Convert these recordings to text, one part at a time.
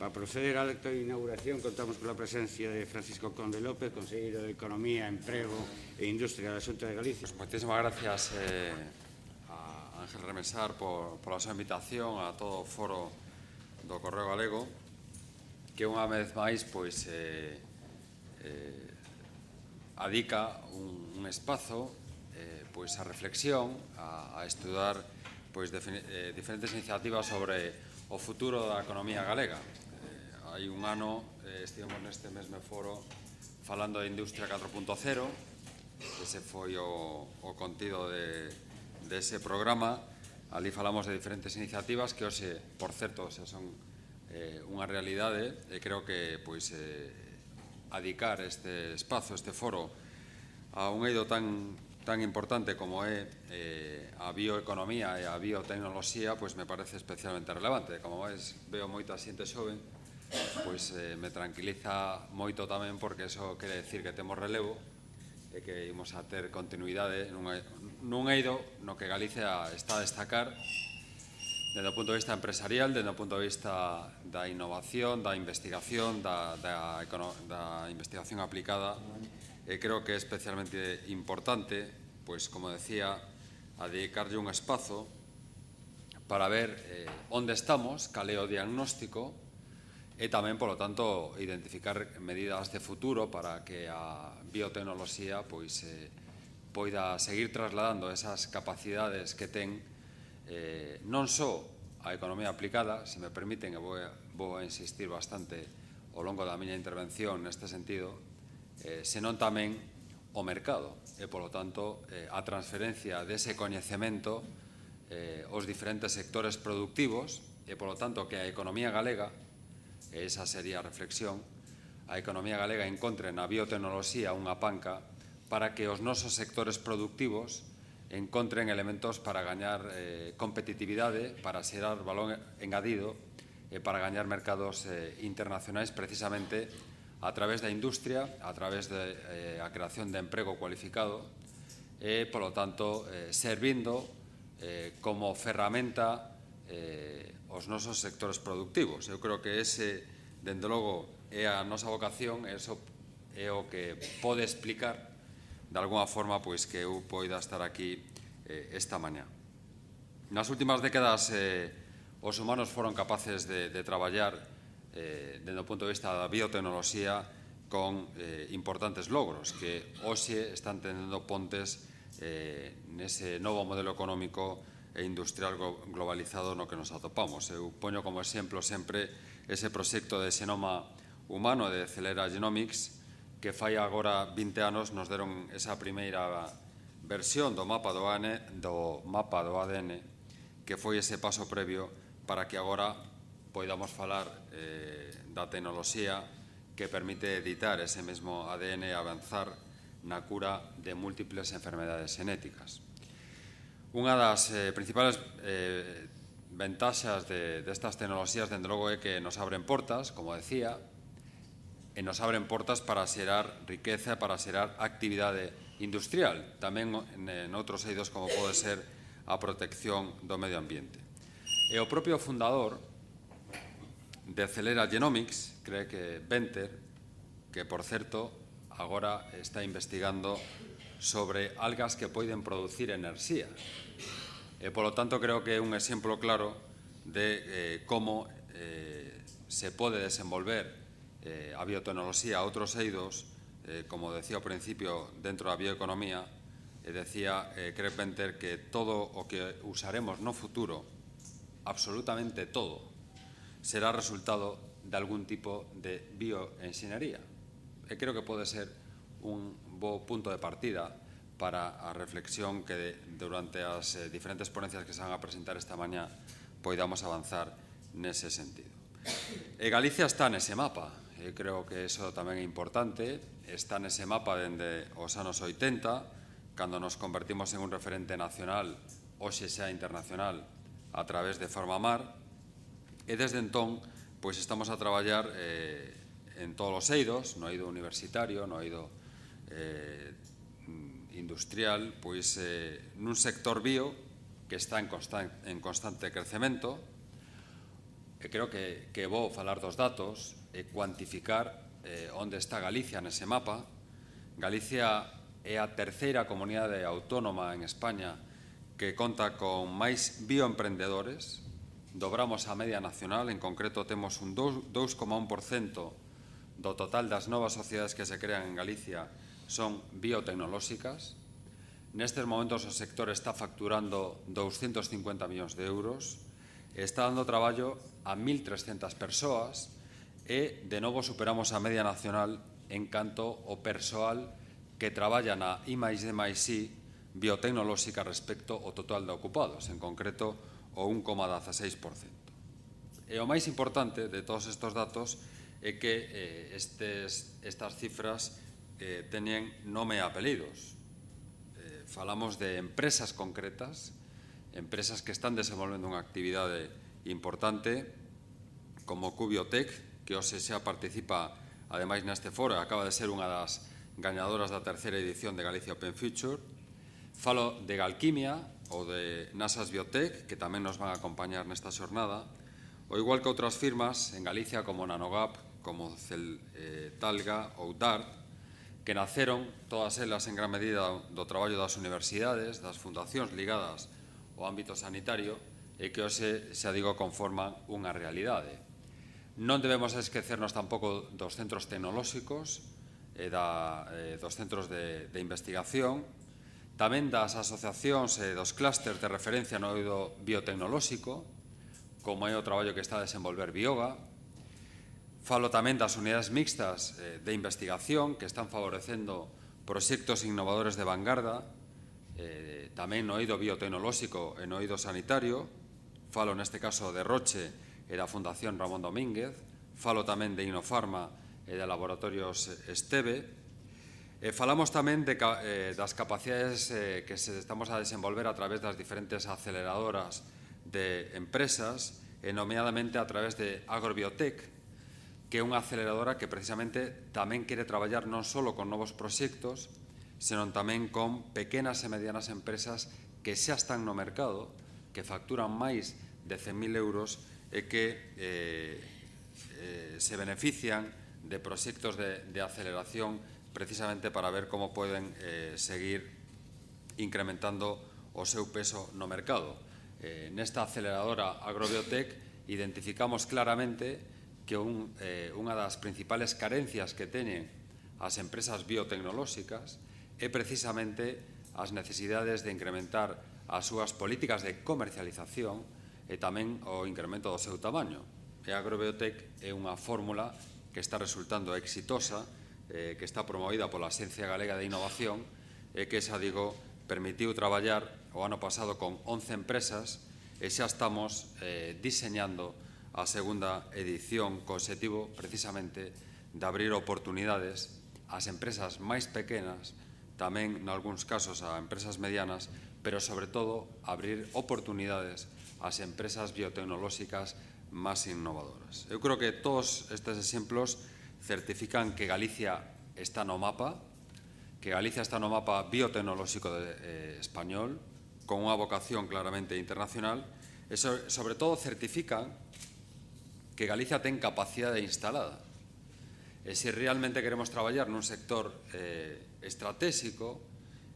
Para proceder á acta de inauguración, contamos con a presencia de Francisco Conde López, conselleiro de Economía, Emprego e Industria da Xunta de Galicia. Moitísimas gracias a Ángel Remesar pola súa invitación a todo o foro do Correo Galego, que unha vez máis adica un espazo a reflexión, a estudar diferentes iniciativas sobre o futuro da economía galega. Hai un ano estivemos neste mesmo foro falando de Industria 4.0. Ese foi o contido dese programa. Ali falamos de diferentes iniciativas que hoxe, por certo, xa son unha realidade, e creo que adicar este espazo, este foro, a un eido tan importante como é a bioeconomía e a biotecnoloxía, me parece especialmente relevante. Como veis, veo moita xente xoven, me tranquiliza moito tamén, porque iso quere decir que temos relevo e que imos a ter continuidade nun eido no que Galicia está a destacar desde o punto de vista empresarial, desde o punto de vista da innovación, da investigación, da investigación aplicada. E creo que é especialmente importante, como decía, a dedicarlle un espazo para ver onde estamos, cal é o diagnóstico, e tamén, polo tanto, identificar medidas de futuro para que a biotecnoloxía poida seguir trasladando esas capacidades que ten non só a economía aplicada, se me permiten, e vou a insistir bastante ao longo da miña intervención neste sentido, senón tamén o mercado e, polo tanto, a transferencia dese coñecemento aos diferentes sectores productivos e, polo tanto, que a economía galega, e esa sería a reflexión, a economía galega encontre na biotecnoloxía unha panca para que os nosos sectores productivos encontren elementos para gañar competitividade, para xerar valor engadido e para gañar mercados internacionais, precisamente a través da industria, a través da creación de emprego cualificado e, polo tanto, servindo como ferramenta os nosos sectores productivos. Eu creo que ese, dende logo, é a nosa vocación, e iso é o que pode explicar de alguna forma que eu poida estar aquí esta mañá. Nas últimas décadas os humanos foron capaces de traballar dende o punto de vista da biotecnoloxía con importantes logros que hoxe están tendendo pontes nese novo modelo económico e industrial globalizado no que nos atopamos. Eu poño como exemplo sempre ese proxecto de xenoma humano de Celera Genomics, que fai agora 20 anos nos deron esa primeira versión do mapa do ADN, que foi ese paso previo para que agora poidamos falar da tecnoloxía que permite editar ese mesmo ADN e avanzar na cura de múltiples enfermedades xenéticas. Unha das principales ventaxas destas tecnoloxías, dende logo, é que nos abren portas, como decía, e nos abren portas para xerar riqueza, para xerar actividade industrial, tamén noutros eidos como pode ser a protección do medio ambiente. E o propio fundador de Celera Genomics, Craig Venter, que, por certo, agora está investigando sobre algas que poden producir enerxía. E, polo tanto, creo que é un exemplo claro de como se pode desenvolver a biotecnoloxía a outros eidos, como decía ao principio, dentro da bioeconomía, e decía Craig Venter que todo o que usaremos no futuro, absolutamente todo, será resultado de algún tipo de bioenxeñería. E creo que pode ser un bo punto de partida para a reflexión que durante as diferentes ponencias que se van a presentar esta mañá poidamos avanzar nese sentido. E Galicia está nese mapa, e creo que iso tamén é importante, está nese mapa dende os anos 80, cando nos convertimos en un referente nacional, hoxe xa internacional, a través de Farmamar, e desde entón estamos a traballar en todos os eidos, no eido universitario, no eido industrial, nun sector bio que está en constante crecemento, creo que vou falar dos datos e cuantificar onde está Galicia nese mapa. Galicia é a terceira comunidade autónoma en España que conta con máis bioemprendedores. Dobramos a media nacional, en concreto temos un 2,1% do total das novas sociedades que se crean en Galicia son biotecnolóxicas. Nestes momentos o sector está facturando 250 millóns de euros, está dando traballo a 1.300 persoas e, de novo, superamos a media nacional en canto ao persoal que traballa na I+D+I biotecnolóxica respecto ao total de ocupados, en concreto o 1,16%. E o máis importante de todos estes datos é que estas cifras teñen nome e apelidos. Falamos de empresas concretas, empresas que están desenvolvendo unha actividade importante, como Cubiotec, que hoxe xa participa, ademais, neste foro, acaba de ser unha das gañadoras da terceira edición de Galicia Open Future. Falo de Galquimia ou de Nasas Biotech, que tamén nos van a acompañar nesta xornada, ou igual que outras firmas en Galicia como Nanogap, como Talga ou DART, que naceron todas elas en gran medida do traballo das universidades, das fundacións ligadas ao ámbito sanitario e que hoxe, xa digo, conforman unha realidade. Non debemos esquecernos tampouco dos centros tecnolóxicos e dos centros de investigación, tamén das asociacións e dos clústeres de referencia no eido biotecnolóxico, como é o traballo que está a desenvolver Bioga. Falo tamén das unidades mixtas de investigación que están favorecendo proxectos innovadores de vanguarda, tamén no eido biotecnolóxico e no eido sanitario. Falo neste caso de Roche e da Fundación Ramón Domínguez. Falo tamén de Innofarma e de Laboratorios Esteve. Falamos tamén das capacidades que estamos a desenvolver a través das diferentes aceleradoras de empresas, e nomeadamente a través de Agrobiotech, que é unha aceleradora que precisamente tamén quere traballar non só con novos proxectos, senón tamén con pequenas e medianas empresas que xa están no mercado, que facturan máis de 100.000 euros e que se benefician de proxectos de aceleración precisamente para ver como poden seguir incrementando o seu peso no mercado. Nesta aceleradora Agrobiotech identificamos claramente que unha das principales carencias que teñen as empresas biotecnolóxicas é precisamente as necesidades de incrementar as súas políticas de comercialización e tamén o incremento do seu tamaño. E Agrobiotech é unha fórmula que está resultando exitosa, que está promovida pola Axencia Galega de Innovación e que, xa digo, permitiu traballar o ano pasado con 11 empresas e xa estamos diseñando a segunda edición co obxectivo precisamente de abrir oportunidades ás empresas máis pequenas, tamén nalgúns casos a empresas medianas, pero sobre todo abrir oportunidades ás empresas biotecnolóxicas máis innovadoras. Eu creo que todos estes exemplos certifican que Galicia está no mapa, biotecnolóxico español, con unha vocación claramente internacional, e sobre todo certifican que Galicia ten capacidade instalada. E se realmente queremos traballar nun sector estratégico,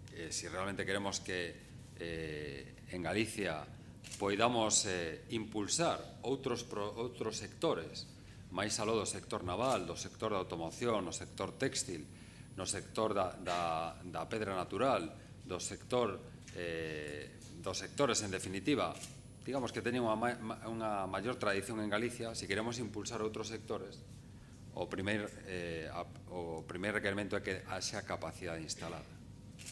se realmente queremos que en Galicia poidamos impulsar outros sectores, máis aló do sector naval, do sector da automoción, do sector textil, no sector da pedra natural, dos sectores, en definitiva, digamos que teñen unha maior tradición en Galicia. Se queremos impulsar outros sectores, o primeiro requerimento é que haxa capacidade instalada.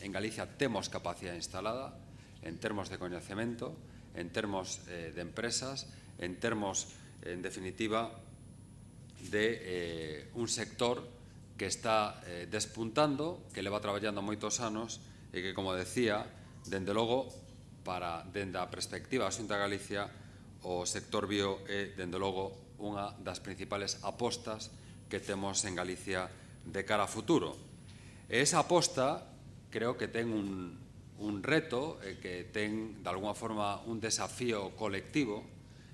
En Galicia temos capacidade instalada en termos de coñecemento, en termos de empresas, en termos, en definitiva, de un sector que está despuntando, que leva traballando moitos anos e que, como decía, dende logo, dende a perspectiva da Xunta de Galicia, o sector bio é, dende logo, unha das principales apostas que temos en Galicia de cara a futuro. E esa aposta creo que ten un reto, que ten, de alguna forma, un desafío colectivo,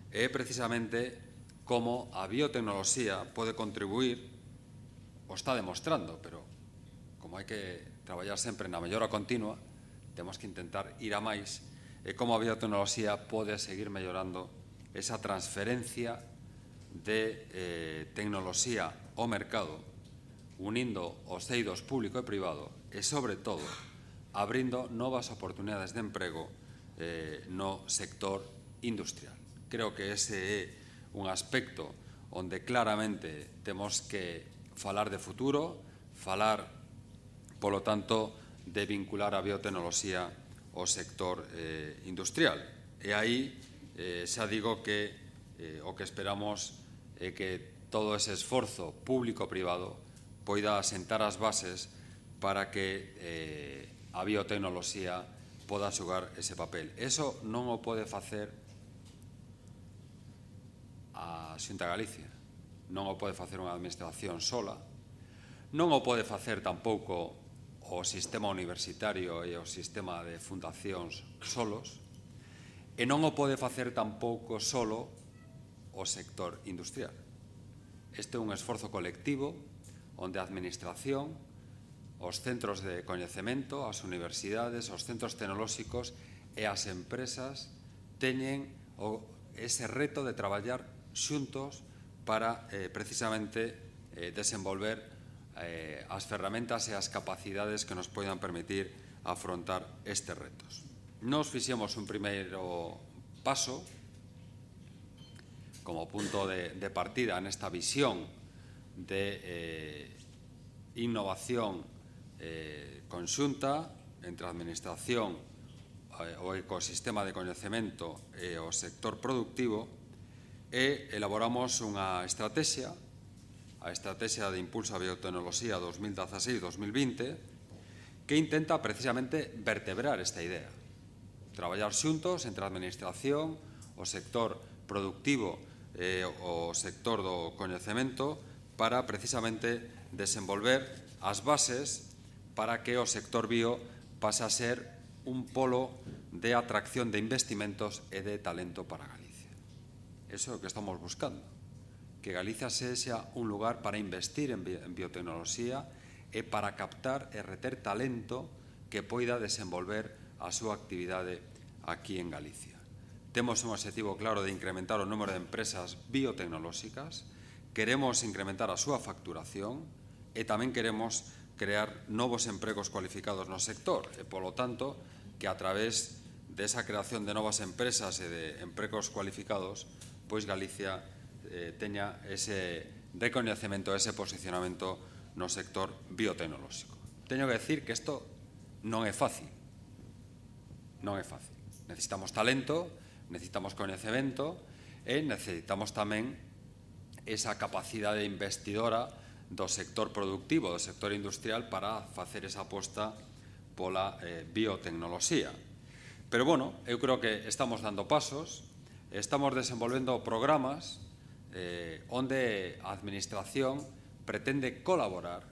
é precisamente como a biotecnoloxía pode contribuir, o está demostrando, pero como hai que traballar sempre na mellora continua, temos que intentar ir a máis, e como a biotecnoloxía pode seguir mellorando esa transferencia de tecnoloxía ao mercado, unindo os eidos público e privado e, sobre todo, abrindo novas oportunidades de emprego no sector industrial. Creo que ese é un aspecto onde claramente temos que falar de futuro, falar, polo tanto, de vincular a biotecnoloxía ao sector industrial. E aí xa digo que o que esperamos é que todo ese esforzo público-privado poida asentar as bases para que a biotecnoloxía poda xogar ese papel. Eso non o pode facer a Xunta de Galicia, non o pode facer unha administración sola, non o pode facer tampouco o sistema universitario e o sistema de fundacións solos, e non o pode facer tampouco solo o sector industrial. Este é un esforzo colectivo onde a administración, os centros de coñecemento, as universidades, os centros tecnolóxicos e as empresas teñen ese reto de traballar xuntos para precisamente desenvolver as ferramentas e as capacidades que nos poidan permitir afrontar estes retos. Nos fixemos un primeiro paso como punto de partida nesta visión de innovación conxunta entre a administración, o ecosistema de coñecemento e o sector productivo, e elaboramos unha estrategia, a Estrategia de Impulso á Biotecnoloxía 2016-2020, que intenta precisamente vertebrar esta idea. Traballar xuntos entre a administración, o sector productivo e o sector do coñecemento para precisamente desenvolver as bases para que o sector bio pase a ser un polo de atracción de investimentos e de talento para Galicia. Eso é o que estamos buscando, que Galicia sexa un lugar para investir en biotecnoloxía e para captar e reter talento que poida desenvolver a súa actividade aquí en Galicia. Temos un objetivo claro de incrementar o número de empresas biotecnolóxicas, queremos incrementar a súa facturación e tamén queremos crear novos empregos cualificados no sector e, polo tanto, que a través desa creación de novas empresas e de empregos cualificados, pois Galicia teña ese recoñecemento, ese posicionamento no sector biotecnolóxico. Teño que decir que isto non é fácil. Non é fácil. Necesitamos talento, necesitamos coñecemento e necesitamos tamén esa capacidade investidora do sector productivo, do sector industrial para facer esa aposta pola biotecnoloxía. Pero, bueno, eu creo que estamos dando pasos, estamos desenvolvendo programas onde a administración pretende colaborar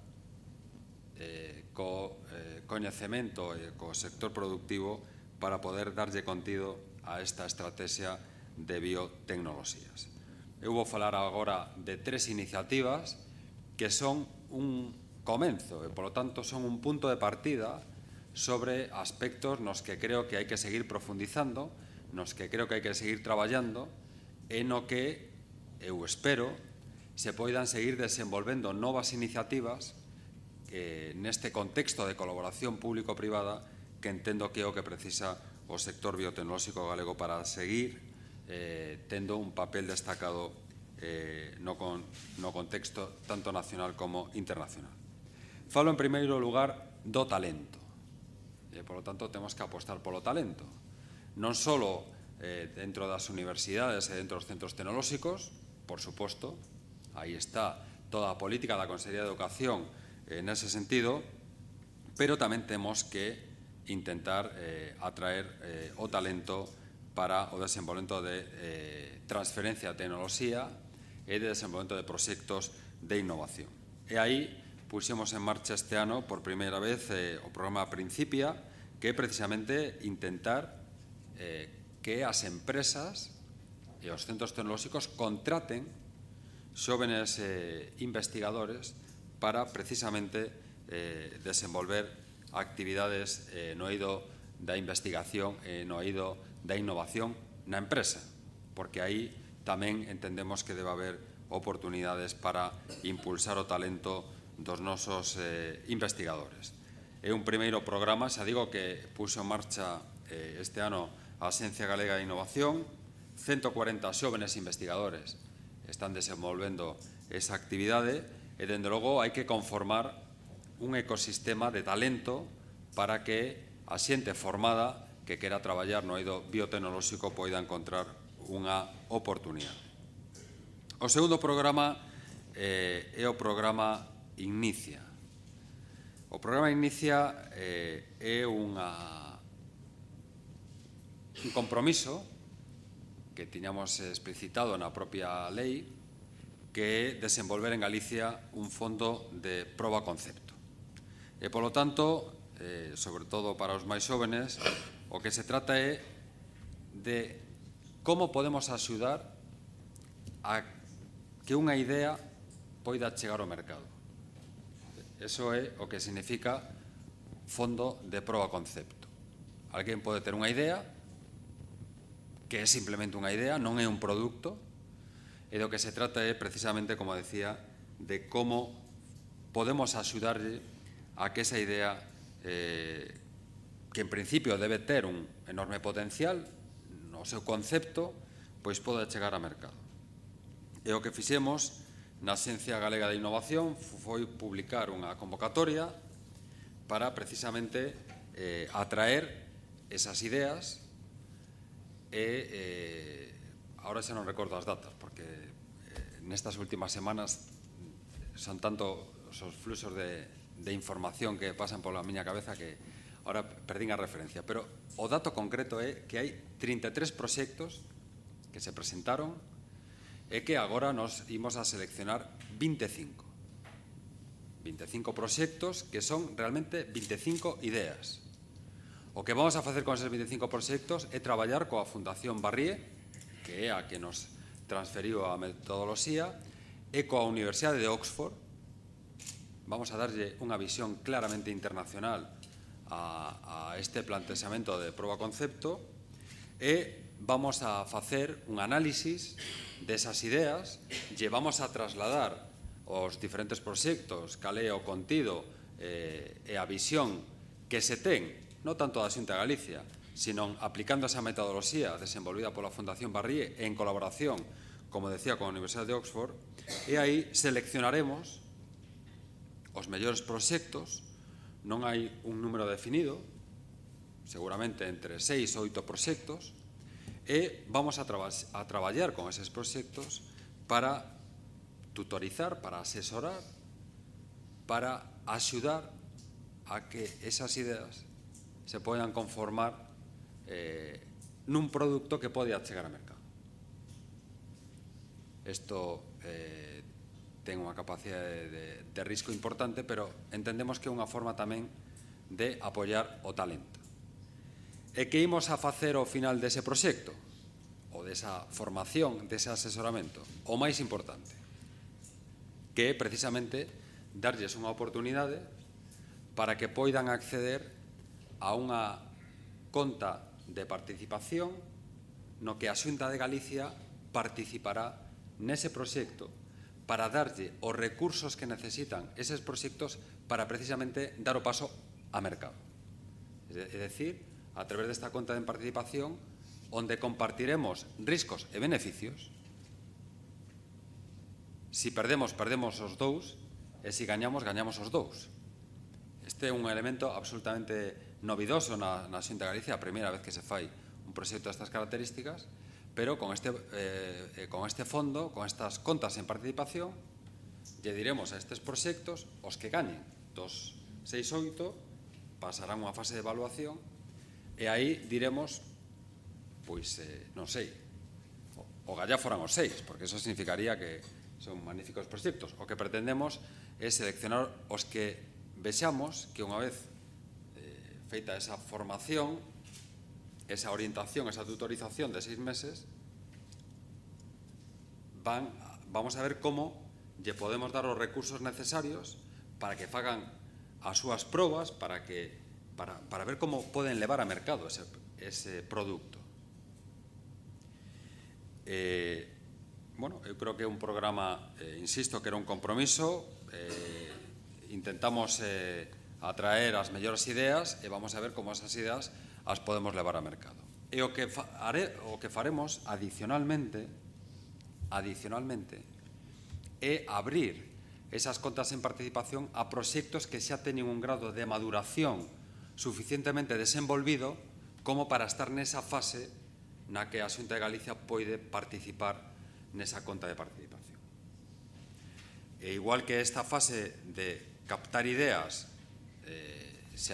co coñecemento e co sector productivo para poder darlle contido a esta estrategia de biotecnoloxías. Eu vou falar agora de 3 iniciativas que son un comenzo e, polo tanto, son un punto de partida sobre aspectos nos que creo que hai que seguir profundizando, nos que creo que hai que seguir traballando e no que eu espero se poidan seguir desenvolvendo novas iniciativas neste contexto de colaboración público-privada que entendo que é o que precisa o sector biotecnolóxico galego para seguir tendo un papel destacado no contexto tanto nacional como internacional. Falo en primeiro lugar do talento. Por lo tanto, temos que apostar polo talento. Non só dentro das universidades e dentro dos centros tecnolóxicos, por suposto, aí está toda a política da Consellería de Educación nese sentido, pero tamén temos que intentar atraer o talento para o desenvolvemento de transferencia de tecnoloxía e de desenvolvemento de proxectos de innovación. E aí puxemos en marcha este ano por primeira vez o programa Principia, que é precisamente intentar que as empresas e os centros tecnolóxicos contraten xóvenes investigadores para precisamente desenvolver actividades no eido da investigación e no eido da innovación na empresa, porque aí tamén entendemos que debe haber oportunidades para impulsar o talento dos nosos investigadores. É un primeiro programa, xa digo, que puxo en marcha este ano a Axencia Galega de Innovación. 140 xóvenes investigadores están desenvolvendo esa actividade e, dende logo, hai que conformar un ecosistema de talento para que a xente formada que quera traballar no eido biotecnolóxico poida encontrar unha oportunidade. O segundo programa é o programa Inicia. O programa Inicia é un compromiso que tiñamos explicitado na propia lei, que é desenvolver en Galicia un fondo de proba concepto. E, polo tanto, sobre todo para os máis xóvenes, o que se trata é de como podemos axudar a que unha idea poida chegar ao mercado. Eso é o que significa fondo de proba concepto. Alguén pode ter unha idea, que é simplemente unha idea, non é un produto, e do que se trata é precisamente, como decía, de como podemos axudarlle a que esa idea, que en principio debe ter un enorme potencial no seu concepto, pois poda chegar ao mercado. E o que fixemos na Axencia Galega de Innovación foi publicar unha convocatoria para precisamente atraer esas ideas e agora xa non recordo as datas porque nestas últimas semanas son tanto os fluxos de información que pasan pola miña cabeza que agora perdín a referencia, pero o dato concreto é que hai 33 proxectos que se presentaron e que agora nos imos a seleccionar 25 proxectos que son realmente 25 ideas. O que vamos a facer con esos 25 proxectos é traballar coa Fundación Barrié, que é a que nos transferiu a metodoloxía, e coa Universidade de Oxford. Vamos a darlle unha visión claramente internacional a este plantexamento de proba concepto e vamos a facer un análisis desas ideas, vamos a trasladar os diferentes proxectos, cal é o contido e a visión que se ten, non tanto da Xunta de Galicia, sino aplicando esa metodoloxía desenvolvida pola Fundación Barrié en colaboración, como decía, con a Universidade de Oxford, e aí seleccionaremos os mellores proxectos. Non hai un número definido, seguramente entre 6 ou 8 proxectos, e vamos a traballar con eses proxectos para tutorizar, para asesorar, para axudar a que esas ideas se poden conformar nun produto que pode chegar ao mercado. Isto ten unha capacidade de risco importante, pero entendemos que é unha forma tamén de apoiar o talento. E que imos a facer ao final dese proxecto, ou desa formación, dese asesoramento? O máis importante, que é precisamente darlles unha oportunidade para que poidan acceder a unha conta de participación no que a Xunta de Galicia participará nese proxecto para darlle os recursos que necesitan eses proxectos para precisamente dar o paso a mercado. É dicir, a través desta conta de participación onde compartiremos riscos e beneficios. Si perdemos, perdemos os dous, e si gañamos, gañamos os dous. Este é un elemento absolutamente novidoso na Xunta de Galicia, a primeira vez que se fai un proxecto destas características, pero con este fondo, con estas contas en participación, lle diremos a estes proxectos, os que gañen dos 6-8, pasarán unha fase de evaluación, e aí diremos, pois, non sei, o gallá foran os 6, porque eso significaría que son magníficos proxectos. O que pretendemos é seleccionar os que vexamos que unha vez feita esa formación, esa orientación, esa tutorización de 6 meses, van vamos a ver como lle podemos dar os recursos necesarios para que fagan as súas probas, para ver como poden levar a mercado ese produto. Bueno, eu creo que é un programa, insisto, que era un compromiso, intentamos atraer as mellores ideas e vamos a ver como esas ideas as podemos levar a mercado. E o que faremos adicionalmente é abrir esas contas en participación a proxectos que xa teñen un grado de maduración suficientemente desenvolvido como para estar nesa fase na que a Xunta de Galicia pode participar nesa conta de participación. E igual que esta fase de captar ideas se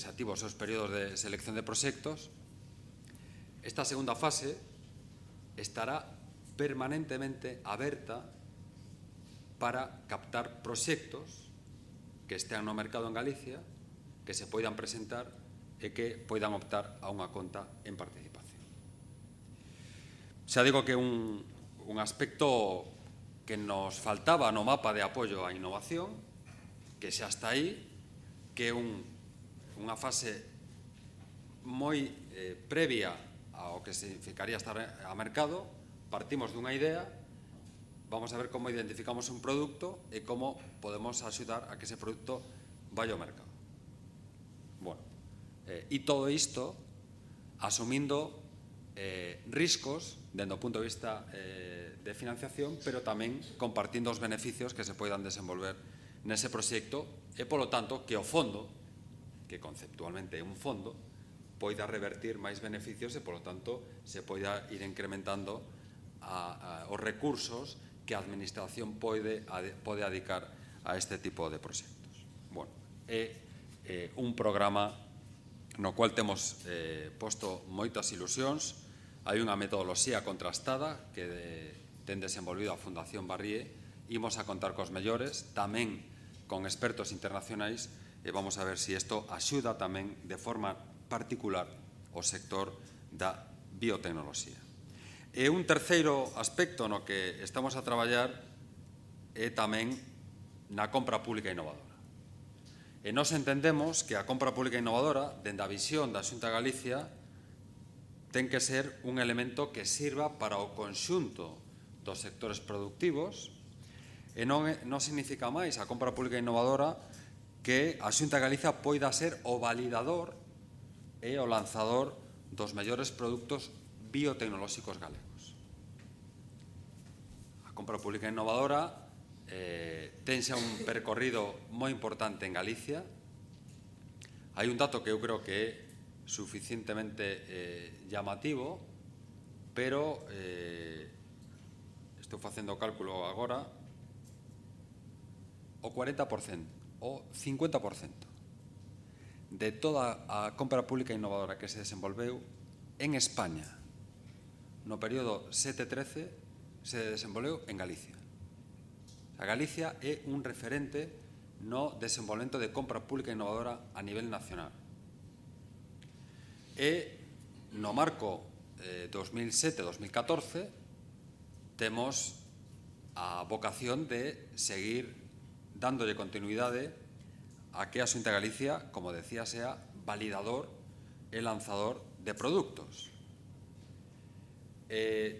activa os seus períodos de selección de proxectos, esta segunda fase estará permanentemente aberta para captar proxectos que estean no mercado en Galicia, que se poidan presentar e que poidan optar a unha conta en participación. Xa digo que un aspecto que nos faltaba no mapa de apoio á innovación, que xa está aí, que é unha fase moi previa ao que significaría estar a mercado. Partimos dunha idea, vamos a ver como identificamos un produto e como podemos axudar a que ese produto vaya ao mercado. Bueno, e todo isto asumindo riscos dende o punto de vista de financiación, pero tamén compartindo os beneficios que se poidan desenvolver nese proxecto e, polo tanto, que o fondo, que conceptualmente é un fondo, poida revertir máis beneficios e, polo tanto, se poida ir incrementando os recursos que a Administración pode adicar a este tipo de proxectos. Bueno, é un programa no cual temos posto moitas ilusións. Hai unha metodoloxía contrastada que ten desenvolvido a Fundación Barrié. Imos a contar cos mellores, tamén con expertos internacionais, e vamos a ver se isto axuda tamén de forma particular o sector da biotecnoloxía. E un terceiro aspecto no que estamos a traballar é tamén na compra pública innovadora. E nós entendemos que a compra pública innovadora, dende a visión da Xunta de Galicia, ten que ser un elemento que sirva para o conxunto dos sectores productivos e non significa máis a compra pública innovadora que a Xunta de Galicia poida ser o validador e o lanzador dos mellores produtos biotecnolóxicos galegos. A compra pública innovadora ten xa un percorrido moi importante en Galicia. Hai un dato que eu creo que é suficientemente llamativo, pero estou facendo o cálculo agora, o 40%, o 50% de toda a compra pública innovadora que se desenvolveu en España no período 7-13 se desenvolveu en Galicia. A Galicia é un referente no desenvolvemento de compra pública innovadora a nivel nacional. E no marco 2007-2014 temos a vocación de seguir dándolle continuidade a que a Xunta de Galicia, como decía, sea validador e lanzador de produtos.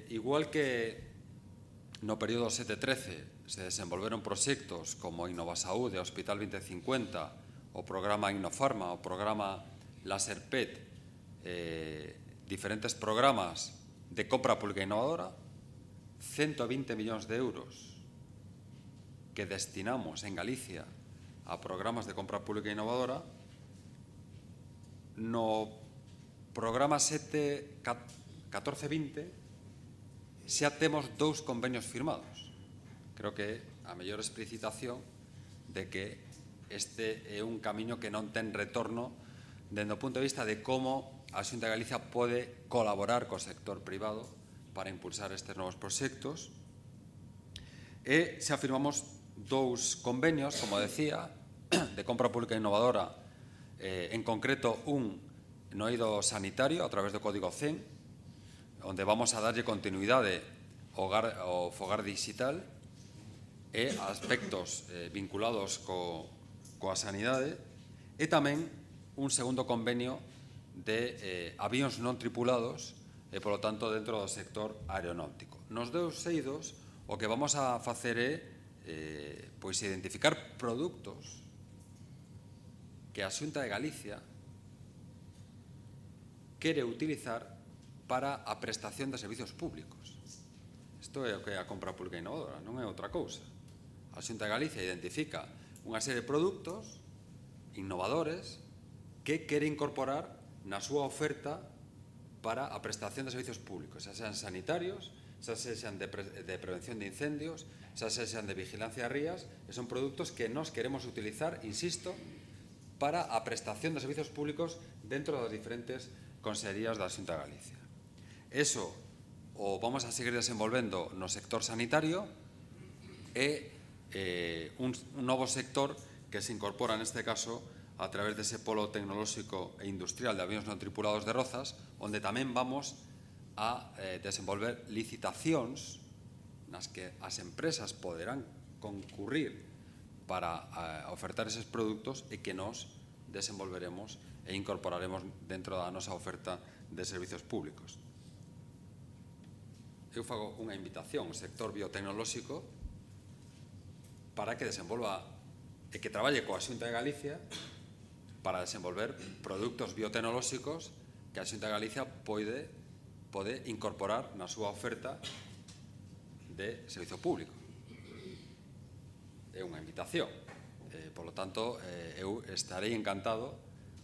Igual que no período 7-13 se desenvolveron proxectos como Innovasaúde, Hospital 2050, o programa Innofarma, o programa Laserpet, diferentes programas de compra pública innovadora, 120 millóns de euros que destinamos en Galicia a programas de compra pública innovadora. No programa 14-20 xa temos 2 convenios firmados. Creo que a mellor explicitación de que este é un camiño que non ten retorno dende o punto de vista de como a Xunta de Galicia pode colaborar co sector privado para impulsar estes novos proxectos. E xa firmamos 2 convenios, como decía, de compra pública innovadora, en concreto un no eido sanitario a través do Código CEN, onde vamos a darlle continuidade o fogar digital e aspectos vinculados coa sanidade, e tamén un segundo convenio de avións non tripulados e, polo tanto, dentro do sector aeronáutico. Nos dous eidos, o que vamos a facer é pois identificar produtos que a Xunta de Galicia quere utilizar para a prestación de servicios públicos. Isto é o que é a compra pública innovadora, non é outra cousa. A Xunta de Galicia identifica unha serie de produtos innovadores que quere incorporar na súa oferta para a prestación de servicios públicos, xa sean sanitarios, xa sean de prevención de incendios, xa sean de vigilancia de rías, e son produtos que nós queremos utilizar, insisto, para a prestación de servicios públicos dentro das diferentes consellerías da Xunta de Galicia. Eso o vamos a seguir desenvolvendo no sector sanitario e un novo sector que se incorpora neste caso a través dese polo tecnolóxico e industrial de avións non tripulados de Rozas, onde tamén vamos a desenvolver licitacións nas que as empresas poderán concurrir para ofertar eses produtos e que nós desenvolveremos e incorporaremos dentro da nosa oferta de servicios públicos. Eu fago unha invitación ao sector biotecnolóxico para que desenvolva e que traballe coa Xunta de Galicia para desenvolver produtos biotecnolóxicos que a Xunta de Galicia pode incorporar na súa oferta de servicio público. É unha invitación. Por lo tanto, eu estarei encantado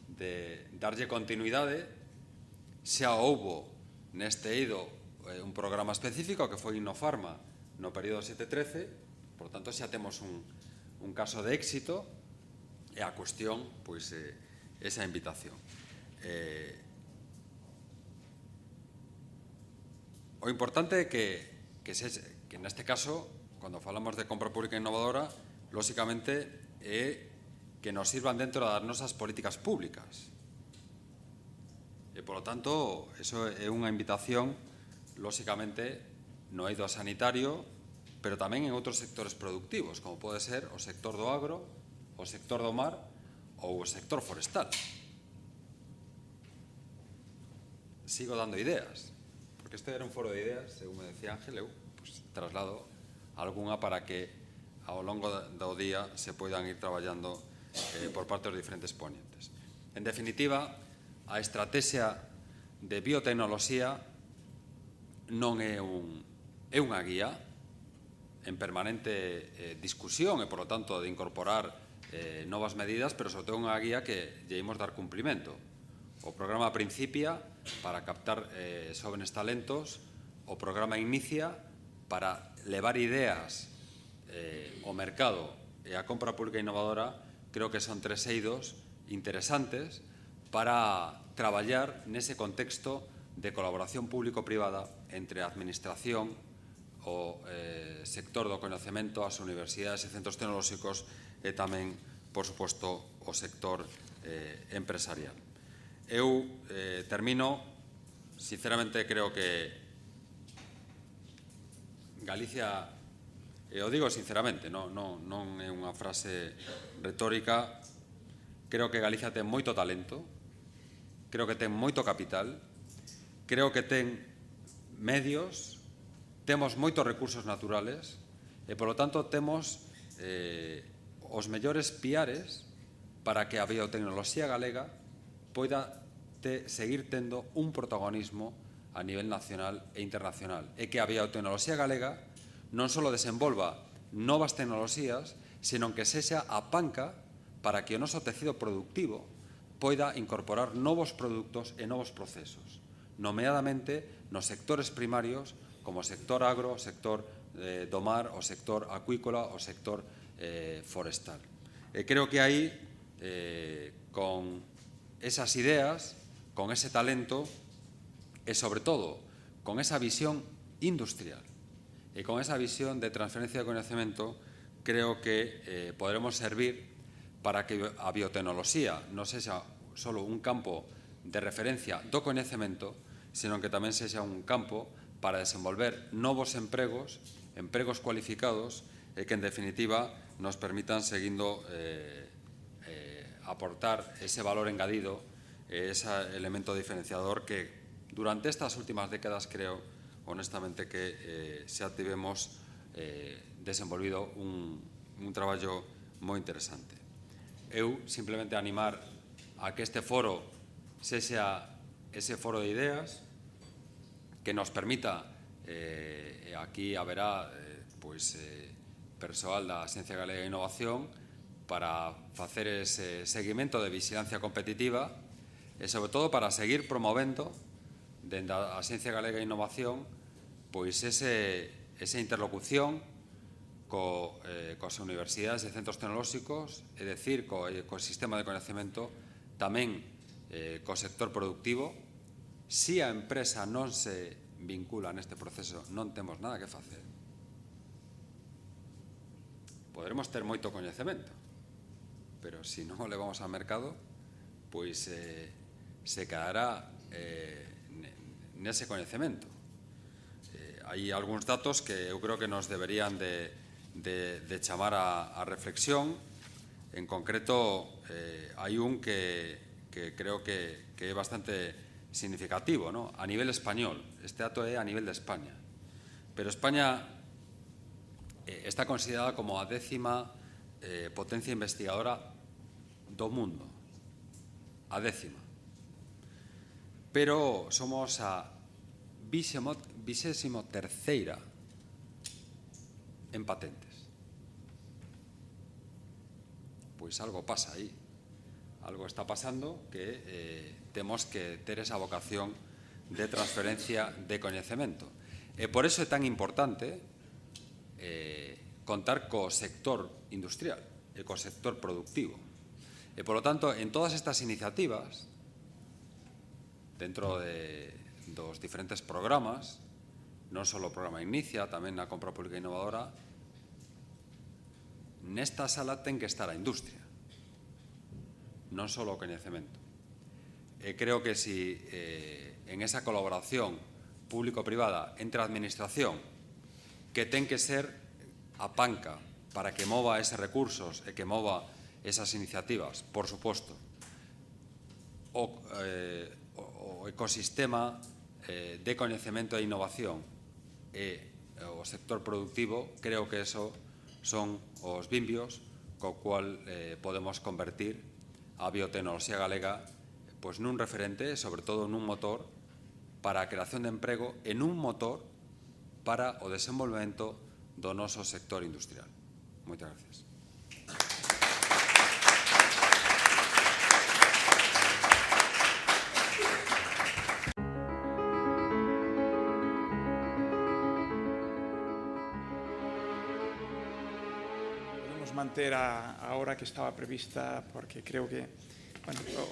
de darlle continuidade. Xa houbo neste eido un programa específico que foi Innofarma no período 7-13, por lo tanto xa temos un caso de éxito, e a cuestión, pois, esa invitación. O importante é que neste caso, cando falamos de compra pública innovadora, lóxicamente é que nos sirvan dentro das nosas políticas públicas. E, polo tanto, eso é unha invitación, lóxicamente, no eido sanitario, pero tamén en outros sectores productivos, como pode ser o sector do agro, o sector do mar ou o sector forestal. Sigo dando ideas, porque este era un foro de ideas, según me decía Ángel, eu traslado algunha para que ao longo do día se poidan ir traballando por parte dos diferentes ponentes. En definitiva, a estrategia de biotecnoloxía non é unha guía en permanente discusión e, por lo tanto, de incorporar novas medidas, pero sobre todo unha guía que lle imos dar cumprimento. O programa Principia para captar xóvenes talentos, o programa Inicia para levar ideas ao mercado e a compra pública innovadora. Creo que son tres eidos interesantes para traballar nese contexto de colaboración público-privada entre a administración, o sector do coñecemento, as universidades e centros tecnolóxicos e tamén, por suposto, o sector empresarial. Eu termino, sinceramente creo que Galicia, e o digo sinceramente, non é unha frase retórica, creo que Galicia ten moito talento, creo que ten moito capital, creo que ten medios, temos moitos recursos naturales e, polo tanto, temos os mellores piares para que a biotecnoloxía galega poida seguir tendo un protagonismo a nivel nacional e internacional, e que a biotecnoloxía galega non só desenvolva novas tecnoloxías, senón que sexa a panca para que o noso tecido productivo poida incorporar novos produtos e novos procesos, nomeadamente nos sectores primarios como o sector agro, o sector do mar, o sector acuícola, o sector forestal. E creo que aí, con esas ideas, con ese talento e, sobre todo, con esa visión industrial e con esa visión de transferencia de coñecemento, creo que poderemos servir para que a biotecnoloxía non sexa só un campo de referencia do coñecemento, senón que tamén sexa un campo para desenvolver novos empregos, empregos cualificados e que, en definitiva, nos permitan seguindo aportar ese valor engadido, ese elemento diferenciador que durante estas últimas décadas creo, honestamente, que xa tivemos desenvolvido un traballo moi interesante. Eu simplemente animar a que este foro sexa ese foro de ideas que nos permita, aquí haberá persoal da Axencia Galega de Innovación para facer ese seguimento de vigilancia competitiva e, sobre todo, para seguir promovendo dende a Axencia Galega de Innovación pois esa interlocución coas universidades e centros tecnolóxicos, é dicir, co ecosistema de coñecemento, tamén co sector productivo. Se a empresa non se vincula neste proceso, non temos nada que facer. Poderemos ter moito coñecemento, pero se non o levamos ao mercado, pois se quedará nese coñecemento. Hai algúns datos que eu creo que nos deberían de chamar a reflexión. En concreto, hai un que creo que é bastante significativo, ¿no? A nivel español. Este dato é a nivel de España. Pero España está considerada como a 10ª potencia investigadora do mundo. A 10ª. Pero somos a 23ª en patentes. Pois algo pasa aí. Algo está pasando que temos que ter esa vocación de transferencia de coñecemento. E por iso é tan importante contar co sector industrial e co sector productivo. E, polo tanto, en todas estas iniciativas, dentro dos diferentes programas, non só o programa Inicia, tamén na compra pública innovadora, nesta sala ten que estar a industria, non só o coñecemento. E creo que si en esa colaboración público-privada entre a administración, que ten que ser a panca para que mova eses recursos e que mova esas iniciativas, por suposto, o ecosistema de coñecemento e innovación e o sector productivo, creo que eso son os vimbios co cual podemos convertir a biotecnoloxía galega pois nun referente, sobre todo nun motor para a creación de emprego e nun motor para o desenvolvemento do noso sector industrial. Moitas gracias. Podemos manter a hora que estaba prevista porque creo que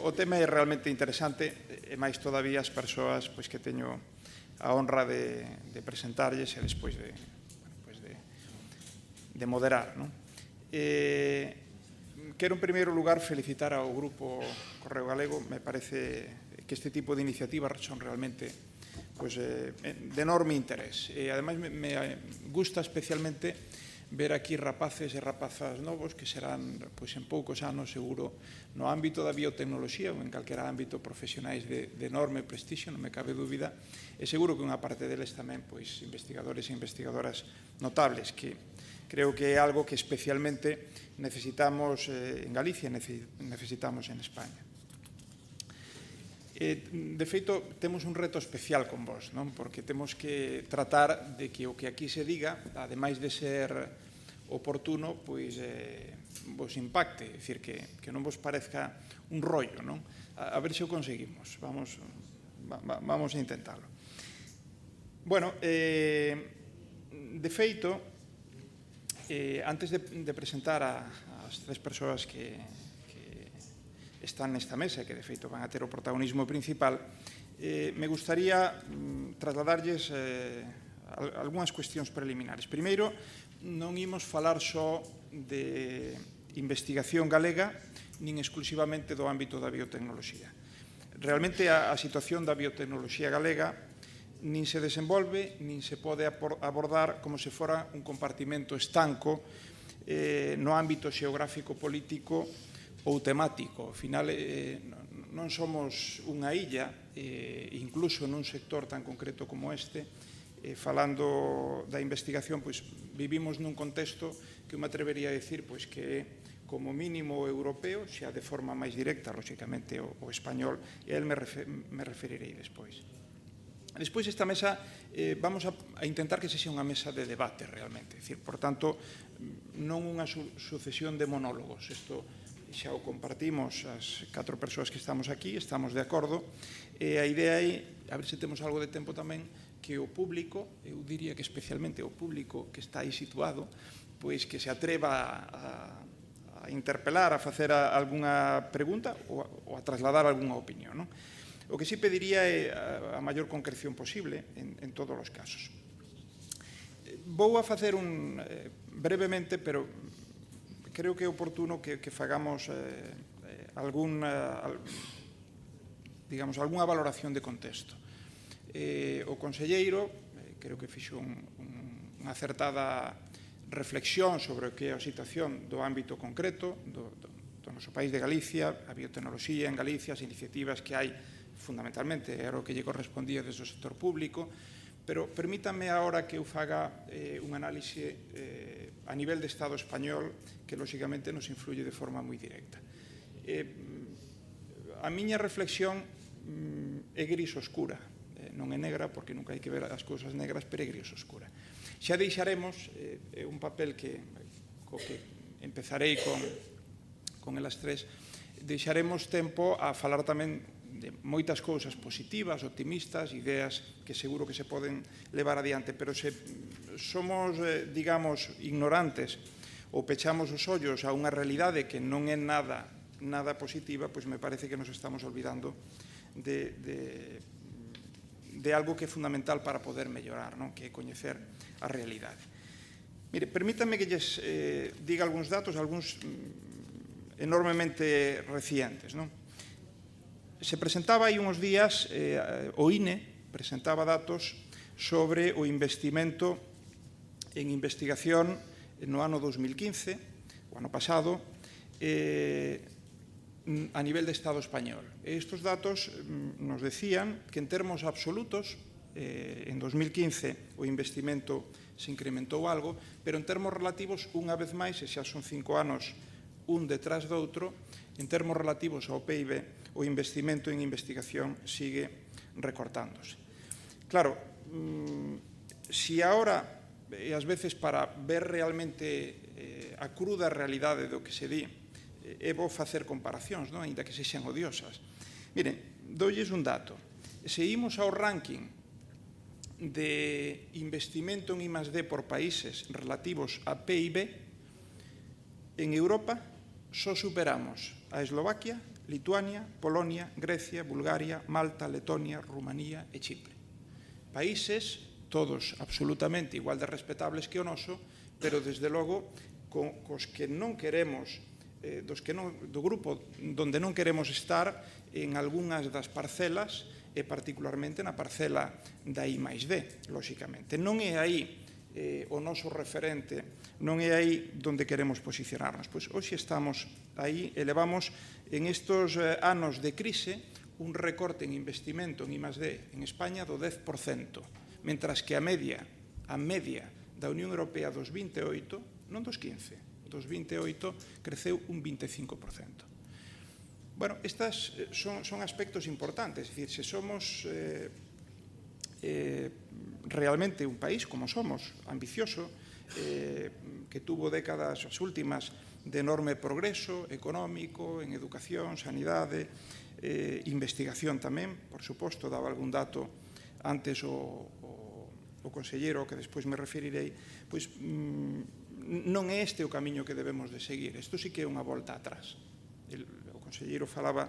o tema é realmente interesante e máis todavía as persoas que teño a honra de presentarlles e despois de moderar. Quero en primeiro lugar felicitar ao Grupo Correo Galego. Me parece que este tipo de iniciativas son realmente de enorme interés e ademais me gusta especialmente ver aquí rapaces e rapazas novos que serán en poucos anos seguro no ámbito da biotecnoloxía ou en calquera ámbito profesionais de enorme prestixio, non me cabe dúbida, e seguro que unha parte deles tamén investigadores e investigadoras notables, que creo que é algo que especialmente necesitamos en Galicia e necesitamos en España. De feito, temos un reto especial con vos, porque temos que tratar de que o que aquí se diga, ademais de ser oportuno, pois vos impacte, é dicir, que non vos parezca un rollo, non? A ver se o conseguimos, vamos a intentarlo. Bueno, de feito, antes de presentar as tres persoas que están nesta mesa e que de feito van a ter o protagonismo principal, me gustaría trasladarlles algunhas cuestións preliminares. Primeiro, non imos falar só de investigación galega nin exclusivamente do ámbito da biotecnoloxía. Realmente a situación da biotecnoloxía galega nin se desenvolve, nin se pode abordar como se fora un compartimento estanco no ámbito xeográfico político ou temático. Ao final, non somos unha illa, incluso nun sector tan concreto como este, falando da investigación, pois vivimos nun contexto que me atrevería a decir pois que é como mínimo europeo, xa de forma máis directa, lóxicamente, o español, e a él me referirei despois. Despois, esta mesa, vamos a intentar que sexa unha mesa de debate, realmente. É dicir, por tanto, non unha sucesión de monólogos. Isto xa o compartimos as 4 persoas que estamos aquí, estamos de acordo, e a idea é, a ver se temos algo de tempo tamén, que o público, eu diría que especialmente o público que está aí situado, pois que se atreva a interpelar, a facer algunha pregunta ou a trasladar algunha opinión, non? O que sí pediría é a maior concreción posible en todos os casos. Vou a facer brevemente, pero creo que é oportuno que fagamos algunha valoración de contexto. O conselleiro, creo que fixo unha acertada reflexión sobre o que é a situación do ámbito concreto do noso país de Galicia, a biotecnoloxía en Galicia, as iniciativas que hai fundamentalmente, era o que lle correspondía desde o sector público, pero permítanme agora que eu faga un análise a nivel de Estado español que, lóxicamente, nos influye de forma moi directa. A miña reflexión é gris oscura, non é negra, porque nunca hai que ver as cousas negras, pero é gris oscura. Xa deixaremos un papel co que empezarei con elas tres, deixaremos tempo a falar tamén de moitas cousas positivas, optimistas, ideas que seguro que se poden levar adiante, pero se somos, digamos, ignorantes ou pechamos os ollos a unha realidade que non é nada positiva, pois me parece que nos estamos olvidando de algo que é fundamental para poder mellorar, non? Que é coñecer a realidade. Mire, permítanme que lles diga algúns datos, algúns enormemente recientes, non? Se presentaba aí uns días, o INE presentaba datos sobre o investimento en investigación no ano 2015, o ano pasado, a nivel de Estado español. Estos datos nos decían que en termos absolutos, en 2015 o investimento se incrementou algo, pero en termos relativos, unha vez máis, e xa son 5 anos un detrás do outro, en termos relativos ao PIB, o investimento en investigación sigue recortándose. Claro, si ahora, e ás veces para ver realmente a cruda realidade do que se di, é bo facer comparacións, non? Ainda que sexan odiosas. Miren, doulles un dato. Se imos ao ranking de investimento en I+D por países relativos a PIB, en Europa só superamos a Eslovaquia, Lituania, Polonia, Grecia, Bulgaria, Malta, Letonia, Rumanía e Chipre. Países, todos absolutamente igual de respetables que o noso, pero, desde logo, cos que non queremos, do grupo donde non queremos estar en algunhas das parcelas, e particularmente na parcela da I+D, lóxicamente. Non é aí o noso referente, non é aí onde queremos posicionarnos. Pois hoxe estamos aí e levamos en estos anos de crise un recorte en investimento en I+D en España do 10%, mentras que a media da Unión Europea dos 28, non dos 15, dos 28 creceu un 25%. Bueno, estas son aspectos importantes, es decir, se somos realmente un país, como somos, ambicioso, que tuvo décadas, as últimas, de enorme progreso económico, en educación, sanidade, investigación tamén, por suposto, daba algún dato antes o conselleiro, que despois me referirei, pois non é este o camiño que debemos de seguir. Isto sí que é unha volta atrás. O conselleiro falaba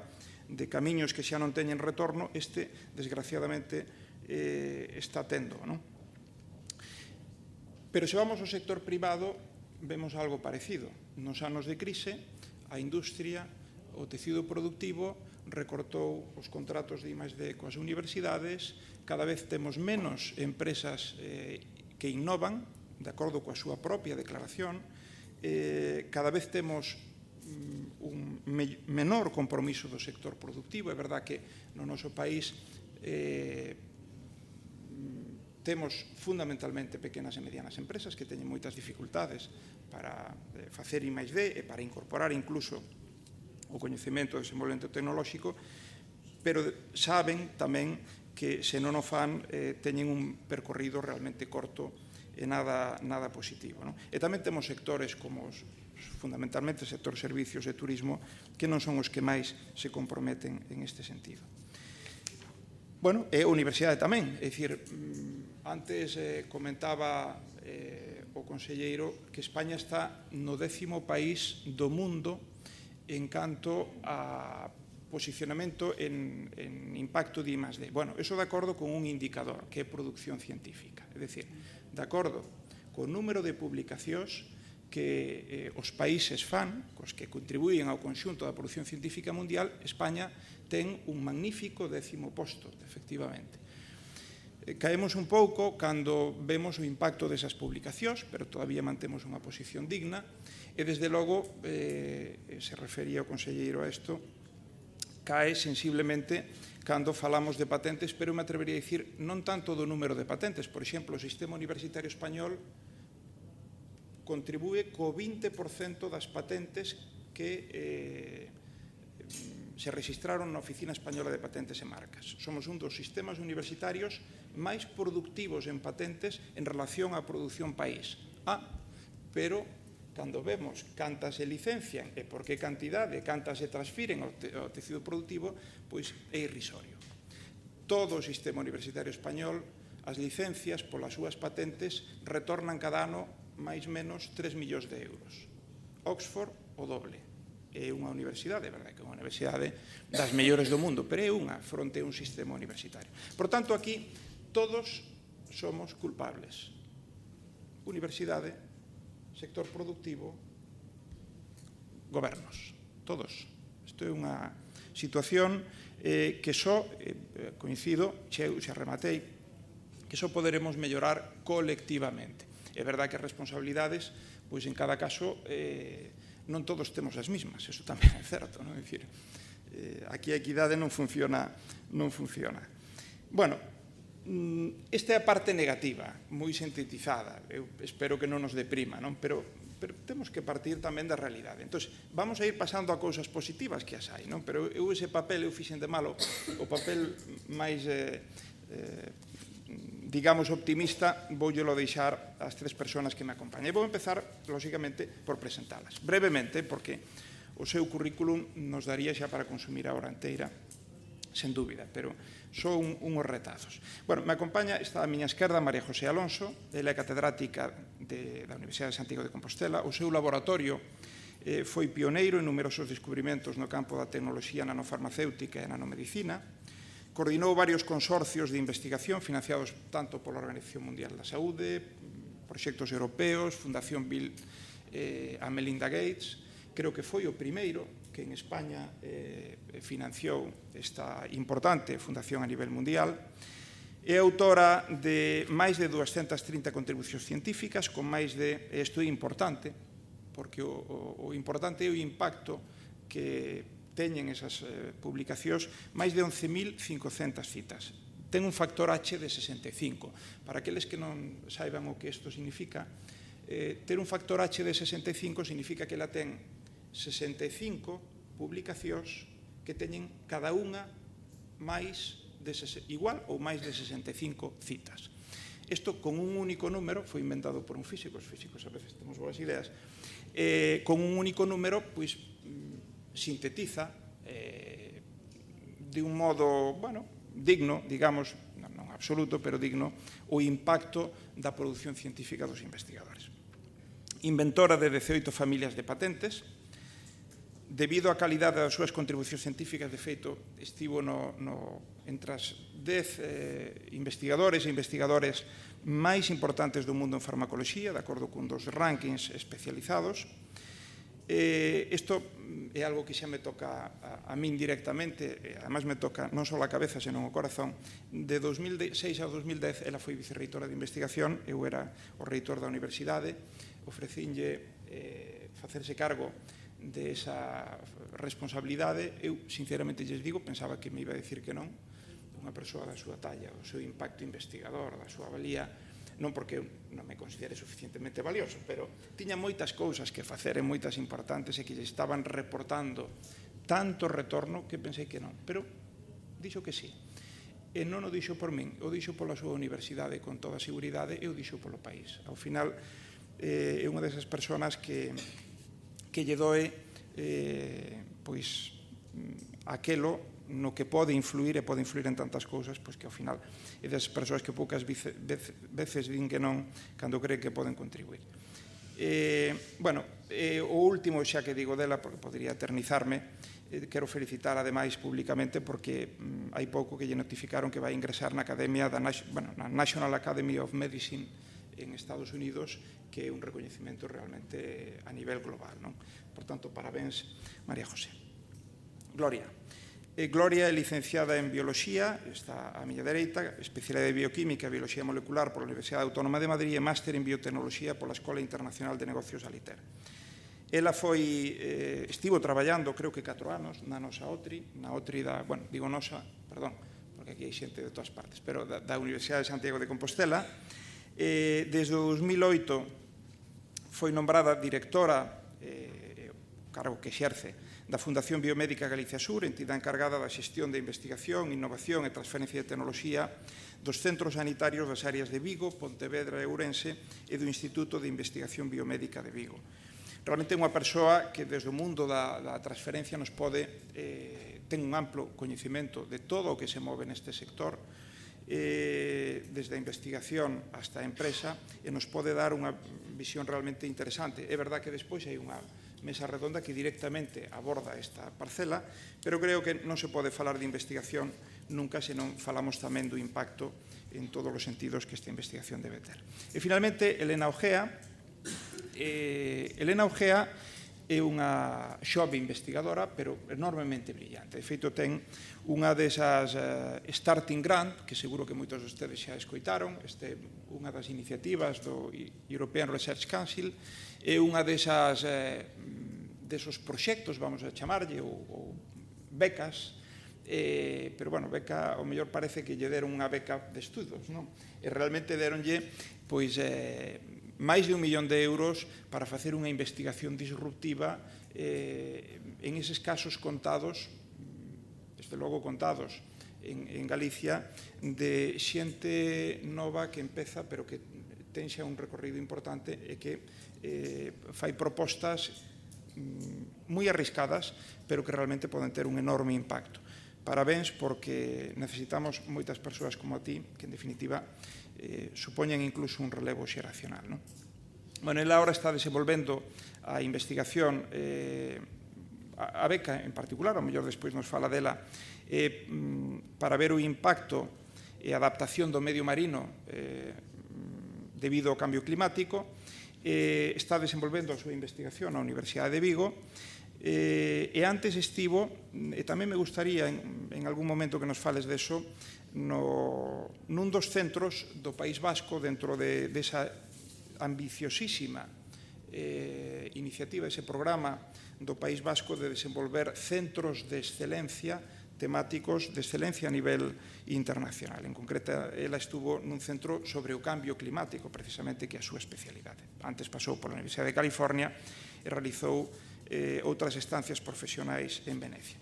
de camiños que xa non teñen retorno, este, desgraciadamente, está tendo, non? Pero se vamos ao sector privado, vemos algo parecido. Nos anos de crise, a industria, o tecido productivo, recortou os contratos de I+D coas universidades, cada vez temos menos empresas que innovan, de acordo coa súa propia declaración, cada vez temos un menor compromiso do sector productivo. É verdad que no noso país temos fundamentalmente pequenas e medianas empresas que teñen moitas dificultades para facer I+D e para incorporar incluso o coñecemento do desenvolvemento tecnolóxico, pero saben tamén que se non o fan teñen un percorrido realmente corto e nada positivo. E tamén temos sectores como fundamentalmente o sector servicios e turismo que non son os que máis se comprometen en este sentido. Bueno, e a universidade tamén, é dicir, antes comentaba o conselleiro que España está no 10º país do mundo en canto a posicionamento en impacto de I+D. Bueno, eso de acordo con un indicador que é produción científica, é dicir, de acordo co número de publicacións que os países fan, cos que contribuyen ao conxunto da produción científica mundial, España ten un magnífico 10º posto, efectivamente. Caemos un pouco cando vemos o impacto desas publicacións, pero todavía mantemos unha posición digna, e desde logo, se refería o conselleiro a isto, cae sensiblemente cando falamos de patentes, pero me atrevería a dicir non tanto do número de patentes. Por exemplo, o sistema universitario español contribúe co 20% das patentes que se registraron na Oficina Española de Patentes e Marcas. Somos un dos sistemas universitarios máis productivos en patentes en relación á produción país. Pero cando vemos cantas se licencian e por que cantidade, cantas se transfiren ao tecido productivo, pois é irrisorio. Todo o sistema universitario español, as licencias polas súas patentes retornan cada ano máis menos 3 millóns de euros. Oxford, o doble. É unha universidade, é verdade que é unha universidade das mellores do mundo, pero é unha fronte a un sistema universitario. Por tanto, aquí todos somos culpables. Universidade, sector productivo, gobernos, todos. Isto é unha situación que só, coincido, xa rematei, que só poderemos mellorar colectivamente. É verdade que as responsabilidades, pois en cada caso, non todos temos as mismas, eso tamén é certo, non? É dicir, aquí a equidade non funciona. Bueno, esta é a parte negativa, moi sintetizada, eu espero que non nos deprima, non? Pero temos que partir tamén da realidade. Entón, vamos a ir pasando a cousas positivas que as hai, non? Pero eu ese papel, eu fixen de malo, o papel máis, digamos, optimista, voullelo deixar ás tres persoas que me acompañan. E vou empezar, lóxicamente, por presentalas. Brevemente, porque o seu currículum nos daría xa para consumir a hora inteira, sen dúbida, pero son unhos retazos. Bueno, me acompaña, está a miña esquerda, María José Alonso, ela é catedrática da Universidade de Santiago de Compostela. O seu laboratorio foi pioneiro en numerosos descubrimentos no campo da tecnoloxía nanofarmacéutica e nanomedicina. Coordinou varios consorcios de investigación financiados tanto pola Organización Mundial da Saúde, proxectos europeos, Fundación Bill a Melinda Gates. Creo que foi o primeiro que en España financiou esta importante fundación a nivel mundial. É autora de máis de 230 contribucións científicas, con máis de, isto é importante, porque o importante é o impacto que teñen esas publicacións, máis de 11.500 citas. Ten un factor H de 65. Para aqueles que non saiban o que isto significa, ter un factor H de 65 significa que ela ten 65 publicacións que teñen cada unha igual ou máis de 65 citas. Isto con un único número, foi inventado por un físico, os físicos a veces temos boas ideas, con un único número, pois, sintetiza de un modo, bueno, digno, digamos, non absoluto, pero digno, o impacto da produción científica dos investigadores. Inventora de 18 familias de patentes, debido á calidade das súas contribucións científicas, de feito, estivo entre as 10 investigadores e investigadores máis importantes do mundo en farmacoloxía, de acordo con dos rankings especializados. Isto é algo que xa me toca a min directamente, e además me toca non só a cabeza, senón o corazón. De 2006 ao 2010, ela foi vicerreitora de investigación, eu era o reitor da universidade, ofrecinlle facerse cargo de esa responsabilidade. Eu, sinceramente, lles digo, pensaba que me iba a decir que non, unha persoa da súa talla, o seu impacto investigador, da súa valía, non porque eu non me considere suficientemente valioso, pero tiña moitas cousas que facer e moitas importantes e que lle estaban reportando tanto retorno que pensei que non, pero dixo que sí. E non o dixo por min, o dixo pola súa universidade con toda a seguridade e o dixo polo país. Ao final, é unha desas persoas que lle doe pois aquelo no que pode influir e pode influir en tantas cousas, pois que ao final é das persoas que poucas veces din que non cando creen que poden contribuir. O último xa que digo dela, porque podría eternizarme, quero felicitar ademais públicamente porque hai pouco que lle notificaron que vai ingresar na Academia na National Academy of Medicine en Estados Unidos, que é un recoñecemento realmente a nivel global, non? Por tanto, parabéns, María José. Gloria. Gloria é licenciada en Bioloxía, está á miña dereita, especialidade de Bioquímica e Bioloxía Molecular pola Universidade Autónoma de Madrid e máster en Biotecnoloxía pola Escola Internacional de Negocios Aliter. Ela estivo traballando, creo que 4 anos, na nosa OTRI, na OTRI da, digo nosa, perdón, porque aquí hai xente de todas partes, pero da Universidade de Santiago de Compostela. Desde o 2008 foi nombrada directora, cargo que exerce, da Fundación Biomédica Galicia Sur, entidade encargada da xestión de investigación, innovación e transferencia de tecnoloxía dos centros sanitarios das áreas de Vigo, Pontevedra e Ourense e do Instituto de Investigación Biomédica de Vigo. Realmente é unha persoa que desde o mundo da transferencia nos ten un amplo coñecemento de todo o que se move neste sector, desde a investigación hasta a empresa, e nos pode dar unha visión realmente interesante. É verdad que despois hai unha mesa redonda que directamente aborda esta parcela, pero creo que non se pode falar de investigación nunca se non falamos tamén do impacto en todos os sentidos que esta investigación debe ter. E finalmente, Elena Ojea. Elena Ojea é unha xove investigadora, pero enormemente brillante. De feito, ten unha desas Starting Grant, que seguro que moitos de ustedes xa escoitaron, unha das iniciativas do European Research Council, é unha desos proxectos, vamos a chamarlle, ou becas, pero, beca, ao mellor parece que lle deron unha beca de estudos, non? E realmente deronlle, pois, máis de 1 millón de euros para facer unha investigación disruptiva en eses casos contados, desde logo contados en Galicia, de xente nova que empeza, pero que ten xa un recorrido importante e que fai propostas moi arriscadas, pero que realmente poden ter un enorme impacto. Parabéns, porque necesitamos moitas persoas como a ti, que en definitiva supoñen incluso un relevo xeracional. Ela ahora está desenvolvendo a investigación, a beca en particular, ao mellor despois nos fala dela, para ver o impacto e adaptación do medio marino debido ao cambio climático. Está desenvolvendo a súa investigación na Universidade de Vigo, e antes estivo, e tamén me gustaría en algún momento que nos fales deso, nun dos centros do País Vasco, dentro desa ambiciosísima iniciativa, ese programa do País Vasco de desenvolver centros de excelencia temáticos de excelencia a nivel internacional. En concreto, ela estuvo nun centro sobre o cambio climático, precisamente, que é a súa especialidade. Antes pasou pola Universidade de California e realizou outras estancias profesionais en Venecia.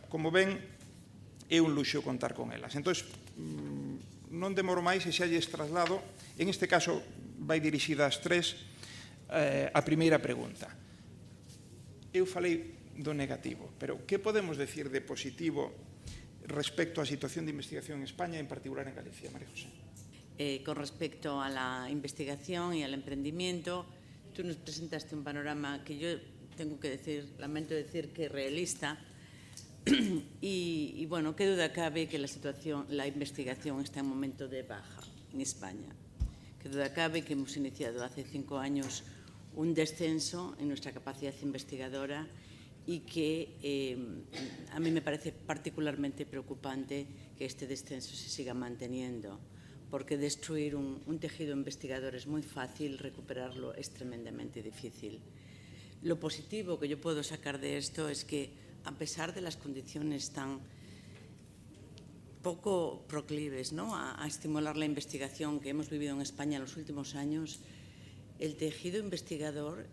Como ven, é un luxo contar con elas. Entón, non demoro máis e xa lles traslado. En este caso, vai dirixida ás tres. A primeira pregunta. Eu falei do negativo, pero que podemos decir de positivo respecto á situación de investigación en España, en particular en Galicia, María José? Con respecto a la investigación y al emprendimiento, tú nos presentaste un panorama que yo tengo que decir, lamento decir que realista, y bueno, qué duda cabe que la investigación está en momento de baja en España. Qué duda cabe que hemos iniciado hace 5 años un descenso en nuestra capacidad investigadora y que a mí me parece particularmente preocupante que este descenso se siga manteniendo, porque destruir un tejido investigador es muy fácil, recuperarlo es tremendamente difícil. Lo positivo que yo puedo sacar de esto es que, a pesar de las condiciones tan poco proclives, ¿no?, a estimular la investigación que hemos vivido en España en los últimos años, el tejido investigador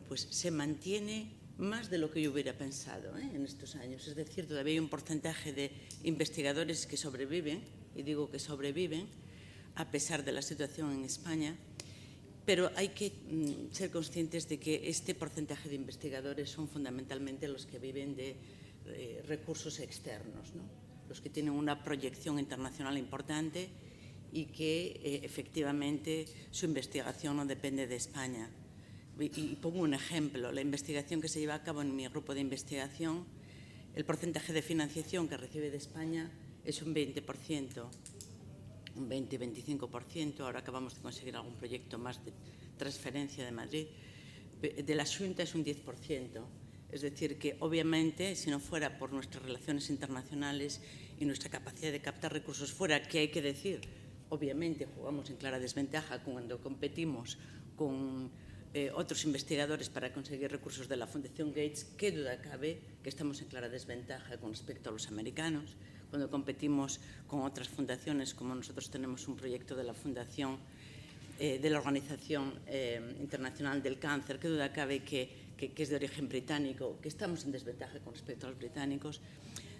pues se mantiene más de lo que yo hubiera pensado en estos años. Es decir, todavía hay un porcentaje de investigadores que sobreviven, y digo que sobreviven, a pesar de la situación en España, pero hay que ser conscientes de que este porcentaje de investigadores son fundamentalmente los que viven de recursos externos, ¿no?, los que tienen una proyección internacional importante y que efectivamente su investigación no depende de España. Y pongo un ejemplo: la investigación que se lleva a cabo en mi grupo de investigación, el porcentaje de financiación que recibe de España es un 20%, un 20-25%, ahora acabamos de conseguir algún proyecto más de transferencia de Madrid, de la Xunta es un 10%. Es decir, que obviamente, si no fuera por nuestras relaciones internacionales y nuestra capacidad de captar recursos fuera, que hay que decir, obviamente jugamos en clara desventaja cuando competimos con otros investigadores para conseguir recursos de la Fundación Gates, qué duda cabe que estamos en clara desventaja con respecto a los americanos. Cuando competimos con otras fundaciones, como nosotros tenemos un proyecto de la Fundación, de la Organización Internacional del Cáncer, qué duda cabe que es de origen británico, que estamos en desventaja con respecto a los británicos,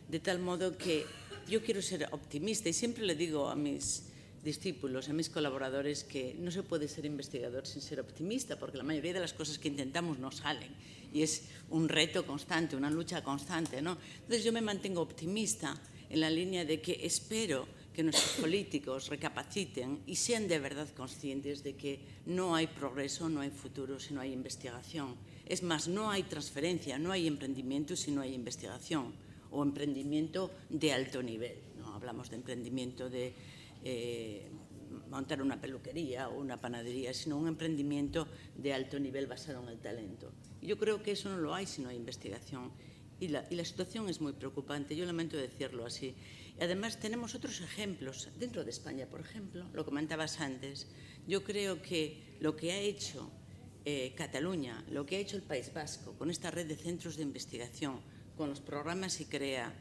de tal modo que yo quiero ser optimista y siempre le digo a mis discípulos, a mis colaboradores, que no se puede ser investigador sin ser optimista, porque la mayoría de las cosas que intentamos no salen y es un reto constante, una lucha constante, ¿no? Entonces yo me mantengo optimista en la línea de que espero que nuestros políticos recapaciten y sean de verdad conscientes de que no hay progreso, no hay futuro si no hay investigación. Es más, no hay transferencia, no hay emprendimiento si no hay investigación, o emprendimiento de alto nivel. No hablamos de emprendimiento de montar una peluquería o una panadería, sino un emprendimiento de alto nivel basado en el talento. Y yo creo que eso no lo hay si no hay investigación. Y la situación es muy preocupante, yo lamento decirlo así. Y además tenemos otros ejemplos dentro de España, por ejemplo, lo comentabas antes. Yo creo que lo que ha hecho Cataluña, lo que ha hecho el País Vasco con esta red de centros de investigación, con los programas ICREA,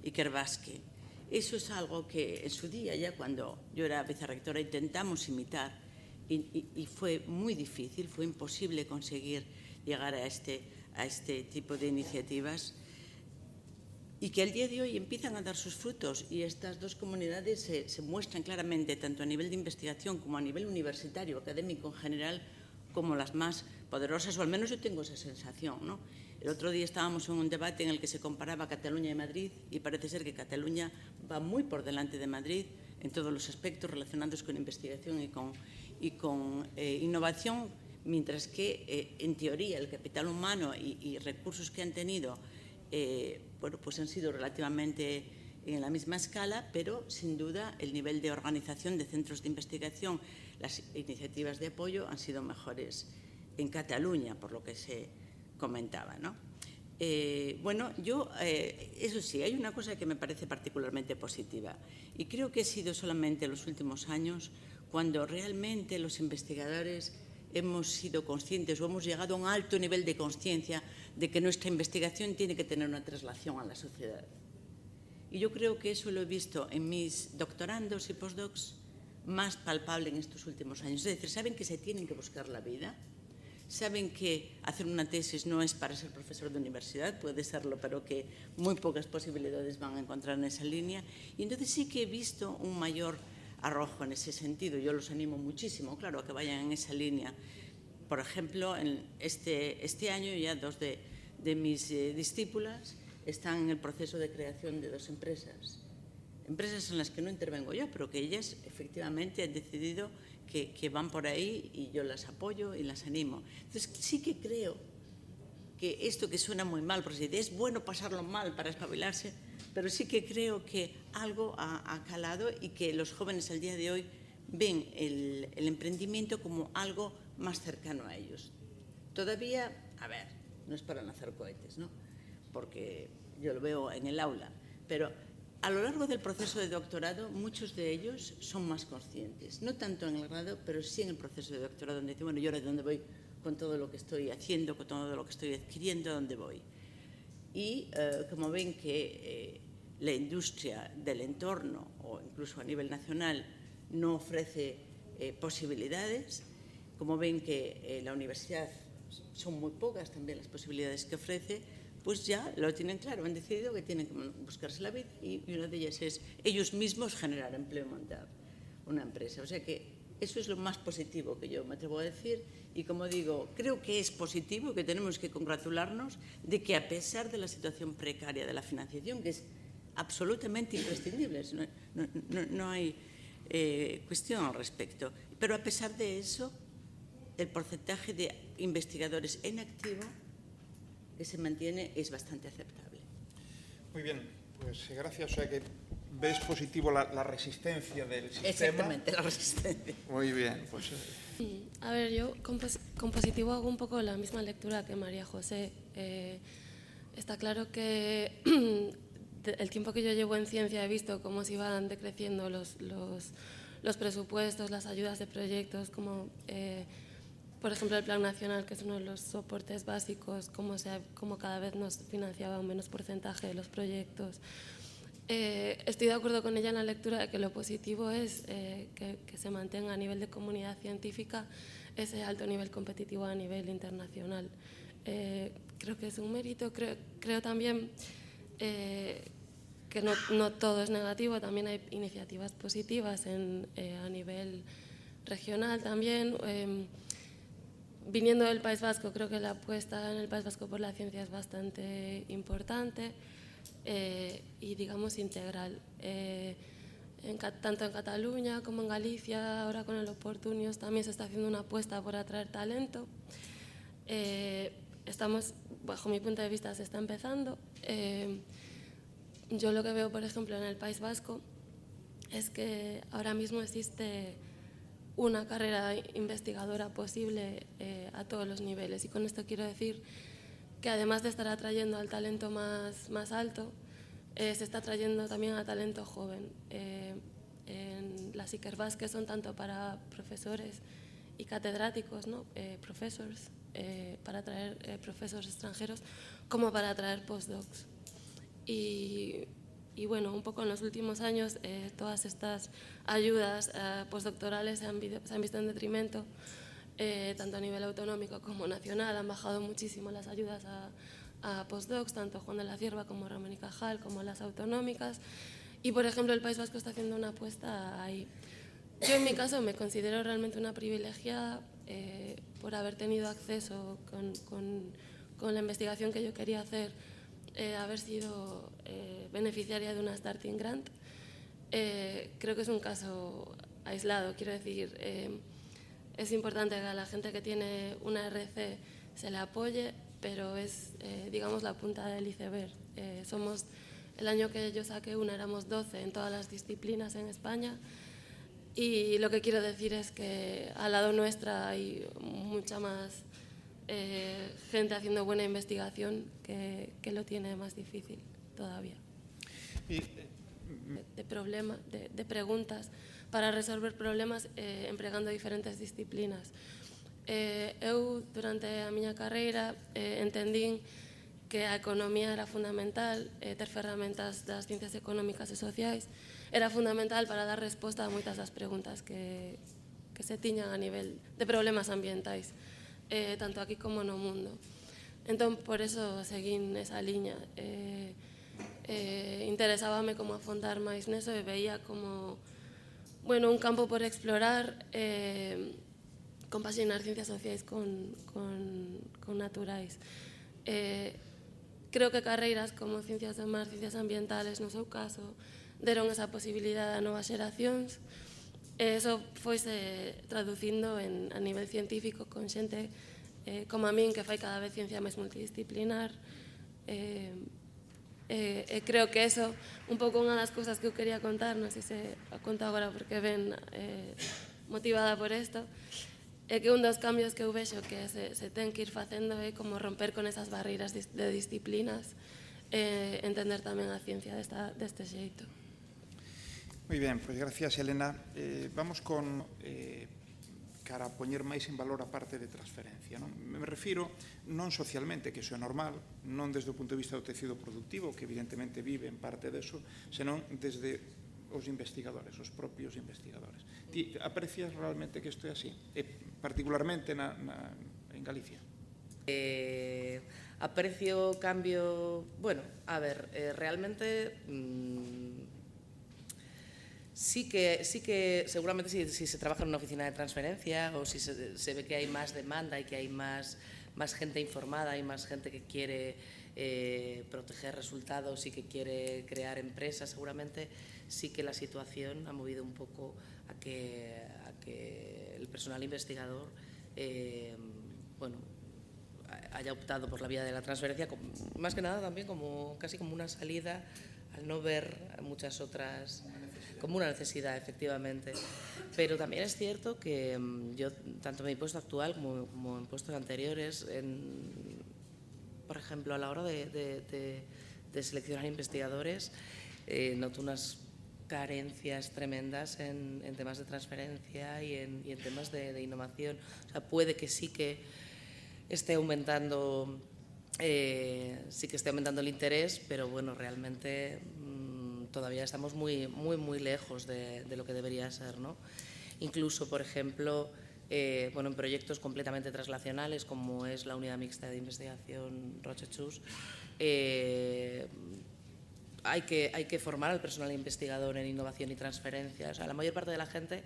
Ikerbasque, eso es algo que en su día, ya cuando yo era vicerrectora, intentamos imitar y fue muy difícil, fue imposible conseguir llegar a este tipo de iniciativas, y que al día de hoy empiezan a dar sus frutos, y estas dos comunidades se muestran claramente, tanto a nivel de investigación como a nivel universitario, académico en general, como las más poderosas, o al menos yo tengo esa sensación, ¿no? El otro día estábamos en un debate en el que se comparaba Cataluña y Madrid, y parece ser que Cataluña va muy por delante de Madrid en todos los aspectos relacionados con investigación y con innovación, mientras que, en teoría, el capital humano y recursos que han tenido pues han sido relativamente en la misma escala, pero sin duda el nivel de organización de centros de investigación, las iniciativas de apoyo han sido mejores en Cataluña, por lo que se comentaba, ¿no? Eso sí, hay una cosa que me parece particularmente positiva, y creo que ha sido solamente en los últimos años cuando realmente los investigadores hemos sido conscientes o hemos llegado a un alto nivel de conciencia de que nuestra investigación tiene que tener una traslación a la sociedad. Y yo creo que eso lo he visto en mis doctorandos y postdocs más palpable en estos últimos años. Es decir, saben que se tienen que buscar la vida, saben que hacer una tesis no es para ser profesor de universidad, puede serlo, pero que muy pocas posibilidades van a encontrar en esa línea. Y entonces sí que he visto un mayor arrojo en ese sentido. Yo los animo muchísimo, claro, a que vayan en esa línea. Por ejemplo, en este año ya dos de mis discípulas están en el proceso de creación de dos empresas en las que no intervengo yo, pero que ellas efectivamente han decidido que van por ahí, y yo las apoyo y las animo. Entonces sí que creo que esto, que suena muy mal, porque es bueno pasarlo mal para espabilarse, pero sí que creo que algo ha calado, y que los jóvenes al día de hoy ven el emprendimiento como algo más cercano a ellos. Todavía, a ver, no es para lanzar cohetes, ¿no? Porque yo lo veo en el aula, pero a lo largo del proceso de doctorado muchos de ellos son más conscientes, no tanto en el grado, pero sí en el proceso de doctorado, donde dicen, bueno, ¿yo ahora de dónde voy con todo lo que estoy haciendo, con todo lo que estoy adquiriendo, a dónde voy? Y como ven que la industria del entorno, o incluso a nivel nacional, no ofrece posibilidades, como ven que la universidad son muy pocas también las posibilidades que ofrece, pues ya lo tienen claro, han decidido que tienen que buscarse la vida y una de ellas es ellos mismos generar empleo, montar una empresa. O sea que eso es lo más positivo que yo me atrevo a decir y, como digo, creo que es positivo, que tenemos que congratularnos de que, a pesar de la situación precaria de la financiación, que es absolutamente imprescindible, no hay cuestión al respecto, pero a pesar de eso, el porcentaje de investigadores en activo que se mantiene es bastante aceptable. Muy bien, pues gracias. O sea que ves positivo la resistencia del sistema. Exactamente, la resistencia. Muy bien, pues... A ver, yo con positivo hago un poco la misma lectura que María José. Está claro que el tiempo que yo llevo en ciencia he visto cómo se iban decreciendo los presupuestos, las ayudas de proyectos, como por ejemplo el Plan Nacional, que es uno de los soportes básicos, cómo cada vez nos financiaba un menos porcentaje de los proyectos. Estoy de acuerdo con ella en la lectura de que lo positivo es que se mantenga a nivel de comunidad científica ese alto nivel competitivo a nivel internacional. Creo que es un mérito. Creo también que no todo es negativo, también hay iniciativas positivas a nivel regional también. Viniendo del País Vasco, creo que la apuesta en el País Vasco por la ciencia es bastante importante. Y digamos integral, tanto en Cataluña como en Galicia, ahora con el Oportunios también se está haciendo una apuesta por atraer talento. Bajo mi punto de vista, se está empezando. Yo lo que veo, por ejemplo, en el País Vasco es que ahora mismo existe una carrera investigadora posible a todos los niveles, y con esto quiero decir que, además de estar atrayendo al talento más alto, se está atrayendo también a talento joven. En las Ikerbasque, que son tanto para profesores y catedráticos, ¿no? Professors, para atraer profesores extranjeros, como para atraer postdocs. Y bueno, un poco en los últimos años todas estas ayudas postdoctorales se han visto en detrimento, tanto a nivel autonómico como nacional. Han bajado muchísimo las ayudas a postdocs, tanto Juan de la Cierva como Ramón y Cajal, como las autonómicas. Y, por ejemplo, el País Vasco está haciendo una apuesta ahí. Yo, en mi caso, me considero realmente una privilegiada por haber tenido acceso con la investigación que yo quería hacer, haber sido beneficiaria de una Starting Grant. Creo que es un caso aislado, quiero decir. Es importante que a la gente que tiene una RC se le apoye, pero es, digamos, la punta del iceberg. El año que yo saqué una éramos 12 en todas las disciplinas en España, y lo que quiero decir es que al lado nuestra hay mucha más gente haciendo buena investigación que lo tiene más difícil todavía. De preguntas para resolver problemas empregando diferentes disciplinas. Eu, durante a miña carreira, entendín que a economía era fundamental, ter ferramentas das ciencias económicas e sociais era fundamental para dar resposta a moitas das preguntas que se tiñan a nivel de problemas ambientais, tanto aquí como no mundo. Entón, por eso seguín esa liña. Interesábame como afondar máis neso e veía como un campo por explorar, compaxinar ciencias sociais con naturais. Creo que carreiras como ciencias do mar, ciencias ambientales, no seu caso, deron esa posibilidade a novas xeracións. Eso foise traducindo a nivel científico con xente como a min, que fai cada vez ciencia máis multidisciplinar. Creo que eso, un pouco unha das cousas que eu quería contar, non sei se a conto agora porque ven motivada por isto, é que un dos cambios que eu vexo que se ten que ir facendo é como romper con esas barreiras de disciplinas e entender tamén a ciencia deste xeito. Moi ben, pois gracias, Elena. Vamos con cara a poñer máis en valor a parte de transferencia. Non? Me refiro non socialmente, que iso é normal, non desde o punto de vista do tecido productivo, que evidentemente vive en parte deso, senón desde os investigadores, os propios investigadores. Ti aprecias realmente que isto é así? E particularmente en Galicia? Aprecio cambio... Bueno, a ver, realmente... Sí que seguramente si se trabaja en una oficina de transferencia o si se ve que hay más demanda y que hay más gente informada y más gente que quiere proteger resultados y que quiere crear empresas, seguramente sí que la situación ha movido un poco a que el personal investigador haya optado por la vía de la transferencia, más que nada también casi como una salida al no ver muchas otras... como una necesidad, efectivamente. Pero también es cierto que yo, tanto en mi puesto actual como en puestos anteriores, por ejemplo, a la hora de seleccionar investigadores, noto unas carencias tremendas en temas de transferencia y en temas de innovación. O sea, puede que sí que esté aumentando el interés, pero bueno, realmente todavía estamos muy lejos de lo que debería ser, ¿no? Incluso, por ejemplo, en proyectos completamente translacionales, como es la Unidad Mixta de Investigación Roche-Chus, hay que formar al personal investigador en innovación y transferencia. O sea, la mayor parte de la gente,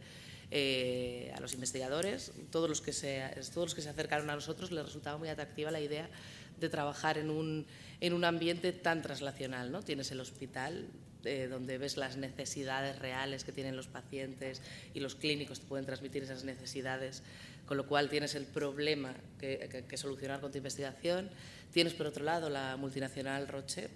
a los investigadores, todos los que se acercaron a nosotros, les resultaba muy atractiva la idea de trabajar en un ambiente tan translacional, ¿no? Tienes el hospital, donde ves las necesidades reales que tienen los pacientes y los clínicos te pueden transmitir esas necesidades, con lo cual tienes el problema que solucionar con tu investigación. Tienes, por otro lado, la multinacional Roche,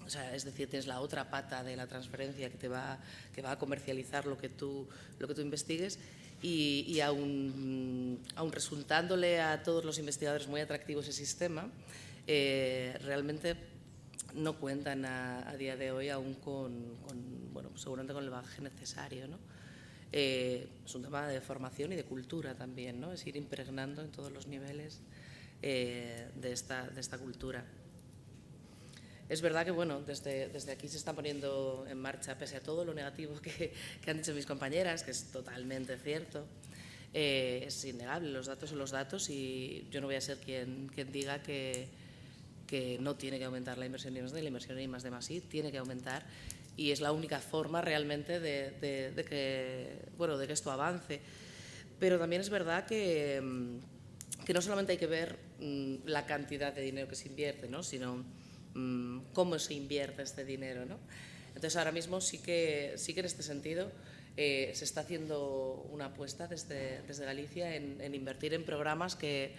o sea, es decir, tienes la otra pata de la transferencia que va a comercializar lo que tú investigues, y aún resultándole a todos los investigadores muy atractivo ese sistema, realmente no cuentan a día de hoy aún seguramente con el bagaje necesario, ¿no? Es un tema de formación y de cultura también, ¿no? Es ir impregnando en todos los niveles de esta cultura. Es verdad que desde aquí se está poniendo en marcha, pese a todo lo negativo que han dicho mis compañeras, que es totalmente cierto, es innegable, los datos son los datos, y yo no voy a ser quien diga que no tiene que aumentar la inversión en I+D, la inversión en I+D+I tiene que aumentar, y es la única forma realmente de que esto avance. Pero también es verdad que no solamente hay que ver la cantidad de dinero que se invierte, ¿no? Sino cómo se invierte este dinero, ¿no? Entonces, ahora mismo sí que en este sentido se está haciendo una apuesta desde Galicia en invertir en programas que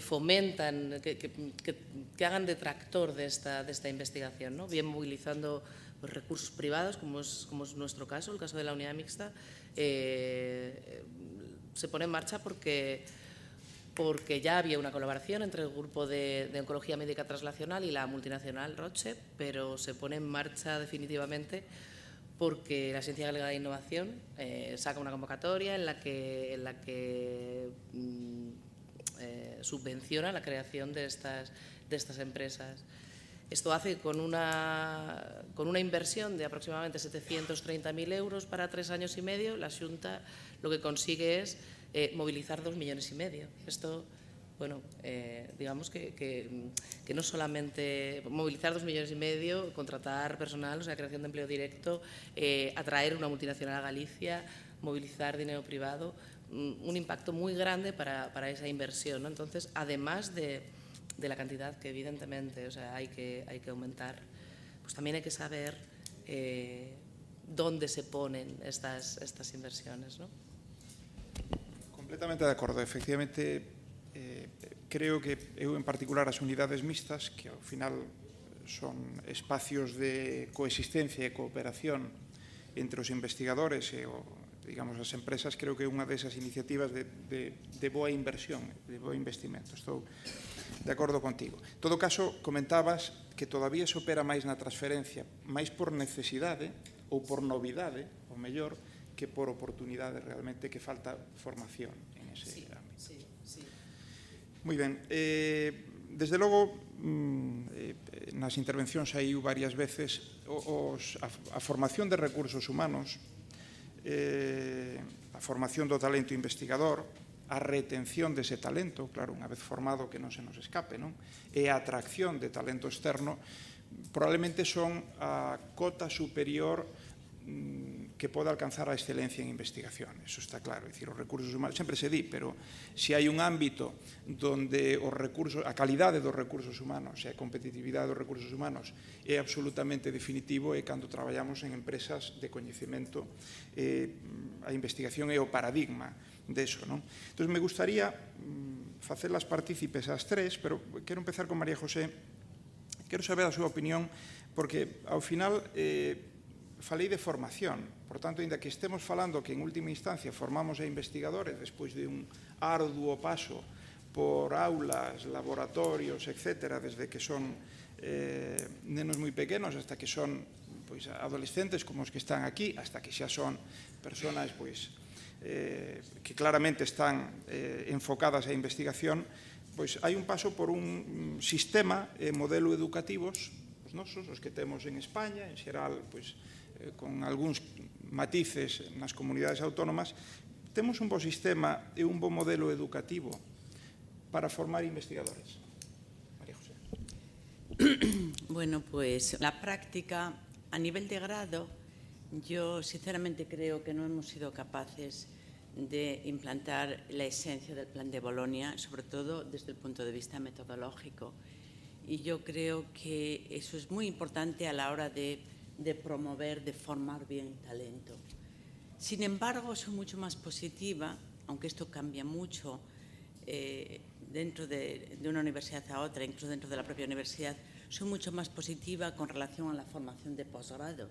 fomentan, que hagan de tractor de esta investigación, ¿no? Bien movilizando recursos privados, como es nuestro caso, el caso de la Unidad Mixta, se pone en marcha porque ya había una colaboración entre el grupo de oncología médica translacional y la multinacional Roche, pero se pone en marcha definitivamente porque la Agencia Galega de Innovación saca una convocatoria en la que subvenciona la creación de estas empresas. Esto hace con una inversión de aproximadamente 730.000 euros para 3 años y medio. La Xunta lo que consigue es movilizar 2,5 millones. Esto, digamos que no solamente movilizar 2,5 millones, contratar personal, o sea, creación de empleo directo, atraer una multinacional a Galicia, movilizar dinero privado, un impacto muy grande para esa inversión, ¿no? Entonces, además de la cantidad que evidentemente, o sea, hay que aumentar, pues también hay que saber dónde se ponen estas inversiones, ¿no? Completamente de acordo. Efectivamente, creo que eu en particular as unidades mixtas, que ao final son espacios de coexistencia e cooperación entre os investigadores e digamos, as empresas creo que é unha desas iniciativas de boa inversión, de boa investimento. Estou de acordo contigo. En todo caso, comentabas que todavía se opera máis na transferencia, máis por necesidade ou por novidade, ou mellor, que por oportunidade realmente, que falta formación en ese ámbito. Sí, sí. Moi ben. Desde logo, nas intervencións aí varias veces, a formación de recursos humanos, a formación do talento investigador, a retención dese talento, claro, unha vez formado que non se nos escape, non? E a atracción de talento externo, probablemente son a cota superior que pode alcanzar a excelencia en investigación. Eso está claro. É dicir, os recursos humanos, sempre se di, pero se hai un ámbito donde os recursos, a calidade dos recursos humanos e a competitividade dos recursos humanos é absolutamente definitivo, é cando traballamos en empresas de coñecemento. A investigación é o paradigma deso, non? Entón, me gustaría facelas partícipes ás tres, pero quero empezar con María José. Quero saber a súa opinión, porque ao final falei de formación. Por tanto, ainda que estemos falando que en última instancia formamos a investigadores despois de un arduo paso por aulas, laboratorios, etc., desde que son nenos moi pequenos hasta que son adolescentes como os que están aquí, hasta que xa son personas que claramente están enfocadas á investigación, pois hai un paso por un sistema e modelo educativos, os nosos, os que temos en España, en xeral, pois, con algúns matices nas comunidades autónomas, temos un bo sistema e un bo modelo educativo para formar investigadores. María José. Bueno, pues la práctica a nivel de grado, yo sinceramente creo que no hemos sido capaces de implantar la esencia del plan de Bolonia, sobre todo desde el punto de vista metodológico. Y yo creo que eso es muy importante a la hora de promover, de formar bien talento. Sin embargo, soy mucho más positiva, aunque esto cambia mucho dentro de una universidad a otra, incluso dentro de la propia universidad, soy mucho más positiva con relación a la formación de posgrado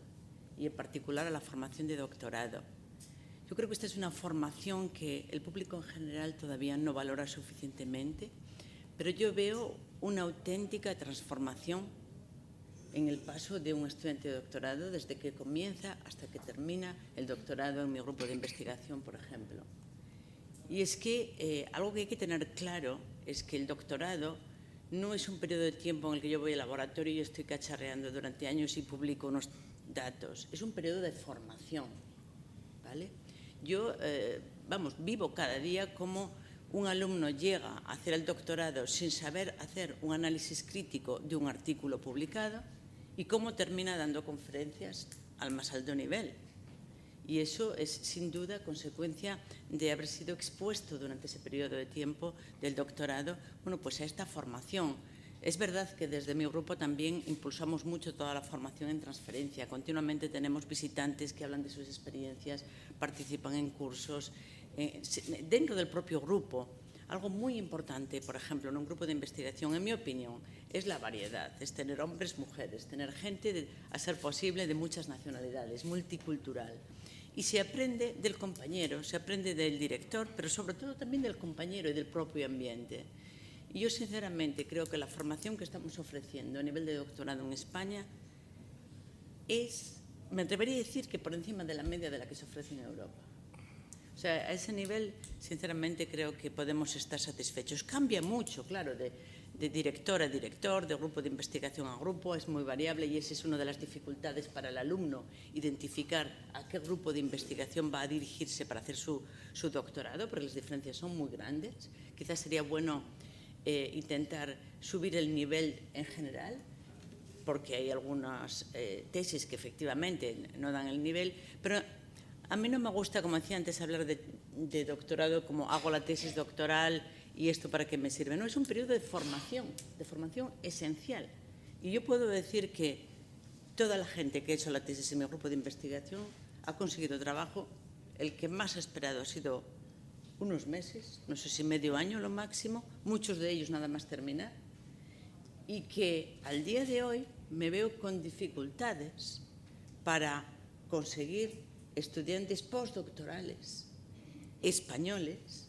y en particular a la formación de doctorado. Yo creo que esta es una formación que el público en general todavía no valora suficientemente, pero yo veo una auténtica transformación en el paso de un estudiante de doctorado desde que comienza hasta que termina el doctorado en mi grupo de investigación, por ejemplo. Y es que algo que hay que tener claro es que el doctorado no es un periodo de tiempo en el que yo voy al laboratorio y estoy cacharreando durante años y publico unos datos. Es un periodo de formación, ¿vale? Yo, vivo cada día como un alumno llega a hacer el doctorado sin saber hacer un análisis crítico de un artículo publicado y cómo termina dando conferencias al más alto nivel. Y eso es, sin duda, consecuencia de haber sido expuesto durante ese periodo de tiempo del doctorado, bueno, pues a esta formación. Es verdad que desde mi grupo también impulsamos mucho toda la formación en transferencia. Continuamente tenemos visitantes que hablan de sus experiencias, participan en cursos. Dentro del propio grupo, algo muy importante, por ejemplo, en un grupo de investigación, en mi opinión, es la variedad, es tener hombres, mujeres, tener gente, a ser posible, de muchas nacionalidades, multicultural. Y se aprende del compañero, se aprende del director, pero sobre todo también del compañero y del propio ambiente. Y yo, sinceramente, creo que la formación que estamos ofreciendo a nivel de doctorado en España es, me atrevería a decir, que por encima de la media de la que se ofrece en Europa. O sea, a ese nivel, sinceramente, creo que podemos estar satisfechos. Cambia mucho, claro, de director a director, de grupo de investigación a grupo, es muy variable y esa es una de las dificultades para el alumno, identificar a qué grupo de investigación va a dirigirse para hacer su doctorado, porque las diferencias son muy grandes. Quizás sería bueno intentar subir el nivel en general, porque hay algunas tesis que efectivamente no dan el nivel, pero a mí no me gusta, como decía antes, hablar de doctorado como hago la tesis doctoral y esto para qué me sirve. No, es un periodo de formación esencial. Y yo puedo decir que toda la gente que ha hecho la tesis en mi grupo de investigación ha conseguido trabajo. El que más ha esperado ha sido unos meses, no sé si medio año lo máximo, muchos de ellos nada más terminar, y que al día de hoy me veo con dificultades para conseguir estudiantes postdoctorales españoles,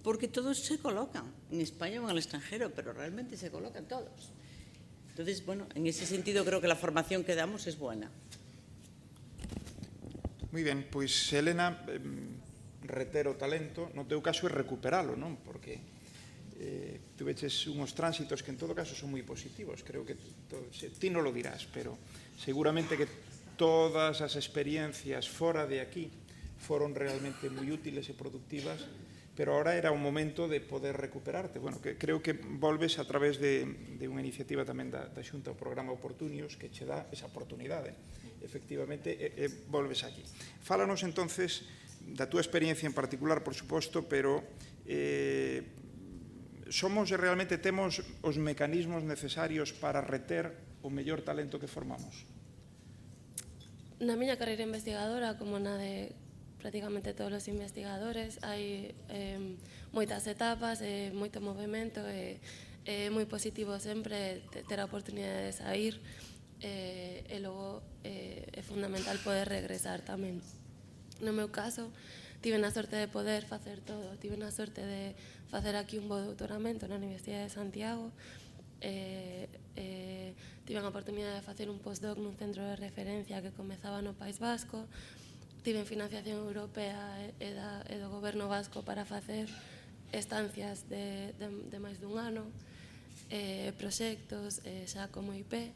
porque todos se colocan en España o en el extranjero, pero realmente se colocan todos. Entonces, bueno, en ese sentido creo que la formación que damos es buena. Moi ben, pois, Elena, reter o talento, no teu caso é recuperalo, non? Porque tu veches unhos tránsitos que en todo caso son moi positivos, creo que ti non lo dirás, pero seguramente que todas as experiencias fora de aquí foron realmente moi útiles e productivas, pero ahora era o momento de poder recuperarte. Bueno, que creo que volves a través de unha iniciativa tamén da Xunta, o programa Oportunios, que che dá esa oportunidade, efectivamente, e volves aquí. Fálanos entonces da túa experiencia en particular, por suposto, pero somos e realmente temos os mecanismos necesarios para reter o mellor talento que formamos? Na miña carreira investigadora, como na de prácticamente todos os investigadores, hai moitas etapas, moito movimento, é moi positivo sempre ter a oportunidade de sair, e logo é fundamental poder regresar tamén. No meu caso, tive a sorte de poder facer todo, tive a sorte de facer aquí un bo doutoramento na Universidade de Santiago, tive a oportunidade de facer un postdoc nun centro de referencia que comezaba no País Vasco, tive financiación europea e do goberno vasco para facer estancias de máis dun ano, proxectos xa como IP,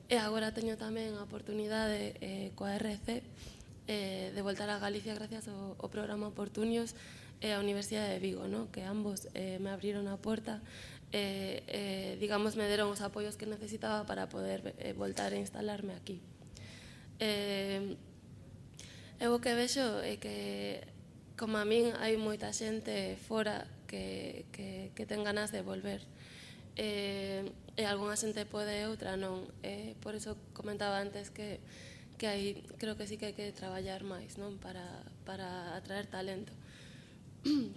e agora teño tamén a oportunidade coa RC de voltar a Galicia gracias ao programa Oportunios e a Universidade de Vigo, ¿no? Que ambos me abriron a porta, digamos, me deron os apoios que necesitaba para poder voltar a instalarme aquí. Eu o que vexo é que, como a min, hai moita xente fora que ten ganas de volver. E algunha xente pode e outra non. Por iso comentaba antes que hai, creo que sí que hai que traballar máis, non? Para atraer talento.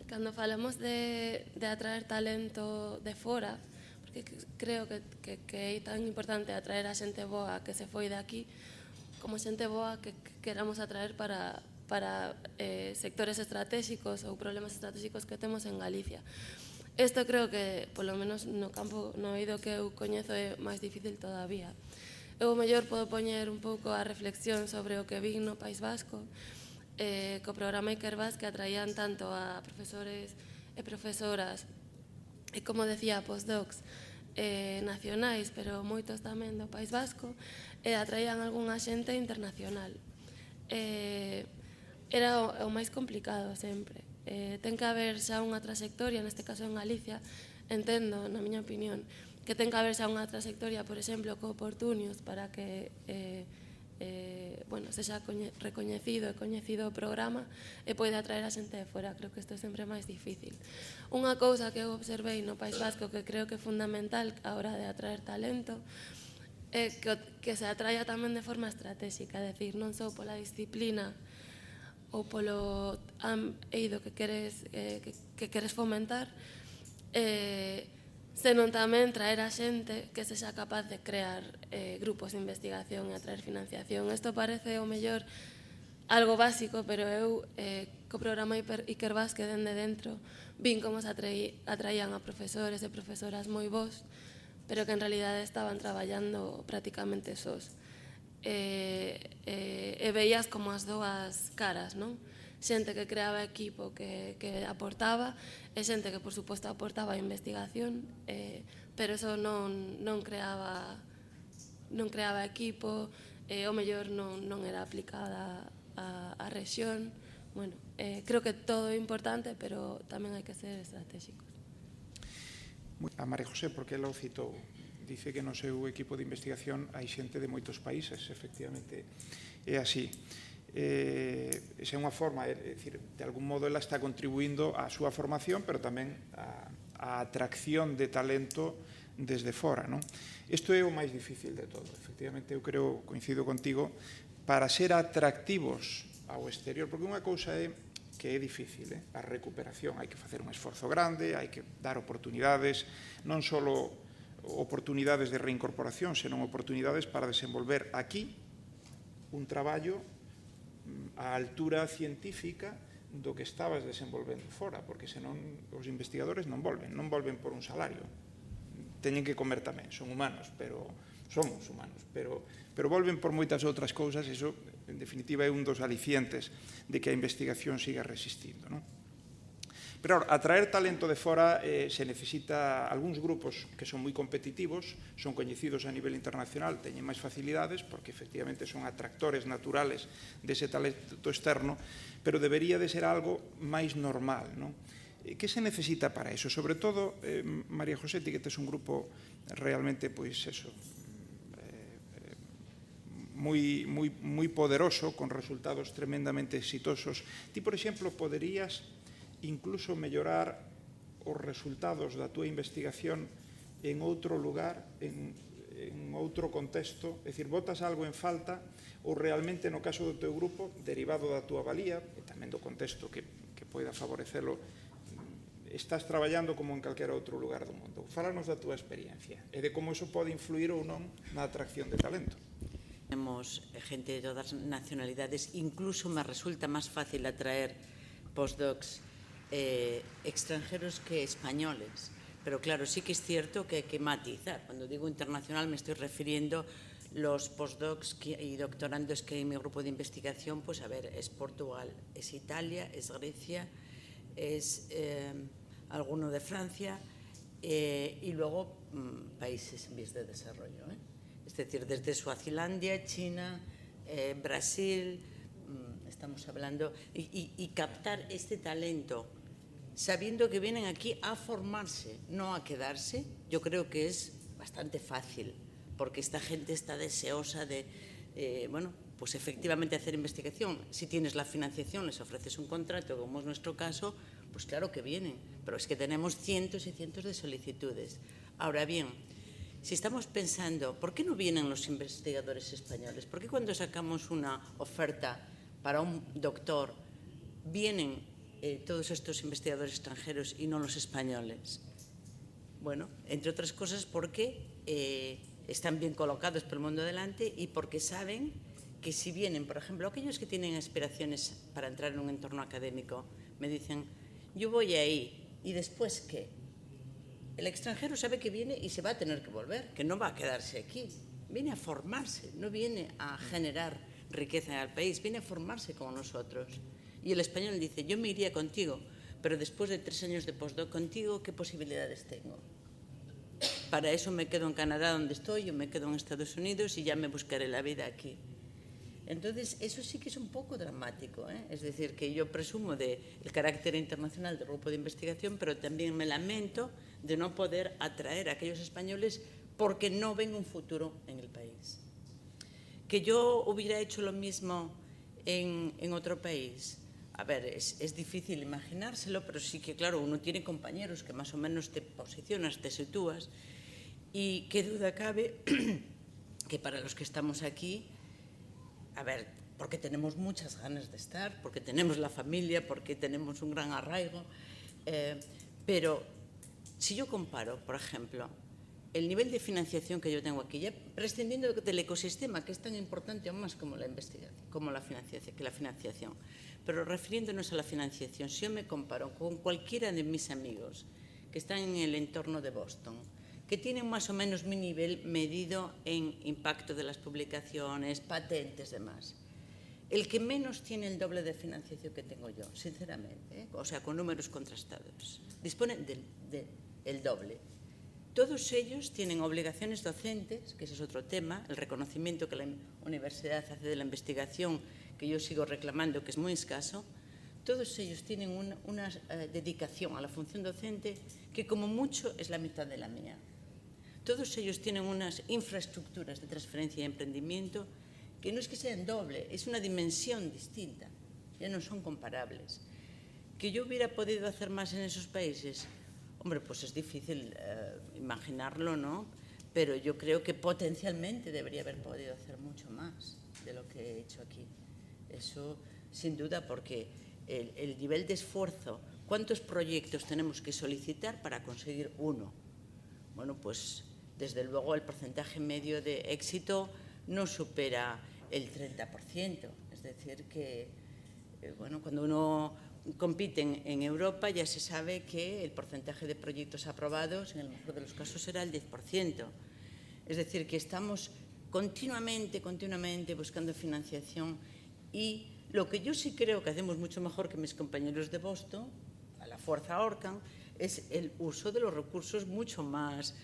Cando falamos de atraer talento de fora, porque creo que é tan importante atraer a xente boa que se foi de aquí, como xente boa que queramos atraer para sectores estratégicos ou problemas estratégicos que temos en Galicia. Isto creo que, polo menos no campo, no eido que eu coñezo, é máis difícil todavía. Eu mellor podo poñer un pouco a reflexión sobre o que vi no País Vasco, co programa Ikerbas, que atraían tanto a profesores e profesoras, e como decía, postdocs nacionais, pero moitos tamén do País Vasco, e atraían algunha xente internacional. Era o máis complicado sempre. Ten que haber xa unha trayectoria, neste caso en Galicia, entendo, na miña opinión, que ten que haber xa unha trayectoria, por exemplo, co Oportunios, para que sexa recoñecido e coñecido o programa e poida atraer a xente de fora. Creo que isto é sempre máis difícil. Unha cousa que eu observei no País Vasco que creo que é fundamental a hora de atraer talento é que se atraia tamén de forma estratégica, é dicir, non só pola disciplina ou polo eido que queres fomentar, senón tamén traer a xente que sexa capaz de crear grupos de investigación e atraer financiación. Isto parece o mellor algo básico, pero eu co programa Ikerbas, que dende dentro vin como se atraían a profesores e profesoras moi bons, pero que en realidade estaban traballando prácticamente sós. E veías como as dúas caras, non? Xente que creaba equipo, que aportaba, e xente que, por suposto, aportaba a investigación, pero eso non creaba equipo, o mellor non era aplicada á rexión. Bueno, creo que todo é importante, pero tamén hai que ser estratégicos. A María José, porque ela o citou, dice que no seu equipo de investigación hai xente de moitos países, efectivamente é así. Esa é unha forma, é dicir, de algún modo ela está contribuindo á súa formación, pero tamén á atracción de talento desde fora, non? Isto é o máis difícil de todo. Efectivamente, eu creo, coincido contigo, para ser atractivos ao exterior, porque unha cousa é que é difícil, a recuperación, hai que facer un esforzo grande, hai que dar oportunidades, non só oportunidades de reincorporación, senón oportunidades para desenvolver aquí un traballo a altura científica do que estabas desenvolvendo fora, porque senón os investigadores non volven por un salario. Teñen que comer tamén, son humanos, pero somos humanos, pero volven por moitas outras cousas, e iso, en definitiva, é un dos alicientes de que a investigación siga resistindo, non? Pero atraer talento de fora se necesita algúns grupos que son moi competitivos, son coñecidos a nivel internacional, teñen máis facilidades porque efectivamente son atractores naturales dese talento externo, pero debería de ser algo máis normal, non? Que se necesita para eso? Sobre todo, María José, ti que tes un grupo realmente, pois eso, moi poderoso, con resultados tremendamente exitosos. Ti, por exemplo, poderías incluso mellorar os resultados da túa investigación en outro lugar, en outro contexto, é dicir, botas algo en falta ou realmente no caso do teu grupo, derivado da túa valía e tamén do contexto que poida favorecelo, estás traballando como en calquera outro lugar do mundo. Fálanos da túa experiencia e de como iso pode influir ou non na atracción de talento. Tenemos gente de todas as nacionalidades, incluso me resulta máis fácil atraer postdocs extranjeros que españoles. Pero claro, sí que es cierto que hay que matizar. Cuando digo internacional me estoy refiriendo los postdocs y doctorandos que hay en mi grupo de investigación, pues a ver, es Portugal, es Italia, es Grecia, es alguno de Francia y luego países en vías de desarrollo. Es decir, desde Suazilandia, China, Brasil, estamos hablando, y captar este talento sabiendo que vienen aquí a formarse, no a quedarse, yo creo que es bastante fácil, porque esta gente está deseosa de, bueno, pues efectivamente hacer investigación. Si tienes la financiación, les ofreces un contrato, como es nuestro caso, pues claro que vienen, pero es que tenemos cientos y cientos de solicitudes. Ahora bien, si estamos pensando, ¿por qué no vienen los investigadores españoles? ¿Por qué cuando sacamos una oferta para un doctor vienen todos estos investigadores extranjeros y no los españoles? Bueno, entre otras cosas porque están bien colocados por el mundo delante y porque saben que si vienen, por ejemplo, aquellos que tienen aspiraciones para entrar en un entorno académico, me dicen, yo voy ahí, ¿y después qué? El extranjero sabe que viene y se va a tener que volver, que no va a quedarse aquí. Viene a formarse, no viene a generar riqueza en el país, viene a formarse como nosotros. Y el español dice, yo me iría contigo, pero después de 3 años de postdoc contigo, ¿qué posibilidades tengo? Para eso me quedo en Canadá donde estoy, o me quedo en Estados Unidos y ya me buscaré la vida aquí. Entonces, eso sí que es un poco dramático, ¿eh? Es decir, que yo presumo del carácter internacional del grupo de investigación, pero también me lamento de no poder atraer a aquellos españoles porque no ven un futuro en el país. Que yo hubiera hecho lo mismo en otro país, a ver, es difícil imaginárselo, pero sí que, claro, uno tiene compañeros que más o menos te posicionas, te sitúas, y qué duda cabe que para los que estamos aquí, a ver, porque tenemos muchas ganas de estar, porque tenemos la familia, porque tenemos un gran arraigo, pero si yo comparo, por ejemplo, el nivel de financiación que yo tengo aquí, ya prescindiendo del ecosistema, que es tan importante aún más como la investigación, como la financiación, pero refiriéndonos a la financiación, si yo me comparo con cualquiera de mis amigos que están en el entorno de Boston, que tienen más o menos mi nivel medido en impacto de las publicaciones, patentes, demás, el que menos tiene el doble de financiación que tengo yo, sinceramente, o sea, con números contrastados, dispone del doble. Todos ellos tienen obligaciones docentes, que ese es otro tema, el reconocimiento que la universidad hace de la investigación, que yo sigo reclamando, que es muy escaso. Todos ellos tienen una dedicación a la función docente que como mucho es la mitad de la mía. Todos ellos tienen unas infraestructuras de transferencia y emprendimiento que no es que sean doble, es una dimensión distinta, ya no son comparables. ¿Que yo hubiera podido hacer más en esos países? Hombre, pues es difícil imaginarlo, ¿no? Pero yo creo que potencialmente debería haber podido hacer mucho más de lo que he hecho aquí. Eso, sin duda, porque el nivel de esfuerzo, ¿cuántos proyectos tenemos que solicitar para conseguir uno? Bueno, pues desde luego el porcentaje medio de éxito no supera el 30%. Es decir que, bueno, cuando uno compite en Europa ya se sabe que el porcentaje de proyectos aprobados en el mejor de los casos será el 10%. Es decir, que estamos continuamente buscando financiación, y lo que yo sí creo que hacemos mucho mejor que mis compañeros de Boston, a la fuerza Orcan, es el uso de los recursos mucho más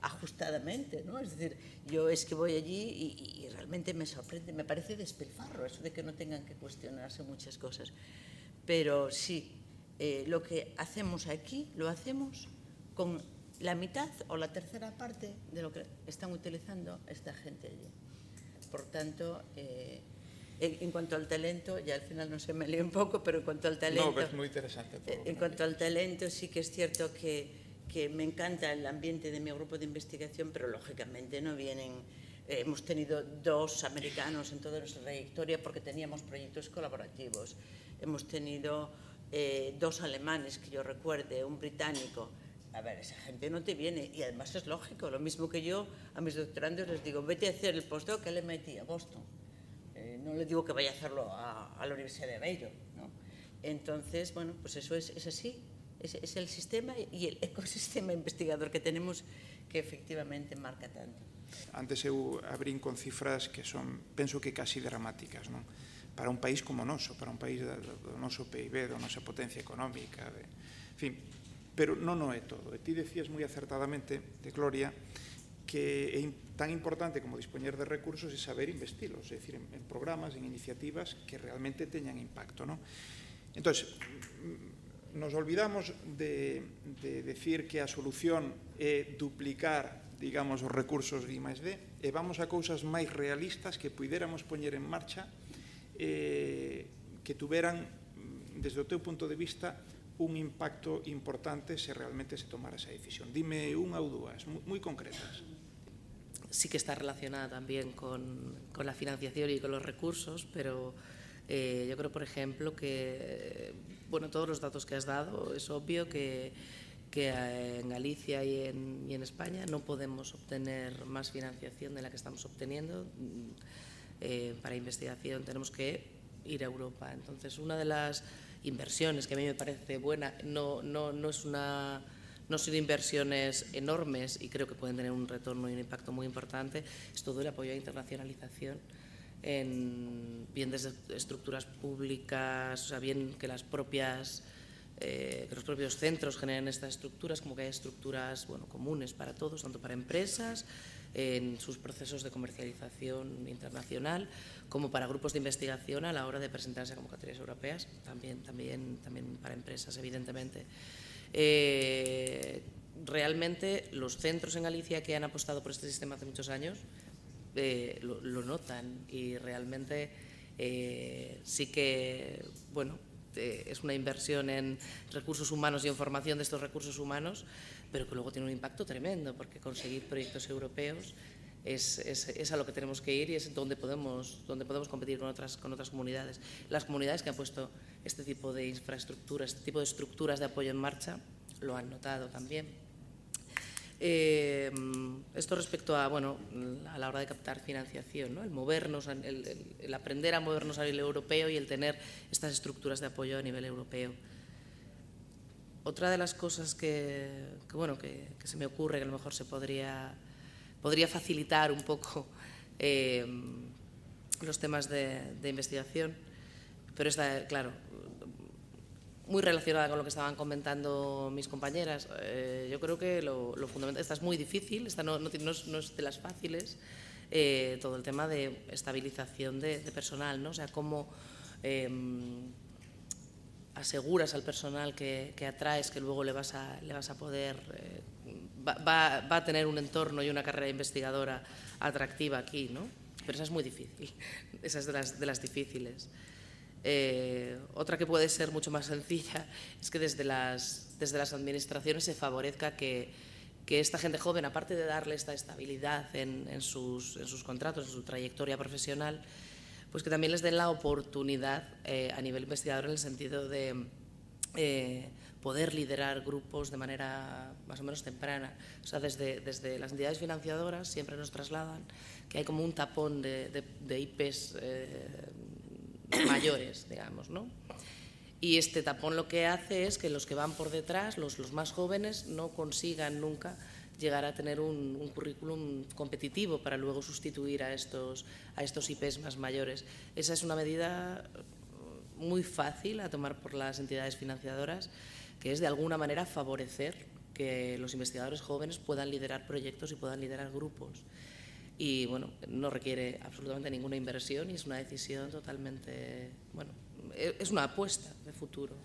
ajustadamente, ¿no? Es decir, yo es que voy allí y realmente me sorprende, me parece despilfarro eso de que no tengan que cuestionarse muchas cosas. Pero sí, lo que hacemos aquí lo hacemos con la mitad o la tercera parte de lo que están utilizando esta gente allí. Por tanto, en cuanto al talento, ya al final no se me lío un poco, pero en cuanto al talento... No, es muy interesante. En cuanto al talento, sí que es cierto que me encanta el ambiente de mi grupo de investigación, pero lógicamente no vienen... hemos tenido 2 americanos en toda nuestra trayectoria porque teníamos proyectos colaborativos. Hemos tenido 2 alemanes, que yo recuerde, un británico. A ver, esa gente no te viene, y además es lógico. Lo mismo que yo a mis doctorandos les digo, vete a hacer el postdoc al MIT, a Boston. No le digo que vaya a hacerlo a la Universidad de Baylor, ¿no? Entonces, bueno, pues eso es así. Es el sistema y el ecosistema investigador que tenemos que efectivamente marca tanto. Antes eu abrín con cifras que son, penso que casi dramáticas, non? Para un país como o noso, para un país do noso PIB, da nosa potencia económica, en fin, pero non é todo. E ti decías moi acertadamente, de Gloria, que é tan importante como dispoñer de recursos e saber investilos, é dicir, en programas, en iniciativas que realmente teñan impacto, non? Entón, nos olvidamos de decir que a solución é duplicar, digamos, os recursos de I+D, e vamos a cousas máis realistas que puidéramos poñer en marcha que tuveran, desde o teu punto de vista, un impacto importante se realmente se tomara esa decisión. Dime unha ou dúas, moi concretas. Sí que está relacionada también con la financiación y con los recursos, pero yo creo, por ejemplo, que bueno, todos los datos que has dado, es obvio que en Galicia y en España no podemos obtener más financiación de la que estamos obteniendo para investigación. Tenemos que ir a Europa. Entonces, una de las inversiones que a mí me parece buena, no son inversiones enormes y creo que pueden tener un retorno y un impacto muy importante, es todo el apoyo a internacionalización, bien desde estructuras públicas, o sea, bien que los propios centros generen estas estructuras, como que hay estructuras, bueno, comunes para todos, tanto para empresas, en sus procesos de comercialización internacional, como para grupos de investigación a la hora de presentarse a convocatorias europeas, también para empresas, evidentemente. Realmente los centros en Galicia que han apostado por este sistema hace muchos años lo notan, y realmente sí que, bueno, es una inversión en recursos humanos y en formación de estos recursos humanos, pero que luego tiene un impacto tremendo, porque conseguir proyectos europeos es a lo que tenemos que ir, y es donde podemos competir con otras comunidades. Las comunidades que han puesto este tipo de infraestructuras, este tipo de estructuras de apoyo en marcha, lo han notado también. Esto respecto a, bueno, a la hora de captar financiación, ¿no? El movernos, el aprender a movernos a nivel europeo y el tener estas estructuras de apoyo a nivel europeo. Otra de las cosas que se me ocurre que a lo mejor se podría facilitar un poco los temas de investigación, pero está, claro, muy relacionada con lo que estaban comentando mis compañeras. Yo creo que lo fundamental, esta es muy difícil, esta no es de las fáciles, todo el tema de estabilización de personal, ¿no? O sea, cómo aseguras al personal que atraes, que luego le vas a poder, va a tener un entorno y una carrera investigadora atractiva aquí, ¿no? Pero esa es muy difícil, esa es de las difíciles. Otra que puede ser mucho más sencilla es que desde las administraciones se favorezca que esta gente joven, aparte de darle esta estabilidad en sus contratos, en su trayectoria profesional, pues que también les den la oportunidad a nivel investigador, en el sentido de poder liderar grupos de manera más o menos temprana. O sea, desde las entidades financiadoras siempre nos trasladan que hay como un tapón de IPs mayores, digamos, ¿no? Y este tapón lo que hace es que los que van por detrás, los más jóvenes, no consigan nunca llegar a tener un currículum competitivo para luego sustituir a estos IPs más mayores. Esa es una medida muy fácil a tomar por las entidades financiadoras, que es de alguna manera favorecer que los investigadores jóvenes puedan liderar proyectos y puedan liderar grupos. Y bueno, no requiere absolutamente ninguna inversión y es una decisión totalmente, bueno, es una apuesta de futuro.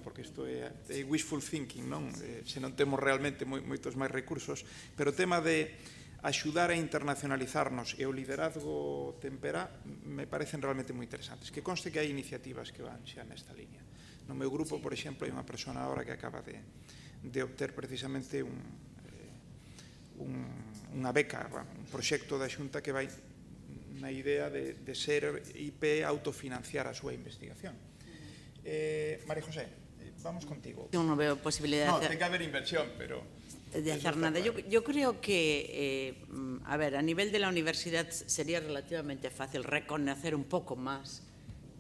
Porque isto é wishful thinking, non? Se non temos realmente moitos máis recursos, pero o tema de axudar a internacionalizarnos e o liderazgo tempera me parecen realmente moi interesantes. Que conste que hai iniciativas que van xa nesta línea. No meu grupo, por exemplo, hai unha persona agora que acaba de obter precisamente unha beca, un proxecto da Xunta que vai na idea de ser IP autofinanciar a súa investigación. María José, vamos contigo. Yo no veo posibilidad de que haber inversión, pero... de hacer nada. Yo creo que, a ver, a nivel de la universidad sería relativamente fácil reconocer un poco más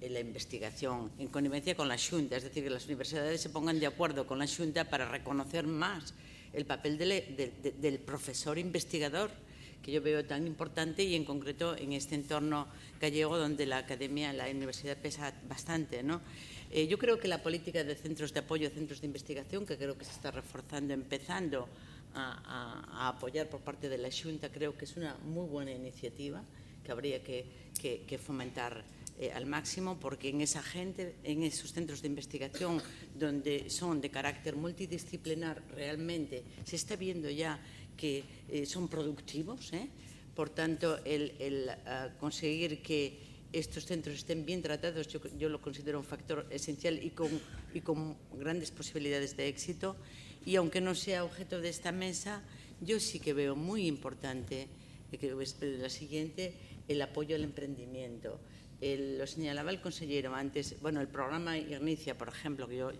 la investigación en connivencia con la Xunta, es decir, que las universidades se pongan de acuerdo con la Xunta para reconocer más el papel del profesor investigador, que yo veo tan importante y en concreto en este entorno gallego donde la academia, la universidad pesa bastante, ¿no? Yo creo que la política de centros de apoyo, centros de investigación, que creo que se está reforzando, empezando a apoyar por parte de la Xunta, creo que es una muy buena iniciativa que habría que fomentar al máximo, porque en esa gente, en esos centros de investigación donde son de carácter multidisciplinar, realmente se está viendo ya que son productivos, por tanto, el conseguir que estos centros estén bien tratados, yo lo considero un factor esencial y con grandes posibilidades de éxito. Y aunque no sea objeto de esta mesa, yo sí que veo muy importante, creo que es la siguiente, el apoyo al emprendimiento. Lo señalaba el consejero antes, bueno, el programa Inicia, por ejemplo, que yo,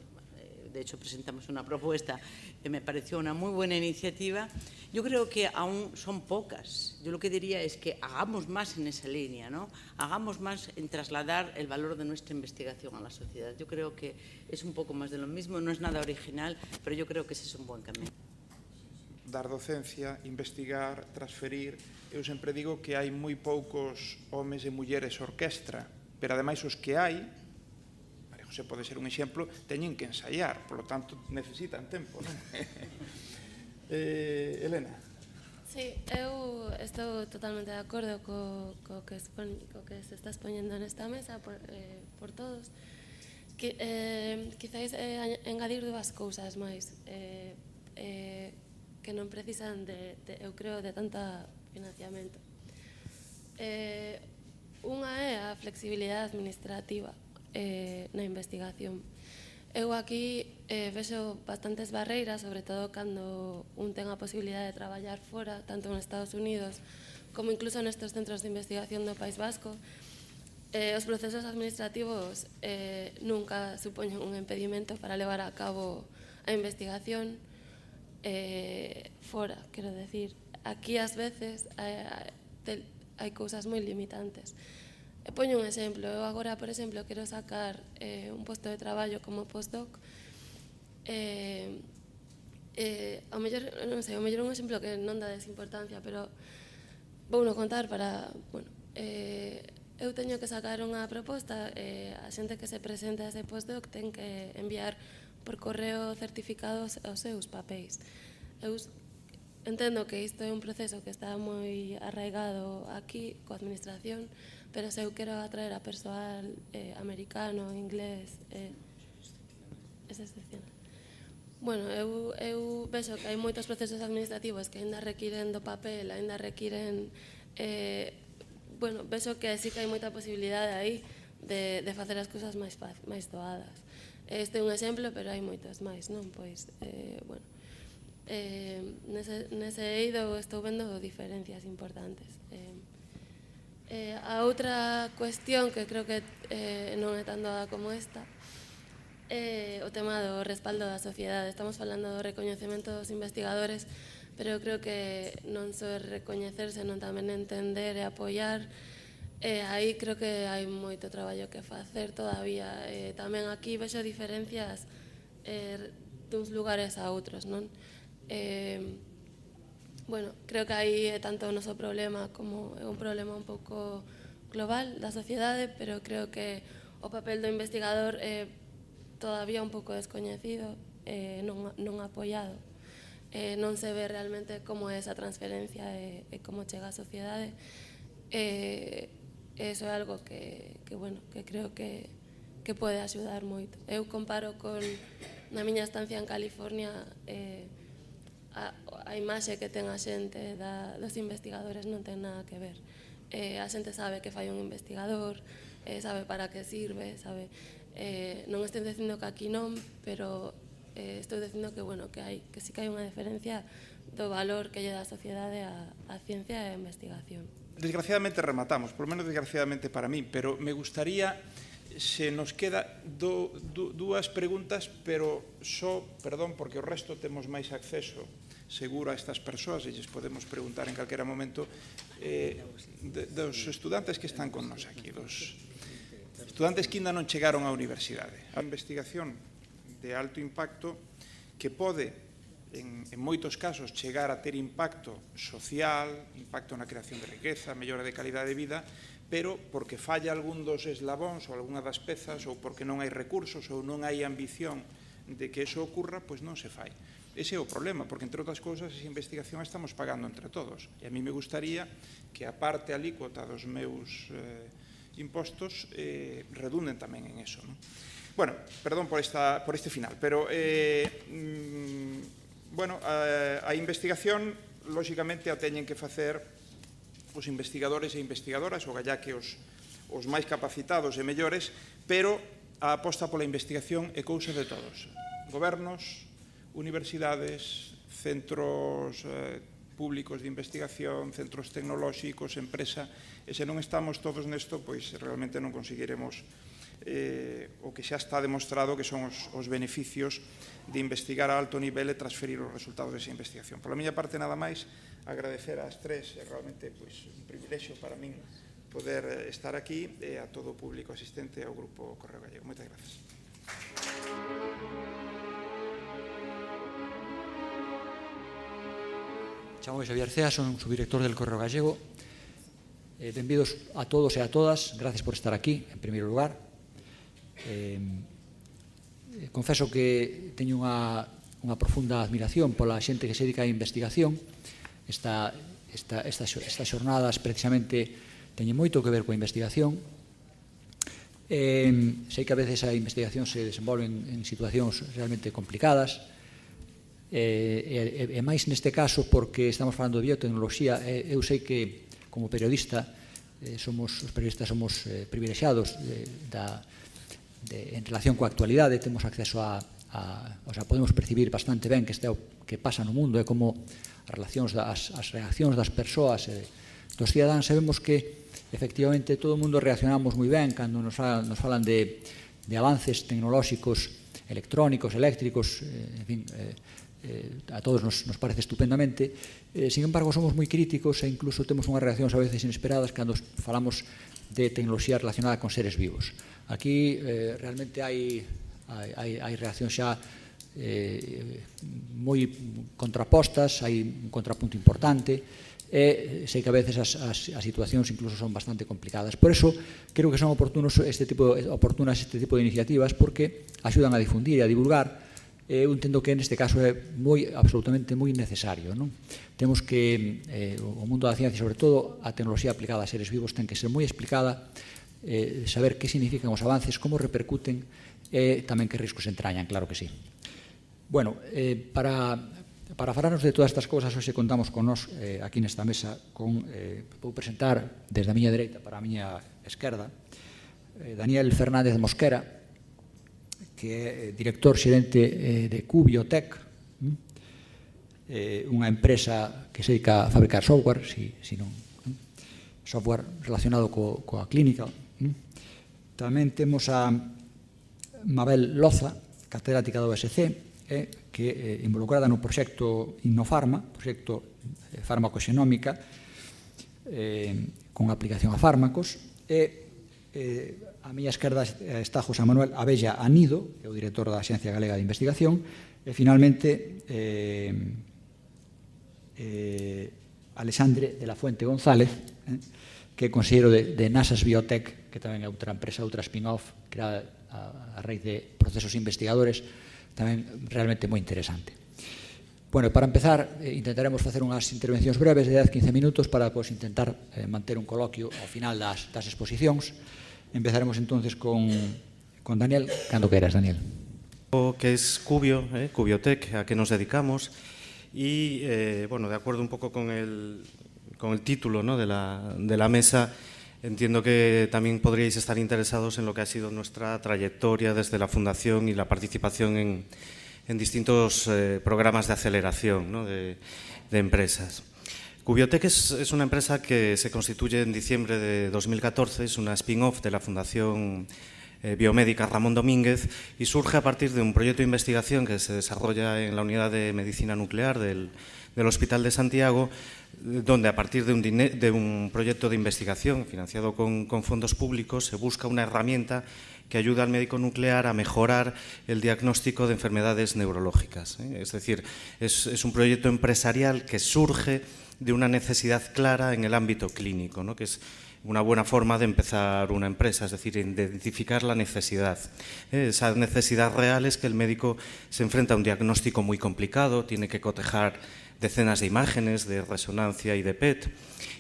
de hecho, presentamos una propuesta que me pareció una muy buena iniciativa. Yo creo que aún son pocas. Yo lo que diría es que hagamos más en esa línea, ¿no? Hagamos más en trasladar el valor de nuestra investigación a la sociedad. Yo creo que es un poco más de lo mismo, no es nada original, pero yo creo que ese es un buen camino. Dar docencia, investigar, transferir. Eu sempre digo que hai moi poucos homes e mulleres orquestra, pero ademais os que hai, María José pode ser un exemplo, teñen que ensaiar, por lo tanto necesitan tempo, non? Elena. Sí, eu estou totalmente de acordo co que se está expoñendo nesta mesa por todos. Quizáis engadir dúas cousas máis que non precisan eu creo, de tanta financiamento. Unha é a flexibilidade administrativa na investigación. Eu aquí vexo bastantes barreiras, sobre todo cando un ten a posibilidade de traballar fora, tanto en Estados Unidos como incluso nestes centros de investigación do País Vasco. Os procesos administrativos nunca supoñen un impedimento para levar a cabo a investigación fora, quero decir. Aquí ás veces hai cousas moi limitantes. Poño un exemplo. Eu agora, por exemplo, quero sacar un posto de traballo como postdoc. Ao mellor, non sei, ao mellor un exemplo que non dá desimportancia, pero vou non contar para... Bueno, eu teño que sacar unha proposta, a xente que se presenta a ese postdoc ten que enviar por correo certificados os seus papéis. Eu entendo que isto é un proceso que está moi arraigado aquí coa administración, pero se eu quero atraer a persoal americano, inglés, é excepcional. Bueno, eu vexo que hai moitos procesos administrativos que aínda requiren do papel, aínda requiren... Bueno, vexo que sí que hai moita posibilidade aí de facer as cousas máis doadas. Este é un exemplo, pero hai moitos máis, non? Pois, bueno, nese eido estou vendo diferencias importantes. A outra cuestión que creo que non é tan doada como esta é o tema do respaldo da sociedade. Estamos falando do recoñecemento dos investigadores, pero eu creo que non só é recoñecer, senón tamén entender e apoiar Aí creo que hai moito traballo que facer todavía. Tamén aquí vexo diferencias duns lugares a outros, non? Bueno, creo que aí é tanto o noso problema como é un problema un pouco global da sociedade, pero creo que o papel do investigador é todavía un pouco descoñecido, non apoiado. Non se ve realmente como é esa transferencia e como chega á sociedade. Eso é algo que creo que pode axudar moito. Eu comparo con na miña estancia en California a imaxe que ten a xente dos investigadores non ten nada que ver. A xente sabe que fai un investigador, sabe para que sirve, sabe. Non estou dicindo que aquí non, pero estou dicindo que sí que hai unha diferencia do valor que lle dá a sociedade a ciencia e a investigación. Desgraciadamente rematamos, por lo menos desgraciadamente para mí, pero me gustaría, se nos queda dúas preguntas, pero só, perdón, porque o resto temos máis acceso seguro a estas persoas e lles podemos preguntar en calquera momento dos estudantes que están con nos aquí, dos estudantes que ainda non chegaron á universidade. A investigación de alto impacto que pode en moitos casos chegar a ter impacto social, impacto na creación de riqueza, mellora de calidade de vida, pero porque falla algún dos eslabóns ou algunha das pezas, ou porque non hai recursos ou non hai ambición de que eso ocurra, pois non se fai. Ese é o problema, porque, entre outras cousas, esa investigación estamos pagando entre todos. E a mí me gustaría que a parte alícuota dos meus impostos redunden tamén en eso. Bueno, perdón por este final, pero a investigación, lóxicamente, a teñen que facer os investigadores e investigadoras, o gallá que os máis capacitados e mellores, pero a aposta pola investigación é cousa de todos. Gobernos, universidades, centros públicos de investigación, centros tecnolóxicos, empresa, e se non estamos todos nesto, pois realmente non conseguiremos o que xa está demostrado que son os beneficios de investigar a alto nivel e transferir os resultados desa investigación. Por a miña parte, nada máis, agradecer ás tres, é realmente un privilexio para min poder estar aquí, e a todo o público asistente ao Grupo Correo Gallego. Moitas grazas. Chamo Xavier Cea, son subdirector del Correo Gallego. Benvidos a todos e a todas, gracias por estar aquí, en primeiro lugar. Confeso que teño unha profunda admiración pola xente que se dedica á investigación. Estas xornadas precisamente teñen moito que ver coa investigación. Sei que a veces a investigación se desenvolve en situacións realmente complicadas, e máis neste caso porque estamos falando de biotecnoloxía. Eu sei que como periodista os periodistas somos privilexiados en relación coa actualidade, temos acceso podemos percibir bastante ben que este é o que pasa no mundo, é como as reaccións das persoas e dos cidadáns. Sabemos que efectivamente todo o mundo reaccionamos moi ben cando nos falan de avances tecnolóxicos, electrónicos, eléctricos, en fin, a todos nos parece estupendamente. Sin embargo, somos moi críticos e incluso temos unhas reaccións a veces inesperadas cando falamos de tecnoloxía relacionada con seres vivos. Aquí realmente hai reaccións xa moi contrapostas, hai un contrapunto importante, e sei que a veces as situacións incluso son bastante complicadas. Por eso, creo que son oportunas este tipo de iniciativas, porque axudan a difundir e a divulgar. Eu entendo que neste caso é absolutamente moi necesario. Temos que o mundo da ciencia, sobre todo a tecnoloxía aplicada a seres vivos, ten que ser moi explicada, saber que significan os avances, como repercuten e tamén que riscos entrañan, claro que sí. Bueno, para falarnos de todas estas cousas, hoxe contamos con nós aquí nesta mesa vou presentar desde a miña dereita para a miña esquerda Daniel Fernández Mosquera, que é director xerente de QBiotech, unha empresa que se dedica a fabricar software, software relacionado coa clínica. Tamén temos a Mabel Loza, catedrática do USC, que é involucrada no proxecto Innofarma, proxecto farmacoxenómica, con aplicación a fármacos. A miña esquerda está José Manuel Abella Anido, que é o director da Axencia Galega de Investigación, e finalmente Alexandre de la Fuente González, que é conselleiro de Nasas Biotech, que tamén é outra empresa, outra spin-off, creada a raíz de procesos investigadores, tamén realmente moi interesante. Bueno, para empezar, intentaremos facer unhas intervencións breves de 10-15 minutos para intentar manter un coloquio ao final das exposicións. Empezaremos entonces con Daniel. Cando queras, Daniel. O que es Cubio, Cubiotech, a que nos dedicamos. Y, bueno, de acuerdo un poco con el título, ¿no?, de la mesa, entiendo que también podríais estar interesados en lo que ha sido nuestra trayectoria desde la fundación y la participación en distintos programas de aceleración, ¿no?, de empresas. Cubiotech es una empresa que se constituye en diciembre de 2014, es una spin-off de la Fundación Biomédica Ramón Domínguez y surge a partir de un proyecto de investigación que se desarrolla en la Unidad de Medicina Nuclear del Hospital de Santiago, donde a partir de un proyecto de investigación financiado con fondos públicos se busca una herramienta que ayuda al médico nuclear a mejorar el diagnóstico de enfermedades neurológicas. Es decir, es un proyecto empresarial que surge de una necesidad clara en el ámbito clínico, ¿no?, que es una buena forma de empezar una empresa, es decir, identificar la necesidad. Esa necesidad real es que el médico se enfrenta a un diagnóstico muy complicado, tiene que cotejar decenas de imágenes de resonancia y de PET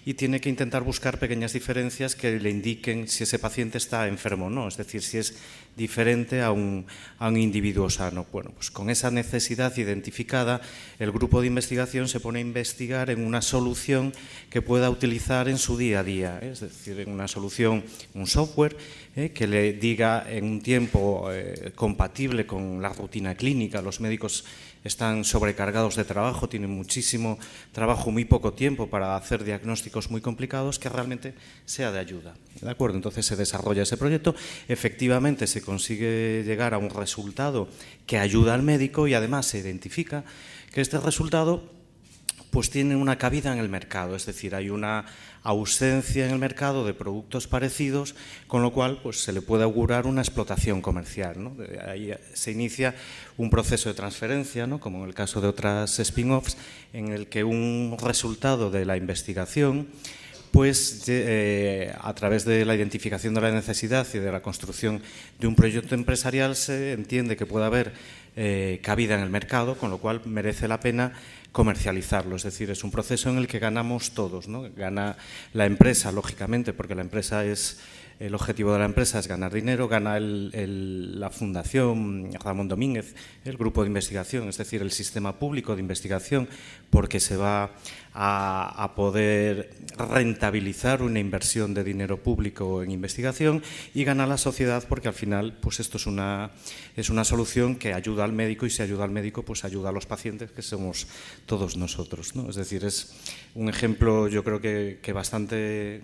y tiene que intentar buscar pequeñas diferencias que le indiquen si ese paciente está enfermo o no, es decir, si es diferente a un individuo sano. Bueno, pues con esa necesidad identificada, el grupo de investigación se pone a investigar en una solución que pueda utilizar en su día a día, es decir, en una solución, un software que le diga en un tiempo compatible con la rutina clínica. Los médicos están sobrecargados de trabajo, tienen muchísimo trabajo, muy poco tiempo para hacer diagnósticos muy complicados, que realmente sea de ayuda. ¿De acuerdo? Entonces se desarrolla ese proyecto, efectivamente se consigue llegar a un resultado que ayuda al médico y además se identifica que este resultado pues tiene una cabida en el mercado, es decir, hay una ausencia en el mercado de productos parecidos, con lo cual pues, se le puede augurar una explotación comercial, ¿no? Ahí se inicia un proceso de transferencia, ¿no?, como en el caso de otras spin-offs, en el que un resultado de la investigación, pues a través de la identificación de la necesidad y de la construcción de un proyecto empresarial se entiende que puede haber cabida en el mercado, con lo cual merece la pena comercializarlo, es decir, es un proceso en el que ganamos todos, ¿no? Gana la empresa, lógicamente, porque el objetivo de la empresa es ganar dinero, gana la Fundación Ramón Domínguez, el grupo de investigación, es decir, el sistema público de investigación, porque se va a poder rentabilizar una inversión de dinero público en investigación, y gana la sociedad porque al final pues esto es una solución que ayuda al médico, y si ayuda al médico pues ayuda a los pacientes, que somos todos nosotros, ¿no? Es decir, es un ejemplo yo creo que bastante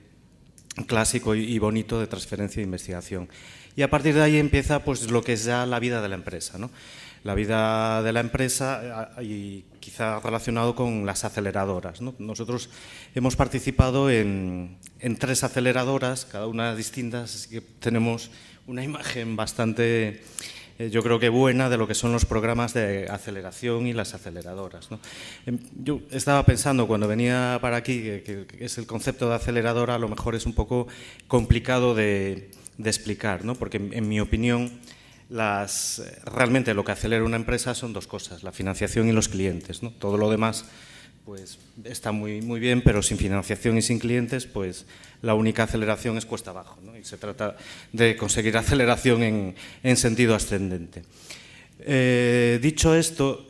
clásico y bonito de transferencia de investigación. Y a partir de ahí empieza pues lo que es ya la vida de la empresa, ¿no? La vida de la empresa, y quizá relacionado con las aceleradoras, ¿no? Nosotros hemos participado en 3 aceleradoras, cada una distintas, así que tenemos una imagen bastante, yo creo que buena, de lo que son los programas de aceleración y las aceleradoras, ¿no? Yo estaba pensando cuando venía para aquí que es el concepto de aceleradora, a lo mejor es un poco complicado de explicar, ¿no? Porque en mi opinión realmente lo que acelera una empresa son 2 cosas, la financiación y los clientes, ¿no? Todo lo demás pues está muy bien, pero sin financiación y sin clientes, pues la única aceleración es cuesta abajo, ¿no? Y se trata de conseguir aceleración en sentido ascendente. Dicho esto,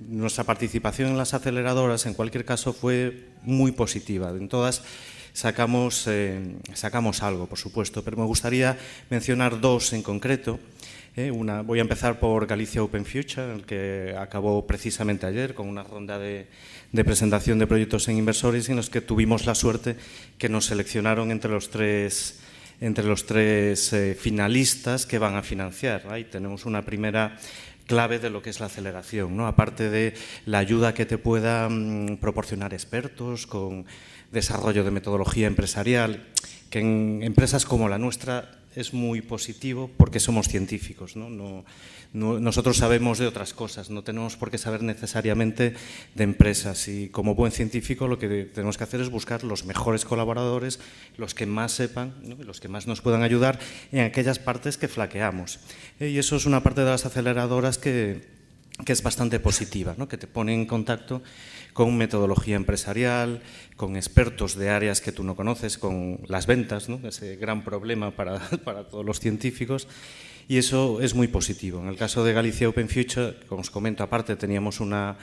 nuestra participación en las aceleradoras, en cualquier caso, fue muy positiva. En todas sacamos algo, por supuesto, pero me gustaría mencionar 2 en concreto. Voy a empezar por Galicia Open Future, el que acabó precisamente ayer con una ronda de presentación de proyectos en inversores, en los que tuvimos la suerte que nos seleccionaron entre los tres finalistas que van a financiar. Ahí tenemos una primera clave de lo que es la aceleración, ¿no? Aparte de la ayuda que te puedan proporcionar expertos con desarrollo de metodología empresarial, que en empresas como la nuestra es muy positivo porque somos científicos, ¿no? Nosotros sabemos de otras cosas, no tenemos por qué saber necesariamente de empresas, y como buen científico lo que tenemos que hacer es buscar los mejores colaboradores, los que más sepan, ¿no? Los que más nos puedan ayudar en aquellas partes que flaqueamos. Y eso es una parte de las aceleradoras que es bastante positiva, ¿no? Que te pone en contacto con metodología empresarial, con expertos de áreas que tú no conoces, con las ventas, ¿no? Ese gran problema para todos los científicos, y eso es muy positivo. En el caso de Galicia Open Future, como os comento, aparte teníamos una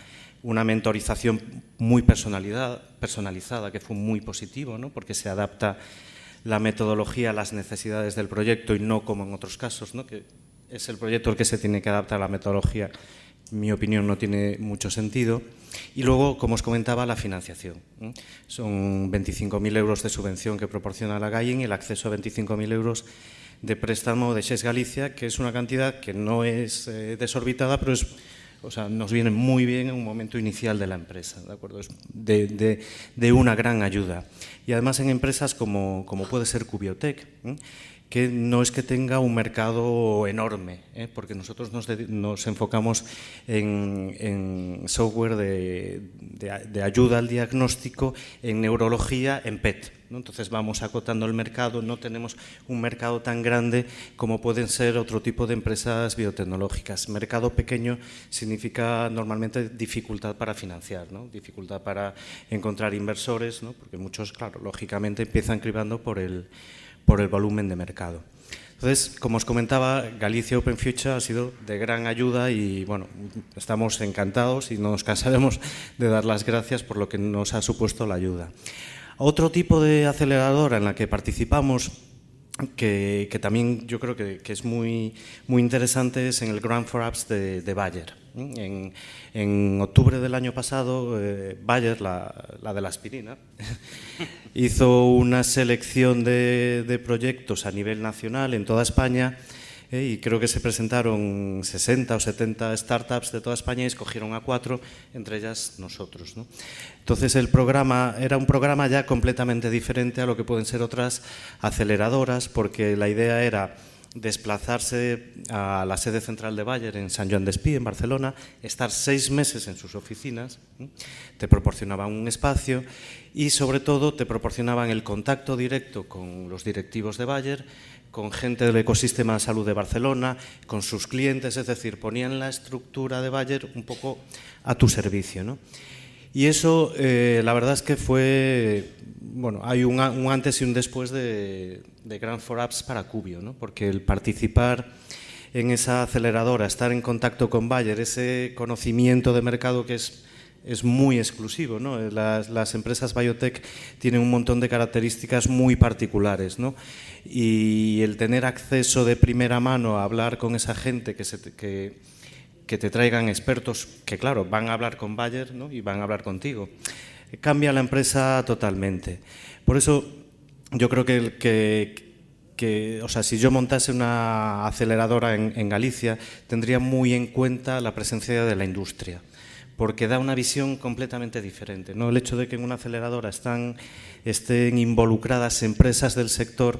mentorización muy personalizada, que fue muy positivo, ¿no? Porque se adapta la metodología a las necesidades del proyecto y no como en otros casos, ¿no? Que es el proyecto el que se tiene que adaptar a la metodología. En mi opinión no tiene mucho sentido. Y luego, como os comentaba, la financiación. Son 25.000 euros de subvención que proporciona la GAIN y el acceso a 25.000 euros de préstamo de Xes Galicia, que es una cantidad que no es desorbitada, pero nos viene muy bien en un momento inicial de la empresa, ¿de acuerdo? Es de una gran ayuda. Y además en empresas como puede ser Cubiotec, que no es que tenga un mercado enorme, porque nosotros nos enfocamos en software de ayuda al diagnóstico, en neurología, en PET, ¿no? Entonces vamos acotando el mercado, no tenemos un mercado tan grande como pueden ser otro tipo de empresas biotecnológicas. Mercado pequeño significa normalmente dificultad para financiar, ¿no? Dificultad para encontrar inversores, ¿no? Porque muchos, claro, lógicamente empiezan cribando por el volumen de mercado. Entonces, como os comentaba, Galicia Open Future ha sido de gran ayuda y, bueno, estamos encantados y no nos cansaremos de dar las gracias por lo que nos ha supuesto la ayuda. Otro tipo de aceleradora en la que participamos, que también yo creo que es muy interesante, es en el Grant for Apps de Bayer. En octubre del año pasado, Bayer, la de la aspirina, hizo una selección de proyectos a nivel nacional en toda España, y creo que se presentaron 60 o 70 startups de toda España y escogieron a 4, entre ellas nosotros, ¿no? Entonces el programa era un programa ya completamente diferente a lo que pueden ser otras aceleradoras, porque la idea era desplazarse a la sede central de Bayer en Sant Joan d'Espí, en Barcelona, estar 6 meses en sus oficinas, te proporcionaban un espacio y sobre todo te proporcionaban el contacto directo con los directivos de Bayer, con gente del ecosistema de salud de Barcelona, con sus clientes, es decir, ponían la estructura de Bayer un poco a tu servicio, ¿no? Y eso, la verdad es que fue, bueno, hay un antes y un después de Grant for Apps para Cubio, ¿no? Porque el participar en esa aceleradora, estar en contacto con Bayer, ese conocimiento de mercado que es muy exclusivo, ¿no? Las empresas biotech tienen un montón de características muy particulares, ¿no? Y el tener acceso de primera mano a hablar con esa gente que te traigan expertos que, claro, van a hablar con Bayer, ¿no? Y van a hablar contigo, cambia la empresa totalmente. Por eso yo creo que o sea, si yo montase una aceleradora en Galicia, tendría muy en cuenta la presencia de la industria, porque da una visión completamente diferente, ¿no? El hecho de que en una aceleradora estén involucradas empresas del sector,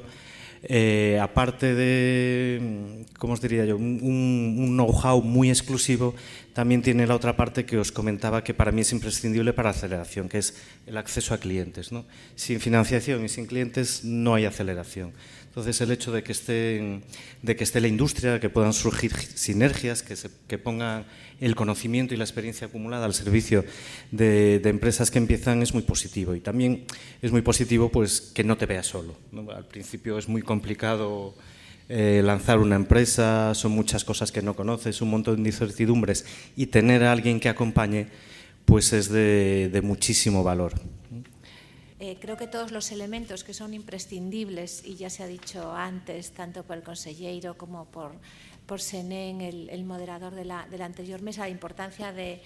aparte de, ¿cómo os diría yo?, un know-how muy exclusivo, también tiene la otra parte que os comentaba que para mí es imprescindible para la aceleración, que es el acceso a clientes, ¿no? Sin financiación y sin clientes no hay aceleración. Entonces, el hecho de que esté la industria, que puedan surgir sinergias, que pongan el conocimiento y la experiencia acumulada al servicio de empresas que empiezan es muy positivo. Y también es muy positivo pues, que no te veas solo, ¿no? Al principio es muy complicado lanzar una empresa, son muchas cosas que no conoces, un montón de incertidumbres, y tener a alguien que acompañe pues es de muchísimo valor. Creo que todos los elementos que son imprescindibles, y ya se ha dicho antes, tanto por el conselleiro como por Senén, el moderador de la anterior mesa, la importancia de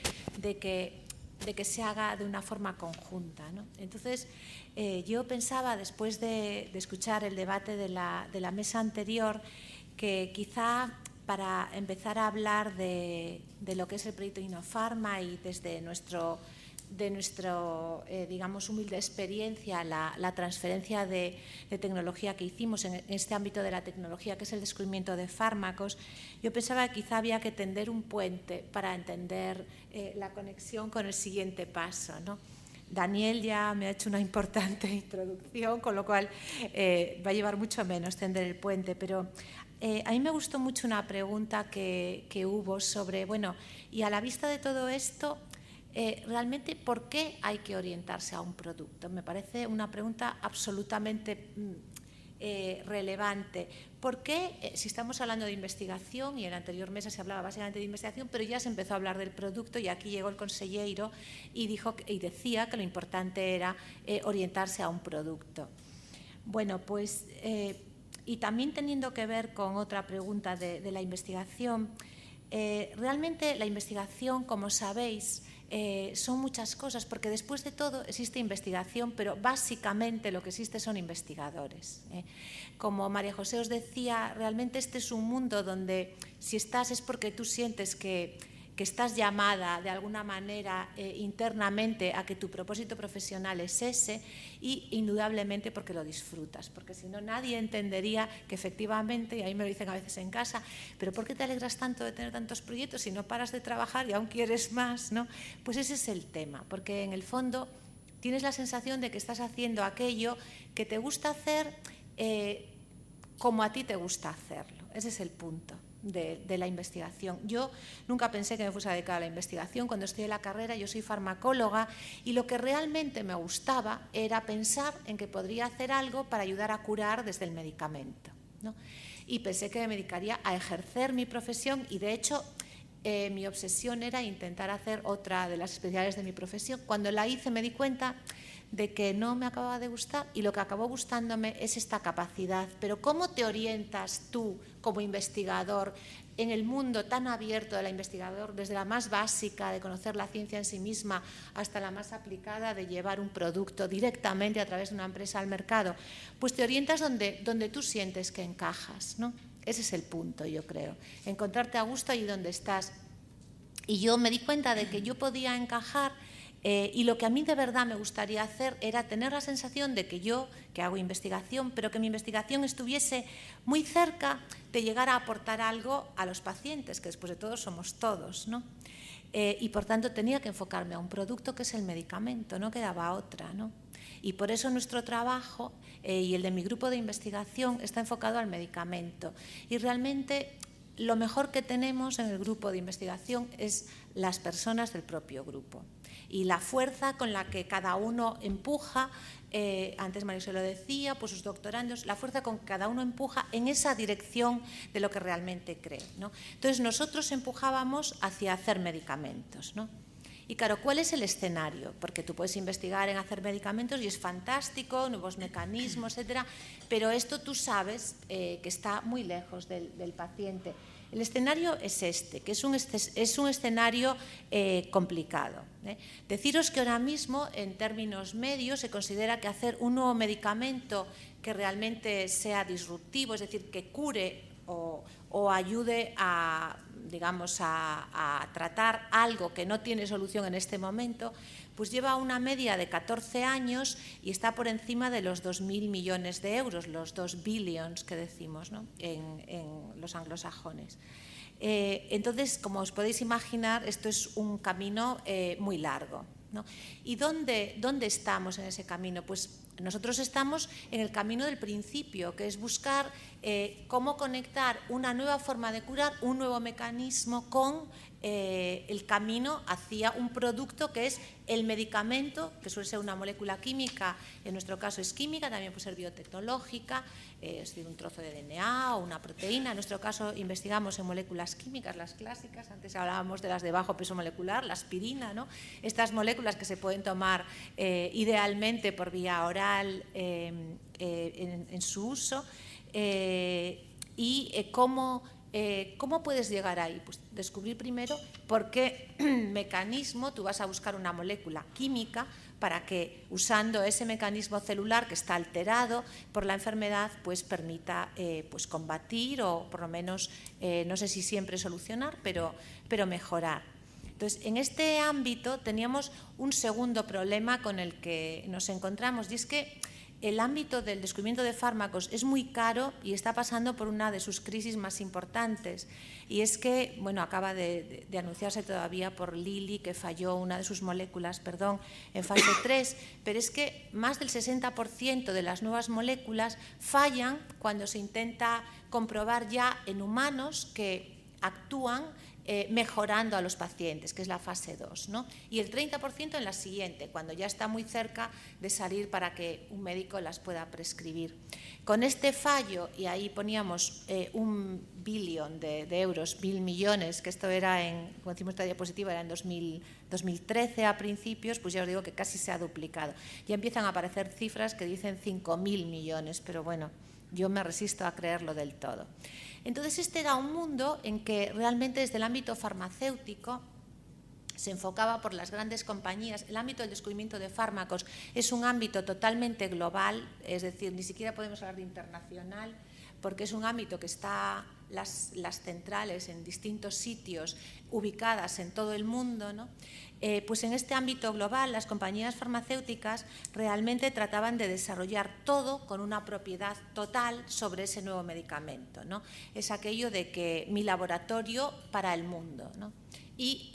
que se haga de una forma conjunta, ¿no? Entonces, yo pensaba, después de escuchar el debate de la mesa anterior, que quizá para empezar a hablar de lo que es el proyecto Innofarma y desde nuestro digamos, humilde experiencia, la transferencia de tecnología que hicimos en este ámbito de la tecnología, que es el descubrimiento de fármacos. Yo pensaba que quizá había que tender un puente para entender la conexión con el siguiente paso, ¿no? Daniel ya me ha hecho una importante introducción, con lo cual va a llevar mucho menos tender el puente, pero a mí me gustó mucho una pregunta que hubo sobre, bueno, y a la vista de todo esto, realmente, ¿por qué hay que orientarse a un producto? Me parece una pregunta absolutamente relevante. ¿Por qué, si estamos hablando de investigación, y en la anterior mesa se hablaba básicamente de investigación, pero ya se empezó a hablar del producto y aquí llegó el consejero y decía que lo importante era orientarse a un producto? Bueno, pues, y también teniendo que ver con otra pregunta de la investigación, realmente la investigación, como sabéis, son muchas cosas, porque después de todo existe investigación, pero básicamente lo que existe son investigadores. Como María José os decía, realmente este es un mundo donde si estás es porque tú sientes que estás llamada de alguna manera internamente a que tu propósito profesional es ese, y indudablemente porque lo disfrutas, porque si no nadie entendería que efectivamente, y a mí me lo dicen a veces en casa, pero ¿por qué te alegras tanto de tener tantos proyectos si no paras de trabajar y aún quieres más, ¿no? Pues ese es el tema, porque en el fondo tienes la sensación de que estás haciendo aquello que te gusta hacer como a ti te gusta hacerlo. Ese es el punto de la investigación. Yo nunca pensé que me fuese a dedicar a la investigación. Cuando estudié la carrera, yo soy farmacóloga, y lo que realmente me gustaba era pensar en que podría hacer algo para ayudar a curar desde el medicamento, ¿no? Y pensé que me dedicaría a ejercer mi profesión, y de hecho mi obsesión era intentar hacer otra de las especialidades de mi profesión. Cuando la hice me di cuenta de que no me acababa de gustar, y lo que acabó gustándome es esta capacidad. Pero ¿cómo te orientas tú como investigador en el mundo tan abierto del investigador, desde la más básica de conocer la ciencia en sí misma hasta la más aplicada de llevar un producto directamente a través de una empresa al mercado? Pues te orientas donde tú sientes que encajas, ¿no? Ese es el punto, yo creo, encontrarte a gusto allí donde estás. Y yo me di cuenta de que yo podía encajar. Y lo que a mí de verdad me gustaría hacer era tener la sensación de que yo, que hago investigación, pero que mi investigación estuviese muy cerca de llegar a aportar algo a los pacientes, que después de todo somos todos, ¿no? Y por tanto tenía que enfocarme a un producto que es el medicamento, no quedaba otra, ¿no? Y por eso nuestro trabajo y el de mi grupo de investigación está enfocado al medicamento. Y realmente lo mejor que tenemos en el grupo de investigación es las personas del propio grupo y la fuerza con la que cada uno empuja, antes María se lo decía, pues sus doctorandos, la fuerza con que cada uno empuja en esa dirección de lo que realmente cree, ¿no? Entonces nosotros empujábamos hacia hacer medicamentos, ¿no? Y claro, ¿cuál es el escenario? Porque tú puedes investigar en hacer medicamentos y es fantástico, nuevos mecanismos, etcétera, pero esto tú sabes que está muy lejos del paciente. El escenario es este, que es un escenario complicado. Deciros que ahora mismo, en términos medios, se considera que hacer un nuevo medicamento que realmente sea disruptivo, es decir, que cure o ayude a, digamos, a tratar algo que no tiene solución en este momento, pues lleva una media de 14 años y está por encima de los 2.000 millones de euros, los 2 billions que decimos, ¿no? en los anglosajones. Entonces, como os podéis imaginar, esto es un camino muy largo, ¿no? ¿Y dónde estamos en ese camino? Pues nosotros estamos en el camino del principio, que es buscar cómo conectar una nueva forma de curar, un nuevo mecanismo con el camino hacia un producto que es el medicamento, que suele ser una molécula química, en nuestro caso es química, también puede ser biotecnológica, es decir, un trozo de DNA o una proteína. En nuestro caso investigamos en moléculas químicas, las clásicas, antes hablábamos de las de bajo peso molecular, la aspirina, ¿no? Estas moléculas que se pueden tomar idealmente por vía oral en su uso. ¿Cómo puedes llegar ahí? Pues descubrir primero por qué mecanismo tú vas a buscar una molécula química para que, usando ese mecanismo celular que está alterado por la enfermedad, pues permita pues combatir o por lo menos, no sé si siempre solucionar, pero mejorar. Entonces, en este ámbito teníamos un segundo problema con el que nos encontramos, y es que el ámbito del descubrimiento de fármacos es muy caro y está pasando por una de sus crisis más importantes. Y es que, bueno, acaba de anunciarse todavía por Lilly que falló una de sus moléculas, en fase 3, pero es que más del 60% de las nuevas moléculas fallan cuando se intenta comprobar ya en humanos que actúan mejorando a los pacientes, que es la fase 2, ¿no? Y el 30% en la siguiente, cuando ya está muy cerca de salir para que un médico las pueda prescribir. Con este fallo, y ahí poníamos 1 billón de euros, 1.000 millones, que esto era, como decimos esta diapositiva, era en 2013 a principios, pues ya os digo que casi se ha duplicado. Ya empiezan a aparecer cifras que dicen 5.000 millones, pero bueno, yo me resisto a creerlo del todo. Entonces, este era un mundo en que realmente desde el ámbito farmacéutico se enfocaba por las grandes compañías. El ámbito del descubrimiento de fármacos es un ámbito totalmente global, es decir, ni siquiera podemos hablar de internacional, porque es un ámbito que está las centrales en distintos sitios ubicadas en todo el mundo, ¿no? Pues en este ámbito global las compañías farmacéuticas realmente trataban de desarrollar todo con una propiedad total sobre ese nuevo medicamento, ¿no? Es aquello de que mi laboratorio para el mundo, ¿no? Y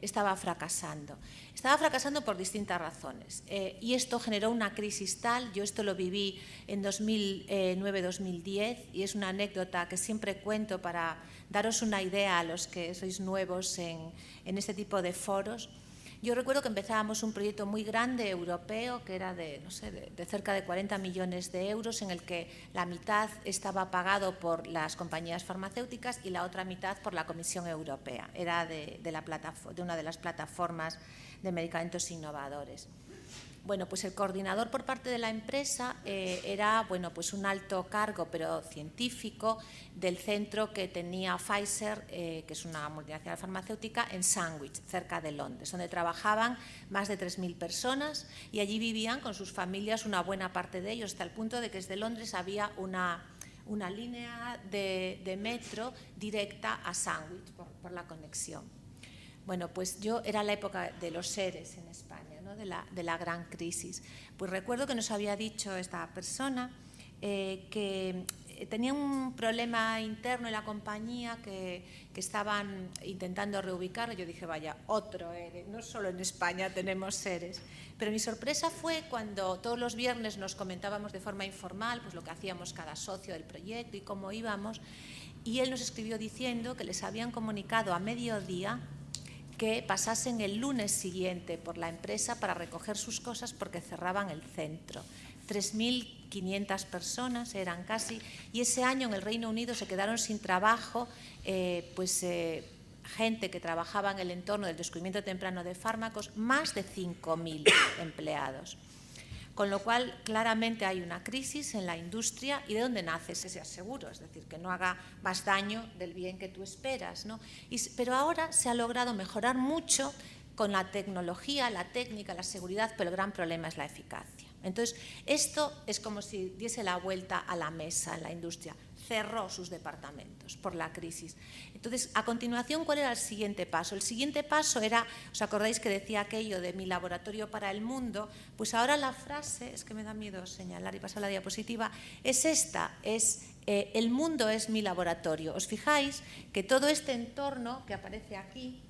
estaba fracasando. Estaba fracasando por distintas razones y esto generó una crisis tal. Yo esto lo viví en 2009-2010 y es una anécdota que siempre cuento para daros una idea a los que sois nuevos en este tipo de foros. Yo recuerdo que empezábamos un proyecto muy grande europeo que era de cerca de 40 millones de euros, en el que la mitad estaba pagado por las compañías farmacéuticas y la otra mitad por la Comisión Europea. Era de una de las plataformas de medicamentos innovadores. Bueno, pues el coordinador por parte de la empresa era, bueno, pues un alto cargo, pero científico, del centro que tenía Pfizer, que es una multinacional farmacéutica, en Sandwich, cerca de Londres, donde trabajaban más de 3.000 personas y allí vivían con sus familias una buena parte de ellos, hasta el punto de que desde Londres había una línea de metro directa a Sandwich por la conexión. Bueno, pues era la época de los ERES en España, ¿no? de la gran crisis. Pues recuerdo que nos había dicho esta persona que tenía un problema interno en la compañía, que estaban intentando reubicarlo. Yo dije, vaya, otro ERE, no solo en España tenemos ERES. Pero mi sorpresa fue cuando todos los viernes nos comentábamos de forma informal pues lo que hacíamos cada socio del proyecto y cómo íbamos, y él nos escribió diciendo que les habían comunicado a mediodía que pasasen el lunes siguiente por la empresa para recoger sus cosas porque cerraban el centro. 3.500 personas eran casi, y ese año en el Reino Unido se quedaron sin trabajo gente que trabajaba en el entorno del descubrimiento temprano de fármacos, más de 5.000 empleados. Con lo cual, claramente hay una crisis en la industria. ¿Y de dónde nace ese aseguro? Es decir, que no haga más daño del bien que tú esperas, ¿no? Pero ahora se ha logrado mejorar mucho con la tecnología, la técnica, la seguridad, pero el gran problema es la eficacia. Entonces, esto es como si diese la vuelta a la mesa en la industria. Cerró sus departamentos por la crisis. Entonces, a continuación, ¿cuál era el siguiente paso? El siguiente paso era, ¿os acordáis que decía aquello de mi laboratorio para el mundo? Pues ahora la frase, es que me da miedo señalar y pasar la diapositiva, es esta, es el mundo es mi laboratorio. Os fijáis que todo este entorno que aparece aquí,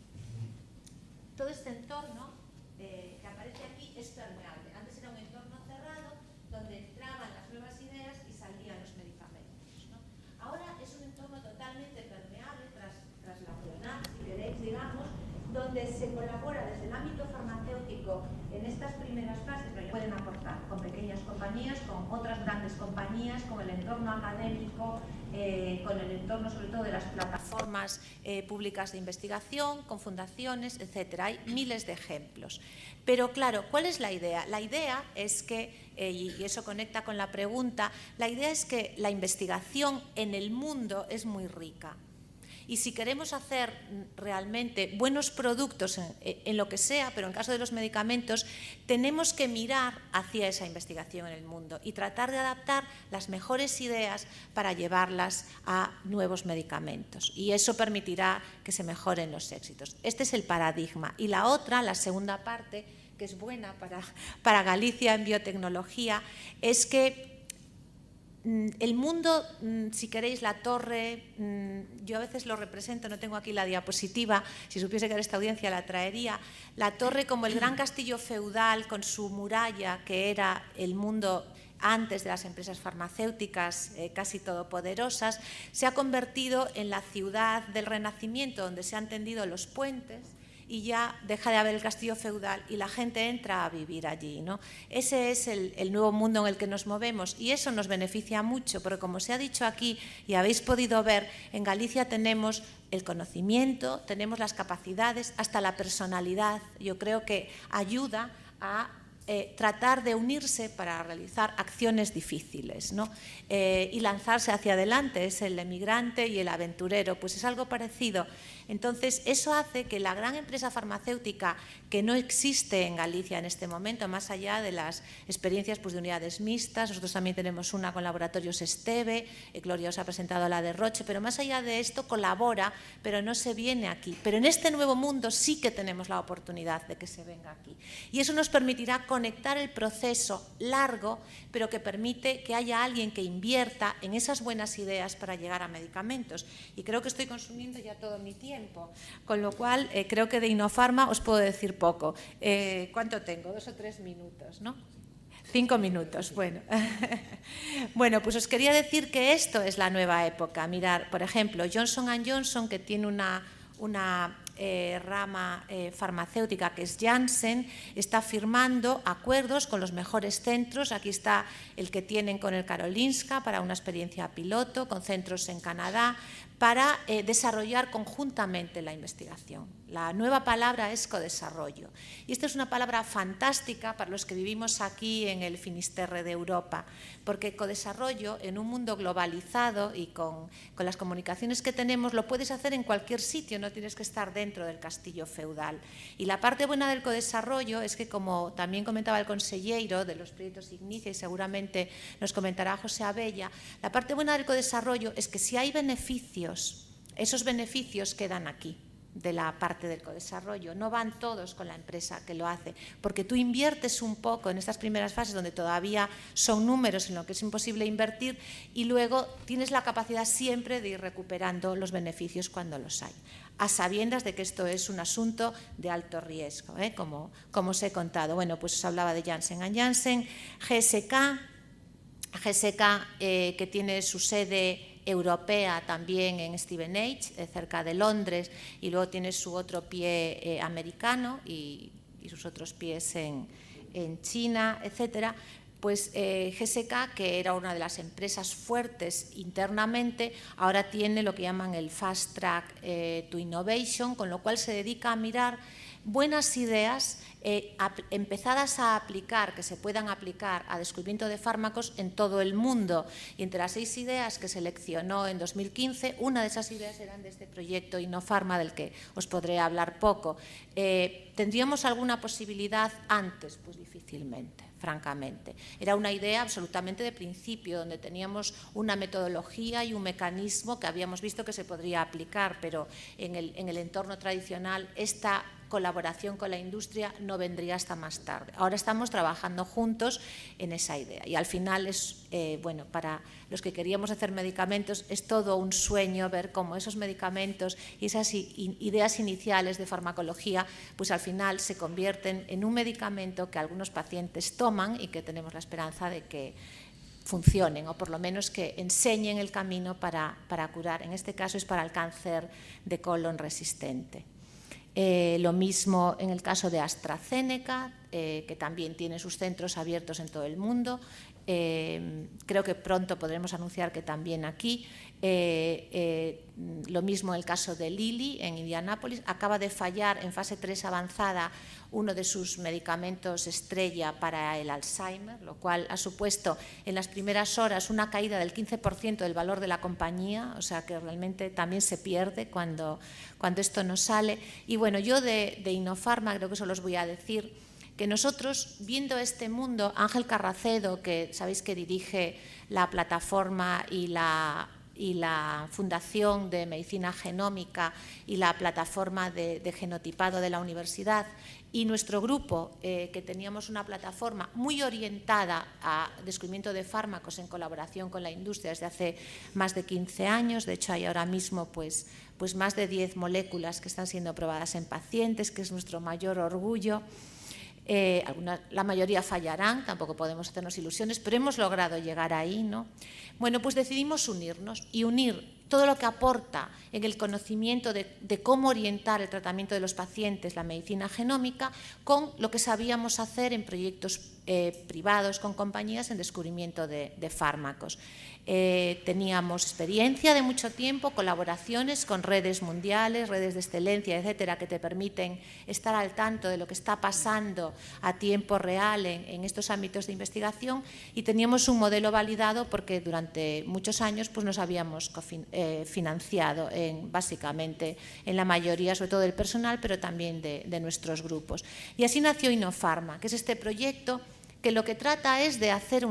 todo este entorno que aparece aquí es permeable. Antes era un entorno cerrado donde entraban las nuevas ideas y salían los medicamentos, ¿no? Ahora es un entorno totalmente permeable, traslacional, si queréis, digamos, donde se colabora desde el ámbito farmacéutico en estas primeras fases, pero pueden aportar con pequeñas compañías, con otras grandes compañías, con el entorno académico, con el entorno sobre todo de las plataformas públicas de investigación, con fundaciones, etcétera. Hay miles de ejemplos. Pero claro, ¿cuál es la idea? La idea es que, y eso conecta con la pregunta, la idea es que la investigación en el mundo es muy rica. Y si queremos hacer realmente buenos productos en lo que sea, pero en caso de los medicamentos, tenemos que mirar hacia esa investigación en el mundo y tratar de adaptar las mejores ideas para llevarlas a nuevos medicamentos. Y eso permitirá que se mejoren los éxitos. Este es el paradigma. Y la otra, la segunda parte, que es buena para Galicia en biotecnología, es que el mundo, si queréis, la torre, yo a veces lo represento, no tengo aquí la diapositiva, si supiese que era esta audiencia la traería, la torre como el gran castillo feudal con su muralla, que era el mundo antes de las empresas farmacéuticas casi todopoderosas, se ha convertido en la ciudad del Renacimiento, donde se han tendido los puentes, y ya deja de haber el castillo feudal y la gente entra a vivir allí, ¿no? Ese es el nuevo mundo en el que nos movemos y eso nos beneficia mucho, porque como se ha dicho aquí y habéis podido ver, en Galicia tenemos el conocimiento, tenemos las capacidades, hasta la personalidad. Yo creo que ayuda a tratar de unirse para realizar acciones difíciles, ¿no? Y lanzarse hacia adelante. Es el emigrante y el aventurero, pues es algo parecido. Entonces, eso hace que la gran empresa farmacéutica, que no existe en Galicia en este momento, más allá de las experiencias pues, de unidades mixtas, nosotros también tenemos una con laboratorios Esteve, Gloria os ha presentado la de Roche, pero más allá de esto colabora, pero no se viene aquí. Pero en este nuevo mundo sí que tenemos la oportunidad de que se venga aquí. Y eso nos permitirá conectar el proceso largo, pero que permite que haya alguien que invierta en esas buenas ideas para llegar a medicamentos. Y creo que estoy consumiendo ya todo mi tiempo, con lo cual creo que de Innofarma os puedo decir poco. ¿Cuánto tengo? 2 o 3 minutos, ¿no? 5 minutos, bueno. Bueno, pues os quería decir que esto es la nueva época. Mirar, por ejemplo, Johnson & Johnson, que tiene una rama farmacéutica que es Janssen, está firmando acuerdos con los mejores centros. Aquí está el que tienen con el Karolinska para una experiencia piloto, con centros en Canadá, para desarrollar conjuntamente la investigación. La nueva palabra es codesarrollo. Y esta es una palabra fantástica para los que vivimos aquí en el Finisterre de Europa, porque codesarrollo en un mundo globalizado y con las comunicaciones que tenemos lo puedes hacer en cualquier sitio, no tienes que estar dentro del castillo feudal. Y la parte buena del codesarrollo es que, como también comentaba el consejero de los proyectos Ignicia y seguramente nos comentará José Abella, la parte buena del codesarrollo es que si hay beneficios, esos beneficios quedan aquí, de la parte del codesarrollo, no van todos con la empresa que lo hace, porque tú inviertes un poco en estas primeras fases donde todavía son números en lo que es imposible invertir y luego tienes la capacidad siempre de ir recuperando los beneficios cuando los hay, a sabiendas de que esto es un asunto de alto riesgo, como os he contado. Bueno, pues os hablaba de Janssen & Janssen, GSK, que tiene su sede europea también en Stevenage, cerca de Londres, y luego tiene su otro pie americano y sus otros pies en China, etcétera. Pues GSK, que era una de las empresas fuertes internamente, ahora tiene lo que llaman el Fast Track to Innovation, con lo cual se dedica a mirar buenas ideas empezadas a aplicar, que se puedan aplicar a descubrimiento de fármacos en todo el mundo. Y entre las 6 ideas que seleccionó en 2015, una de esas ideas eran de este proyecto Innofarma, del que os podré hablar poco. ¿Tendríamos alguna posibilidad antes? Pues difícilmente, francamente. Era una idea absolutamente de principio, donde teníamos una metodología y un mecanismo que habíamos visto que se podría aplicar, pero en el entorno tradicional esta colaboración con la industria no vendría hasta más tarde. Ahora estamos trabajando juntos en esa idea y al final es, bueno, para los que queríamos hacer medicamentos es todo un sueño ver cómo esos medicamentos y esas ideas iniciales de farmacología pues al final se convierten en un medicamento que algunos pacientes toman y que tenemos la esperanza de que funcionen o por lo menos que enseñen el camino para curar. En este caso es para el cáncer de colon resistente. Lo mismo en el caso de AstraZeneca, que también tiene sus centros abiertos en todo el mundo. Creo que pronto podremos anunciar que también aquí. Lo mismo el caso de Lilly en Indianápolis. Acaba de fallar en fase 3 avanzada uno de sus medicamentos estrella para el Alzheimer, lo cual ha supuesto en las primeras horas una caída del 15% del valor de la compañía, o sea que realmente también se pierde cuando esto no sale. Y bueno, yo de Innofarma, creo que eso los voy a decir, que nosotros, viendo este mundo, Ángel Carracedo, que sabéis que dirige la plataforma y la Fundación de Medicina Genómica y la plataforma de genotipado de la universidad, y nuestro grupo, que teníamos una plataforma muy orientada a descubrimiento de fármacos en colaboración con la industria desde hace más de 15 años. De hecho, hay ahora mismo pues más de 10 moléculas que están siendo probadas en pacientes, que es nuestro mayor orgullo. La mayoría fallarán, tampoco podemos hacernos ilusiones, pero hemos logrado llegar ahí, ¿no? Bueno, pues decidimos unirnos y unir todo lo que aporta en el conocimiento de cómo orientar el tratamiento de los pacientes, la medicina genómica, con lo que sabíamos hacer en proyectos privados con compañías en descubrimiento de fármacos. Teníamos experiencia de mucho tiempo, colaboraciones con redes mundiales, redes de excelencia, etcétera, que te permiten estar al tanto de lo que está pasando a tiempo real en estos ámbitos de investigación, y teníamos un modelo validado porque durante muchos años pues nos habíamos financiado básicamente en la mayoría, sobre todo del personal, pero también de nuestros grupos. Y así nació Innofarma, que es este proyecto que lo que trata es de hacer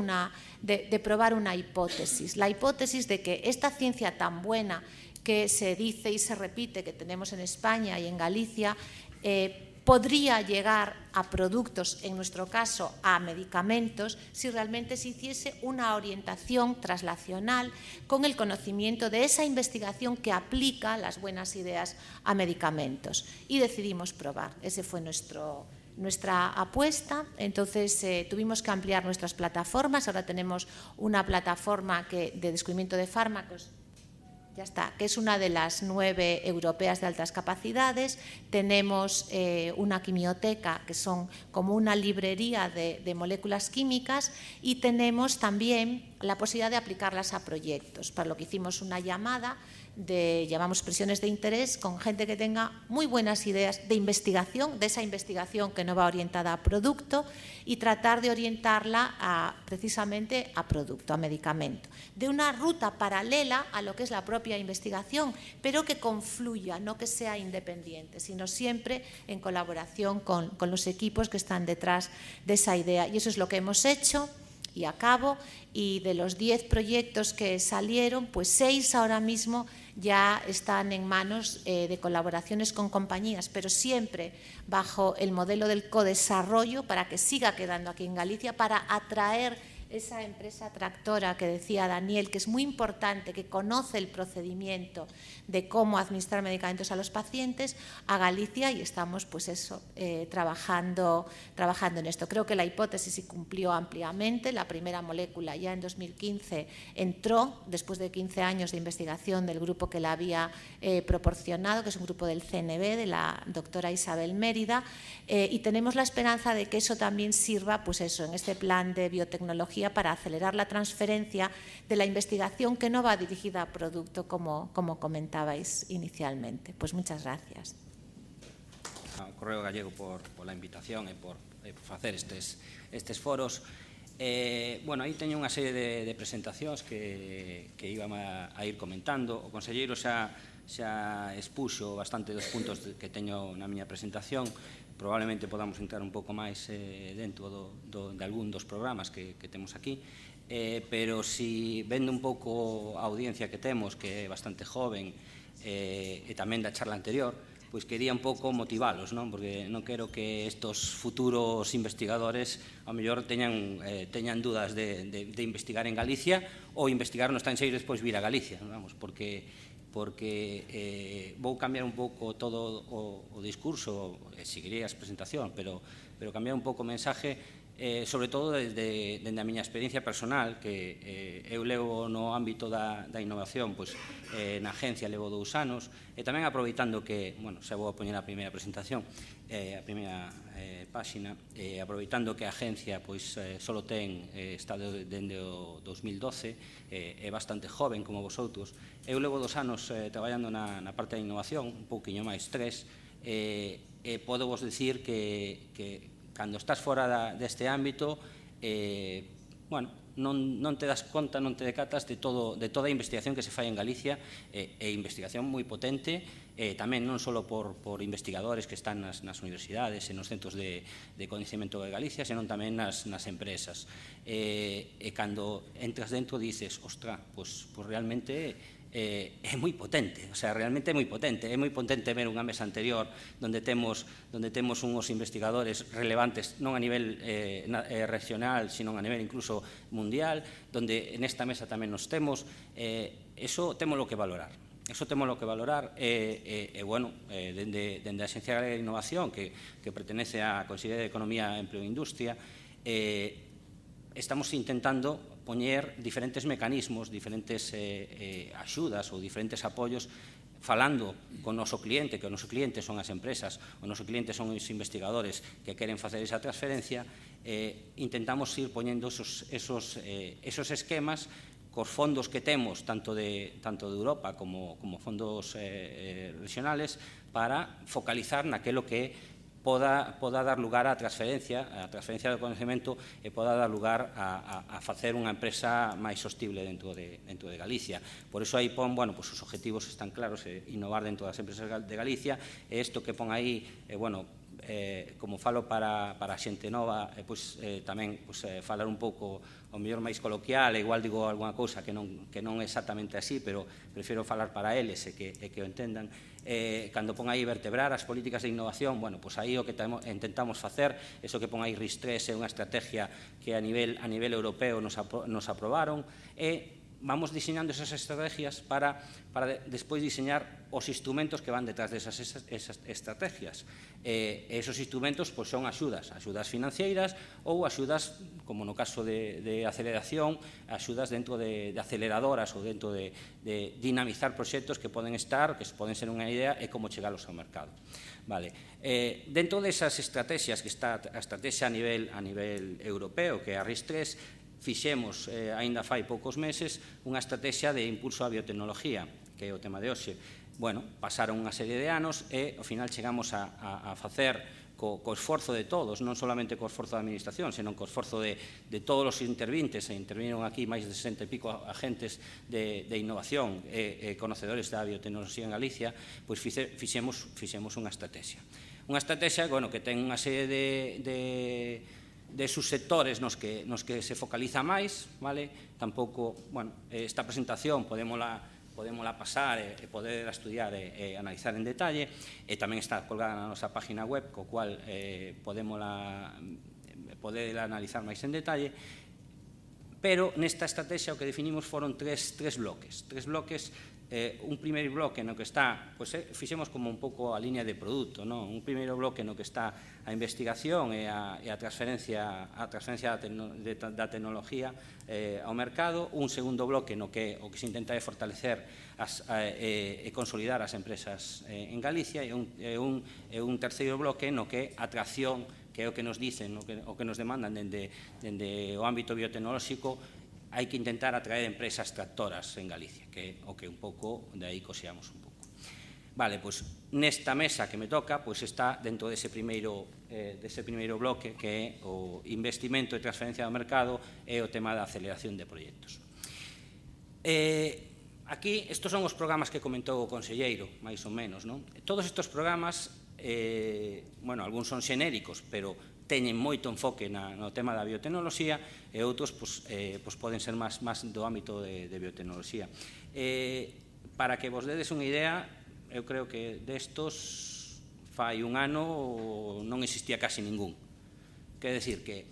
de probar una hipótesis, la hipótesis de que esta ciencia tan buena que se dice y se repite que tenemos en España y en Galicia podría llegar a productos, en nuestro caso a medicamentos, si realmente se hiciese una orientación traslacional con el conocimiento de esa investigación que aplica las buenas ideas a medicamentos. Y decidimos probar, ese fue nuestra apuesta. Entonces tuvimos que ampliar nuestras plataformas. Ahora tenemos una plataforma de descubrimiento de fármacos, ya está, que es una de las 9 europeas de altas capacidades. Tenemos una quimioteca, que son como una librería de moléculas químicas, y tenemos también la posibilidad de aplicarlas a proyectos, para lo que hicimos una llamada llamamos expresiones de interés, con gente que tenga muy buenas ideas de investigación, de esa investigación que no va orientada a producto, y tratar de orientarla precisamente a producto, a medicamento, de una ruta paralela a lo que es la propia investigación, pero que confluya, no que sea independiente, sino siempre en colaboración con los equipos que están detrás de esa idea. Y eso es lo que hemos hecho. Y acabo, y de los 10 proyectos que salieron, pues 6 ahora mismo ya están en manos de colaboraciones con compañías, pero siempre bajo el modelo del codesarrollo, para que siga quedando aquí en Galicia, para atraer esa empresa tractora que decía Daniel, que es muy importante, que conoce el procedimiento de cómo administrar medicamentos a los pacientes, a Galicia, y estamos pues eso, trabajando en esto. Creo que la hipótesis se cumplió ampliamente. La primera molécula ya en 2015 entró, después de 15 años de investigación del grupo que la había proporcionado, que es un grupo del CNB, de la doctora Isabel Mérida, y tenemos la esperanza de que eso también sirva, pues eso, en este plan de biotecnología, para acelerar la transferencia de la investigación que no va dirigida a producto, como comentabais inicialmente. Pues muchas gracias. Ao Correo Gallego por la invitación e por facer estes foros. Bueno, aí teño unha serie de presentacións que iban a ir comentando. O conselleiro xa expuxo bastante dos puntos que teño na miña presentación. Probablemente podamos entrar un pouco máis dentro de algún dos programas que temos aquí, pero si vendo un pouco a audiencia que temos, que é bastante joven, e tamén da charla anterior, pois quería un pouco motivalos, non? Porque non quero que estos futuros investigadores ao mellor teñan dudas de investigar en Galicia ou investigar no estranxeiro e despois vir a Galicia, vamos, porque vou cambiar un pouco todo o discurso, seguirei as presentacións, pero cambiar un pouco o mensaje sobre todo dende a miña experiencia personal, que eu levo no ámbito da innovación, pois na agencia levo 2 anos, e tamén aproveitando que, bueno, xa vou a poñer a primeira presentación, a primeira páxina, aproveitando que a agencia pois só ten estado dende o 2012, é bastante joven como vosotros. Eu levo 2 anos traballando na parte da innovación, un pouquiño máis 3, e podo vos dicir que cando estás fora deste ámbito, bueno, non te das conta, non te decatas de toda a investigación que se fai en Galicia, e investigación moi potente, tamén non só por investigadores que están nas universidades e nos centros de coñecemento de Galicia, senón tamén nas empresas. E cando entras dentro dices, ostra, pois realmente é moi potente, o sea, realmente é moi potente ver unha mesa anterior onde temos uns investigadores relevantes non a nivel regional, sino a nivel incluso mundial, onde nesta mesa tamén nos temos, eso témolo que valorar. E, bueno, dende a Axencia Galega de Innovación, que pertenece á Consellería de Economía, Empleo e Industria, estamos intentando poñer diferentes mecanismos, diferentes axudas ou diferentes apoios, falando con o noso cliente, que o noso cliente son as empresas, o noso cliente son os investigadores que queren facer esa transferencia, intentamos ir poñendo esos esquemas cos fondos que temos, tanto de Europa como fondos regionales, para focalizar naquelo que poda dar lugar á transferencia do conhecimento, e poda dar lugar a facer unha empresa máis sostible dentro de Galicia. Por iso aí pon, bueno, os objetivos están claros, innovar dentro das empresas de Galicia, e isto que pon aí, bueno, como falo para a xente nova, tamén falar un pouco o mellor máis coloquial, igual digo algunha cousa que non é exactamente así, pero prefiro falar para eles e que o entendan. Cando pon aí vertebrar as políticas de innovación, bueno, pois aí o que intentamos facer, eso que pon aí RIS3 é unha estrategia que a nivel europeo nos aprobaron, e vamos diseñando esas estrategias para despois diseñar os instrumentos que van detrás desas estrategias. Esos instrumentos son axudas financeiras ou axudas, como no caso de aceleración, axudas dentro de aceleradoras ou dentro de dinamizar proxectos que poden ser unha idea e como chegalos ao mercado. Dentro desas estrategias, que está a estrategia a nivel europeo, que é a RIS3, fixemos, aínda fai poucos meses, unha estrategia de impulso á biotecnología, que é o tema de hoxe. Bueno, pasaron unha serie de anos e, ao final, chegamos a facer co esforzo de todos, non solamente co esforzo da administración, senón co esforzo de todos os intervintes, e intervinieron aquí máis de 60 e pico agentes de innovación e conocedores da biotecnología en Galicia, pois fixemos unha estrategia. Unha estrategia, bueno, que ten unha serie de subsectores nos que se focaliza máis, tampouco, bueno, esta presentación podémola pasar e poder estudiar e analizar en detalle, e tamén está colgada na nosa página web, co cual poder analizar máis en detalle, pero nesta estrategia o que definimos foron tres bloques. Un primeiro bloque no que está, fixemos como un pouco a línea de produto, un primeiro bloque no que está a investigación e a transferencia da tecnología ao mercado, un segundo bloque no que o que se intenta é fortalecer e consolidar as empresas en Galicia, e un terceiro bloque no que a atracción, que é o que nos dicen, o que nos demandan dende o ámbito biotecnolóxico, hai que intentar atraer empresas tractoras en Galicia, que é o que un pouco de aí coxeamos un pouco. Pois nesta mesa que me toca, pois está dentro dese primeiro bloque, que é o investimento e transferencia do mercado e o tema da aceleración de proxectos. Aquí, estes son os programas que comentou o conselleiro, máis ou menos, non? Todos estes programas, bueno, algúns son xenéricos, pero teñen moito enfoque no tema da biotecnoloxía, e outros poden ser máis do ámbito de biotecnoloxía. Para que vos dedes unha idea, eu creo que destos fai un ano non existía casi ningún. Quer decir que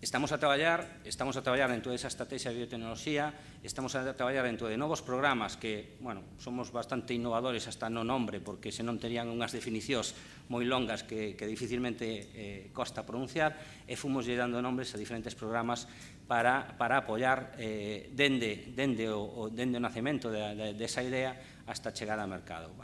Estamos a traballar dentro desa estrategia de biotecnoloxía, estamos a traballar dentro de novos programas que, bueno, somos bastante innovadores hasta no nombre, porque senón terían unhas definicións moi longas que dificilmente costa pronunciar, e fomos lle dando nombres a diferentes programas para apoiar dende o nacemento desa idea hasta a chegada ao mercado.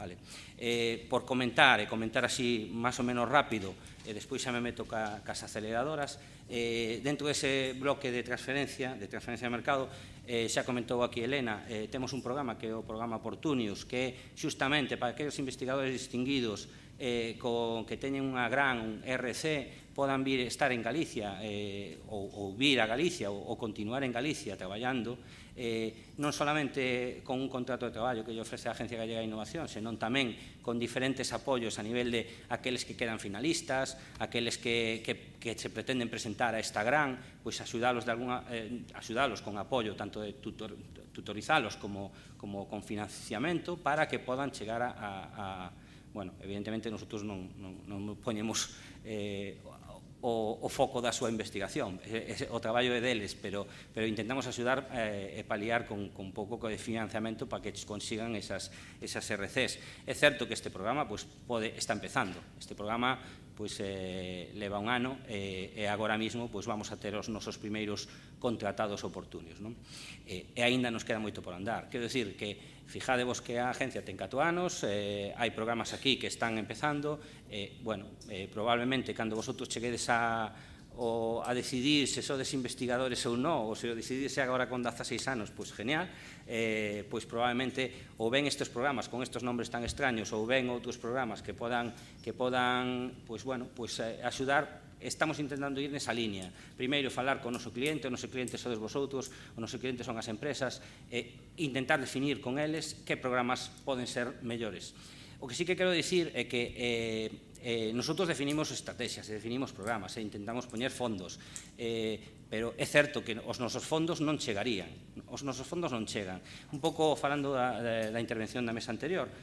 Por comentar así máis ou menos rápido, e despois xa me meto cas aceleradoras, dentro dese bloque de transferencia de mercado, xa comentou aquí Elena, temos un programa que é o programa Opportunius, que é xustamente para aqueles investigadores distinguidos que teñen unha gran RC podan vir estar en Galicia ou vir a Galicia ou continuar en Galicia traballando, non solamente con un contrato de traballo que lle ofrece a Agencia Gallega de Innovación, senón tamén con diferentes apoios a nivel de aqueles que quedan finalistas, aqueles que se pretenden presentar a esta gran, pois axudalos con apoio, tanto de tutorizalos como con financiamento, para que podan chegar a bueno, evidentemente nosotros non poñemos o foco da súa investigación, o traballo é deles, pero intentamos axudar e paliar con pouco de financiamento para que consigan esas RCs. É certo que este programa está empezando, este programa leva un ano e agora mesmo vamos a ter os nosos primeiros contratados oportunios, e aínda nos queda moito por andar. Quero dicir que fijadevos que a agencia ten 4 anos, hai programas aquí que están empezando, probablemente cando vosotros cheguedes a decidir se sodes investigadores ou non, ou se o decidise agora con 16 anos, pois genial, pois probablemente ou ven estes programas con estes nombres tan extraños ou ven outros programas que podan axudar. Estamos intentando ir nesa línea. Primeiro, falar con o noso cliente sodes vosotros, o noso cliente son as empresas, e intentar definir con eles que programas poden ser mellores. O que sí que quero dicir é que nosotros definimos estrategias, definimos programas, e intentamos poñer fondos, pero é certo que os nosos fondos non chegarían, Un pouco falando da intervención da mesa anterior,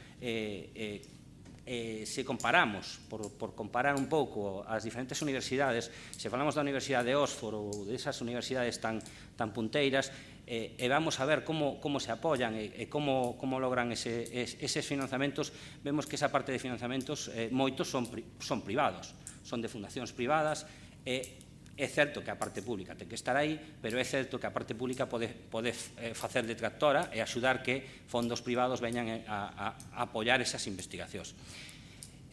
se comparamos, por comparar un pouco as diferentes universidades, se falamos da Universidade de Oxford ou desas universidades tan punteiras, e vamos a ver como se apoian e como logran eses financiamentos, vemos que esa parte de financiamentos moitos son privados, son de fundacións privadas, é certo que a parte pública ten que estar aí, pero é certo que a parte pública pode facer de tractora e axudar que fondos privados veñan a apoiar esas investigacións.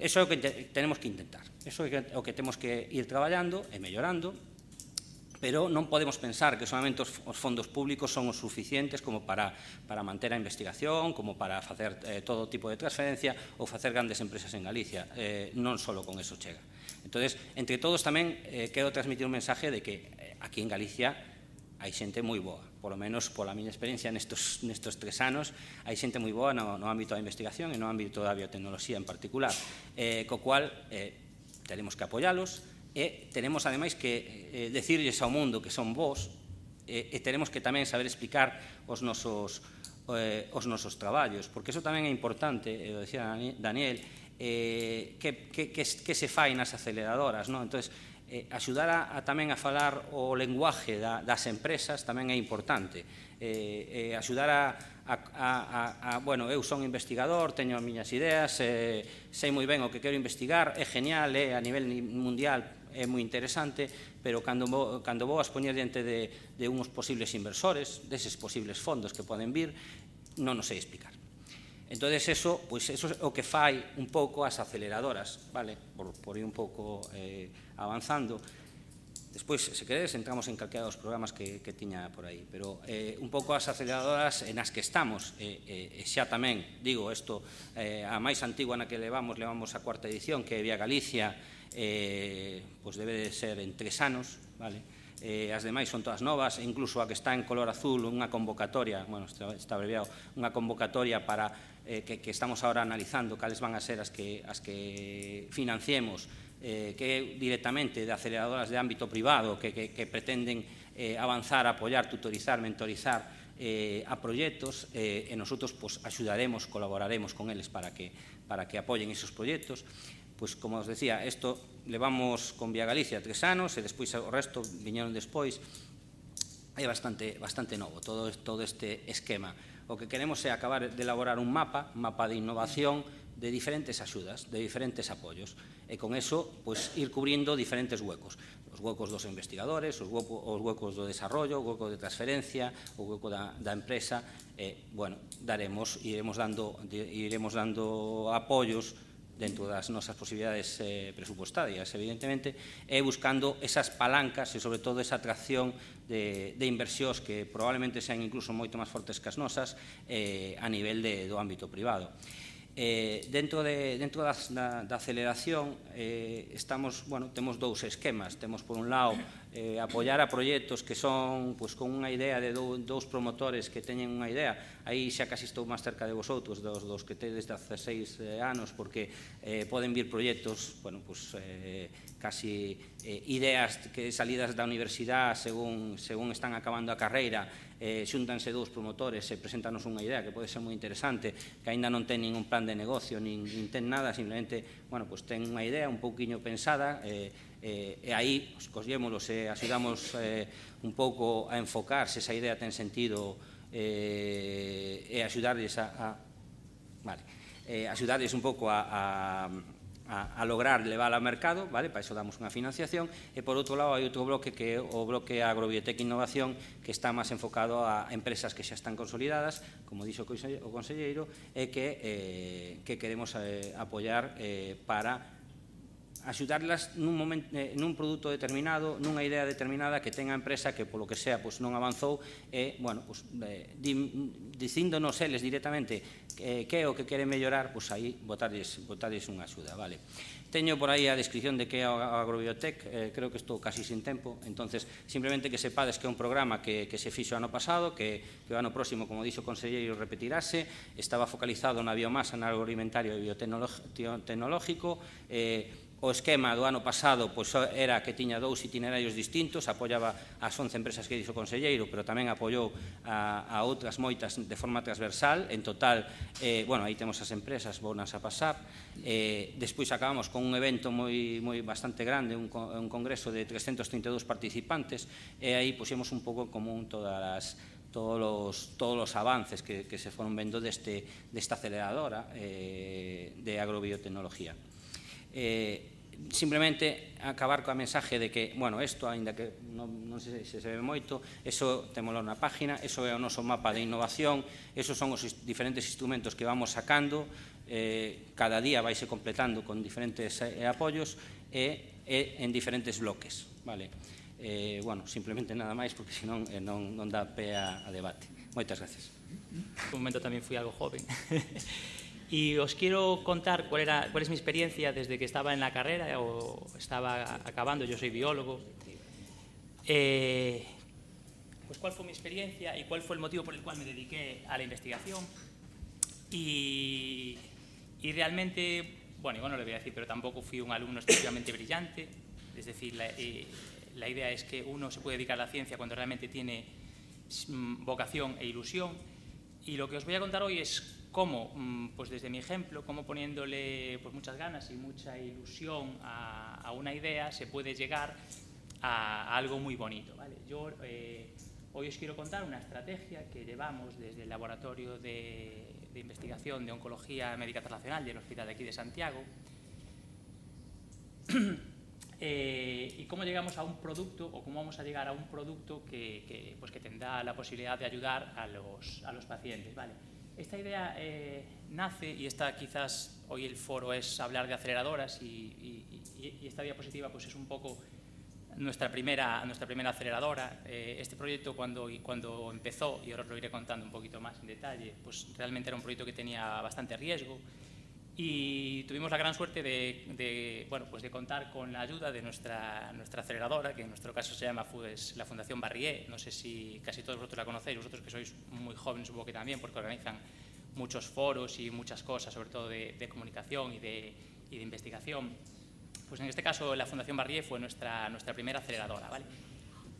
Eso é o que tenemos que intentar, eso é o que temos que ir traballando e mellorando, pero non podemos pensar que solamente os fondos públicos son os suficientes como para manter a investigación, como para facer todo tipo de transferencia ou facer grandes empresas en Galicia. Non só con eso chega. Entón, entre todos tamén quero transmitir un mensaje de que aquí en Galicia hai xente moi boa, polo menos pola miña experiencia nestos 3 anos, hai xente moi boa no ámbito da investigación e no ámbito da biotecnoloxía en particular, co cual tenemos que apoialos, e tenemos ademais que decirlles ao mundo que son vos, e tenemos que tamén saber explicar os nosos traballos, porque eso tamén é importante, o decía Daniel, que se fai nas aceleradoras, entón, axudar tamén a falar o lenguaje das empresas tamén é importante, axudar bueno, eu son investigador, teño as miñas ideas, sei moi ben o que quero investigar, é genial, a nivel mundial é moi interesante, pero cando vou a expoñer diante de uns posibles inversores, deses posibles fondos que poden vir, non os sei explicar. Entón, eso é o que fai un pouco as aceleradoras, por ir un pouco avanzando. Despois, se queredes, entramos en calquera dos programas que tiña por aí, pero un pouco as aceleradoras nas que estamos, e xa tamén, digo, isto, a máis antigua na que levamos a 4ª edición, que é Vía Galicia, debe de ser en 3 anos, as demais son todas novas, incluso a que está en color azul, unha convocatoria, está abreviado, unha convocatoria para que estamos ahora analizando cales van a ser as que financiemos, que é directamente de aceleradoras de ámbito privado que pretenden avanzar, apoiar, tutorizar, mentorizar a proxectos, e nosotros axudaremos, colaboraremos con eles para que apoyen esos proxectos. pois, como os decía, isto levamos con Vía Galicia 3 anos e despois o resto viñeron despois. É bastante novo todo este esquema. O que queremos é acabar de elaborar un mapa de innovación de diferentes axudas, de diferentes apoios, e con eso ir cubrindo diferentes huecos. Os huecos dos investigadores, os huecos do desarrollo, o hueco de transferencia, o hueco da empresa, iremos dando apoios dentro das nosas posibilidades presupuestarias, evidentemente, e buscando esas palancas e, sobre todo, esa atracción de inversións que probablemente sean incluso moito máis fortes que as nosas a nivel do ámbito privado. Dentro da aceleración temos dous esquemas. Temos, por un lado, apoiar a proxectos que son con unha idea de dous promotores que teñen unha idea. Aí xa casi estou máis cerca de vosotros, dos que tedes 16 anos, porque poden vir proxectos casi ideas que salidas da universidade según están acabando a carreira. Xúntanse dous promotores e preséntanos unha idea que pode ser moi interesante, que aínda non ten ningún plan de negocio, nin ten nada, simplemente ten unha idea un pouquiño pensada, e aí collémolos e axudamos un pouco a enfocar se esa idea ten sentido e axudarles axudarles un pouco a lograr levar ao mercado, para iso damos unha financiación, e por outro lado hai outro bloque que é o bloque Agrobiotec Innovación, que está máis enfocado a empresas que xa están consolidadas, como dixo o conselleiro, e que queremos apoiar para axudarlas nun produto determinado, nunha idea determinada que tenga a empresa que, polo que sea, non avanzou, e, dicíndonos eles directamente que é o que quere mellorar, aí botarles unha axuda, vale. Teño por aí a descripción de que é o Agrobiotec, creo que estou casi sin tempo, entonces, simplemente que sepades que é un programa que se fixo ano pasado, que o ano próximo, como dixo o conselleiro, repetirase, estaba focalizado na biomasa, na agroalimentario e biotecnológico. O esquema do ano pasado era que tiña 2 itinerarios distintos, apoiaba as 11 empresas que dixo o conselleiro, pero tamén apoiou a outras moitas de forma transversal. En total, aí temos as empresas, vounas a pasar. Despois acabamos con un evento bastante grande, un congreso de 332 participantes, e aí puxemos un pouco en común todos os avances que se foron vendo desta aceleradora de agrobiotecnología. Simplemente acabar coa mensaje de que, isto, aínda que non sei se ve moito, eso temoslo na página, eso é o noso mapa de innovación, esos son os diferentes instrumentos que vamos sacando, cada día vaise completando con diferentes apoios e en diferentes bloques, vale? Simplemente nada máis, porque senón non dá pé a debate. Moitas gracias. Un momento tamén fui algo joven. Y os quiero contar cuál es mi experiencia desde que estaba en la carrera o estaba acabando. Yo soy biólogo. Pues cuál fue mi experiencia y cuál fue el motivo por el cual me dediqué a la investigación. Y realmente, igual no le voy a decir, pero tampoco fui un alumno excesivamente brillante. Es decir, la idea es que uno se puede dedicar a la ciencia cuando realmente tiene vocación e ilusión. Y lo que os voy a contar hoy es cómo, desde mi ejemplo, cómo poniéndole muchas ganas y mucha ilusión a una idea se puede llegar a algo muy bonito, ¿vale? Yo hoy os quiero contar una estrategia que llevamos desde el Laboratorio de Investigación de Oncología Médica Transnacional del Hospital de aquí de Santiago, y cómo llegamos a un producto, o cómo vamos a llegar a un producto que tendrá la posibilidad de ayudar a los pacientes, ¿vale? Esta idea nace, y quizás hoy el foro es hablar de aceleradoras, y esta diapositiva es un poco nuestra primera aceleradora. Este proyecto cuando empezó, y ahora os lo iré contando un poquito más en detalle, realmente era un proyecto que tenía bastante riesgo, y tuvimos la gran suerte de contar con la ayuda de nuestra aceleradora, que en nuestro caso se llama la Fundación Barrié. No sé si casi todos vosotros la conocéis, vosotros que sois muy jóvenes supongo que también, porque organizan muchos foros y muchas cosas, sobre todo de comunicación y de investigación. Pues en este caso la Fundación Barrié fue nuestra primera aceleradora, ¿vale?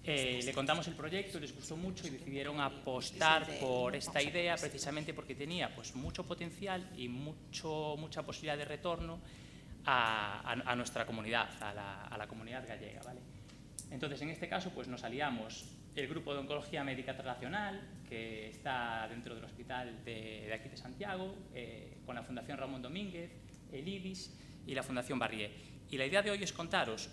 Le contamos el proyecto, les gustó mucho y decidieron apostar por esta idea precisamente porque tenía mucho potencial y mucha posibilidad de retorno a nuestra comunidad, a la comunidad gallega, ¿vale? Entonces, en este caso, pues nos aliamos el Grupo de Oncología Médica Internacional, que está dentro del hospital de aquí de Santiago, con la Fundación Ramón Domínguez, el IDIS y la Fundación Barrié. Y la idea de hoy es contaros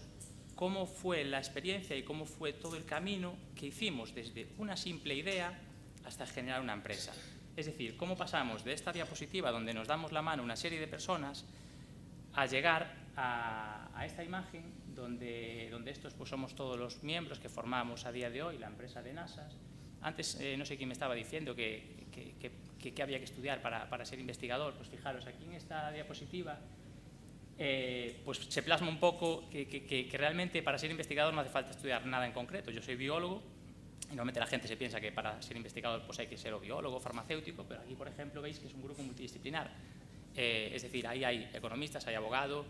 cómo fue la experiencia y cómo fue todo el camino que hicimos desde una simple idea hasta generar una empresa. Es decir, cómo pasamos de esta diapositiva donde nos damos la mano una serie de personas a llegar a esta imagen donde estos pues somos todos los miembros que formamos a día de hoy la empresa de NASAS. Antes no sé quién me estaba diciendo que había que estudiar para ser investigador. Pues fijaros, aquí en esta diapositiva pues se plasma un poco que realmente para ser investigador no hace falta estudiar nada en concreto. Yo soy biólogo y normalmente la gente se piensa que para ser investigador pues hay que ser o biólogo o farmacéutico, pero aquí por ejemplo veis que es un grupo multidisciplinar. Es decir, ahí hay economistas, hay abogados,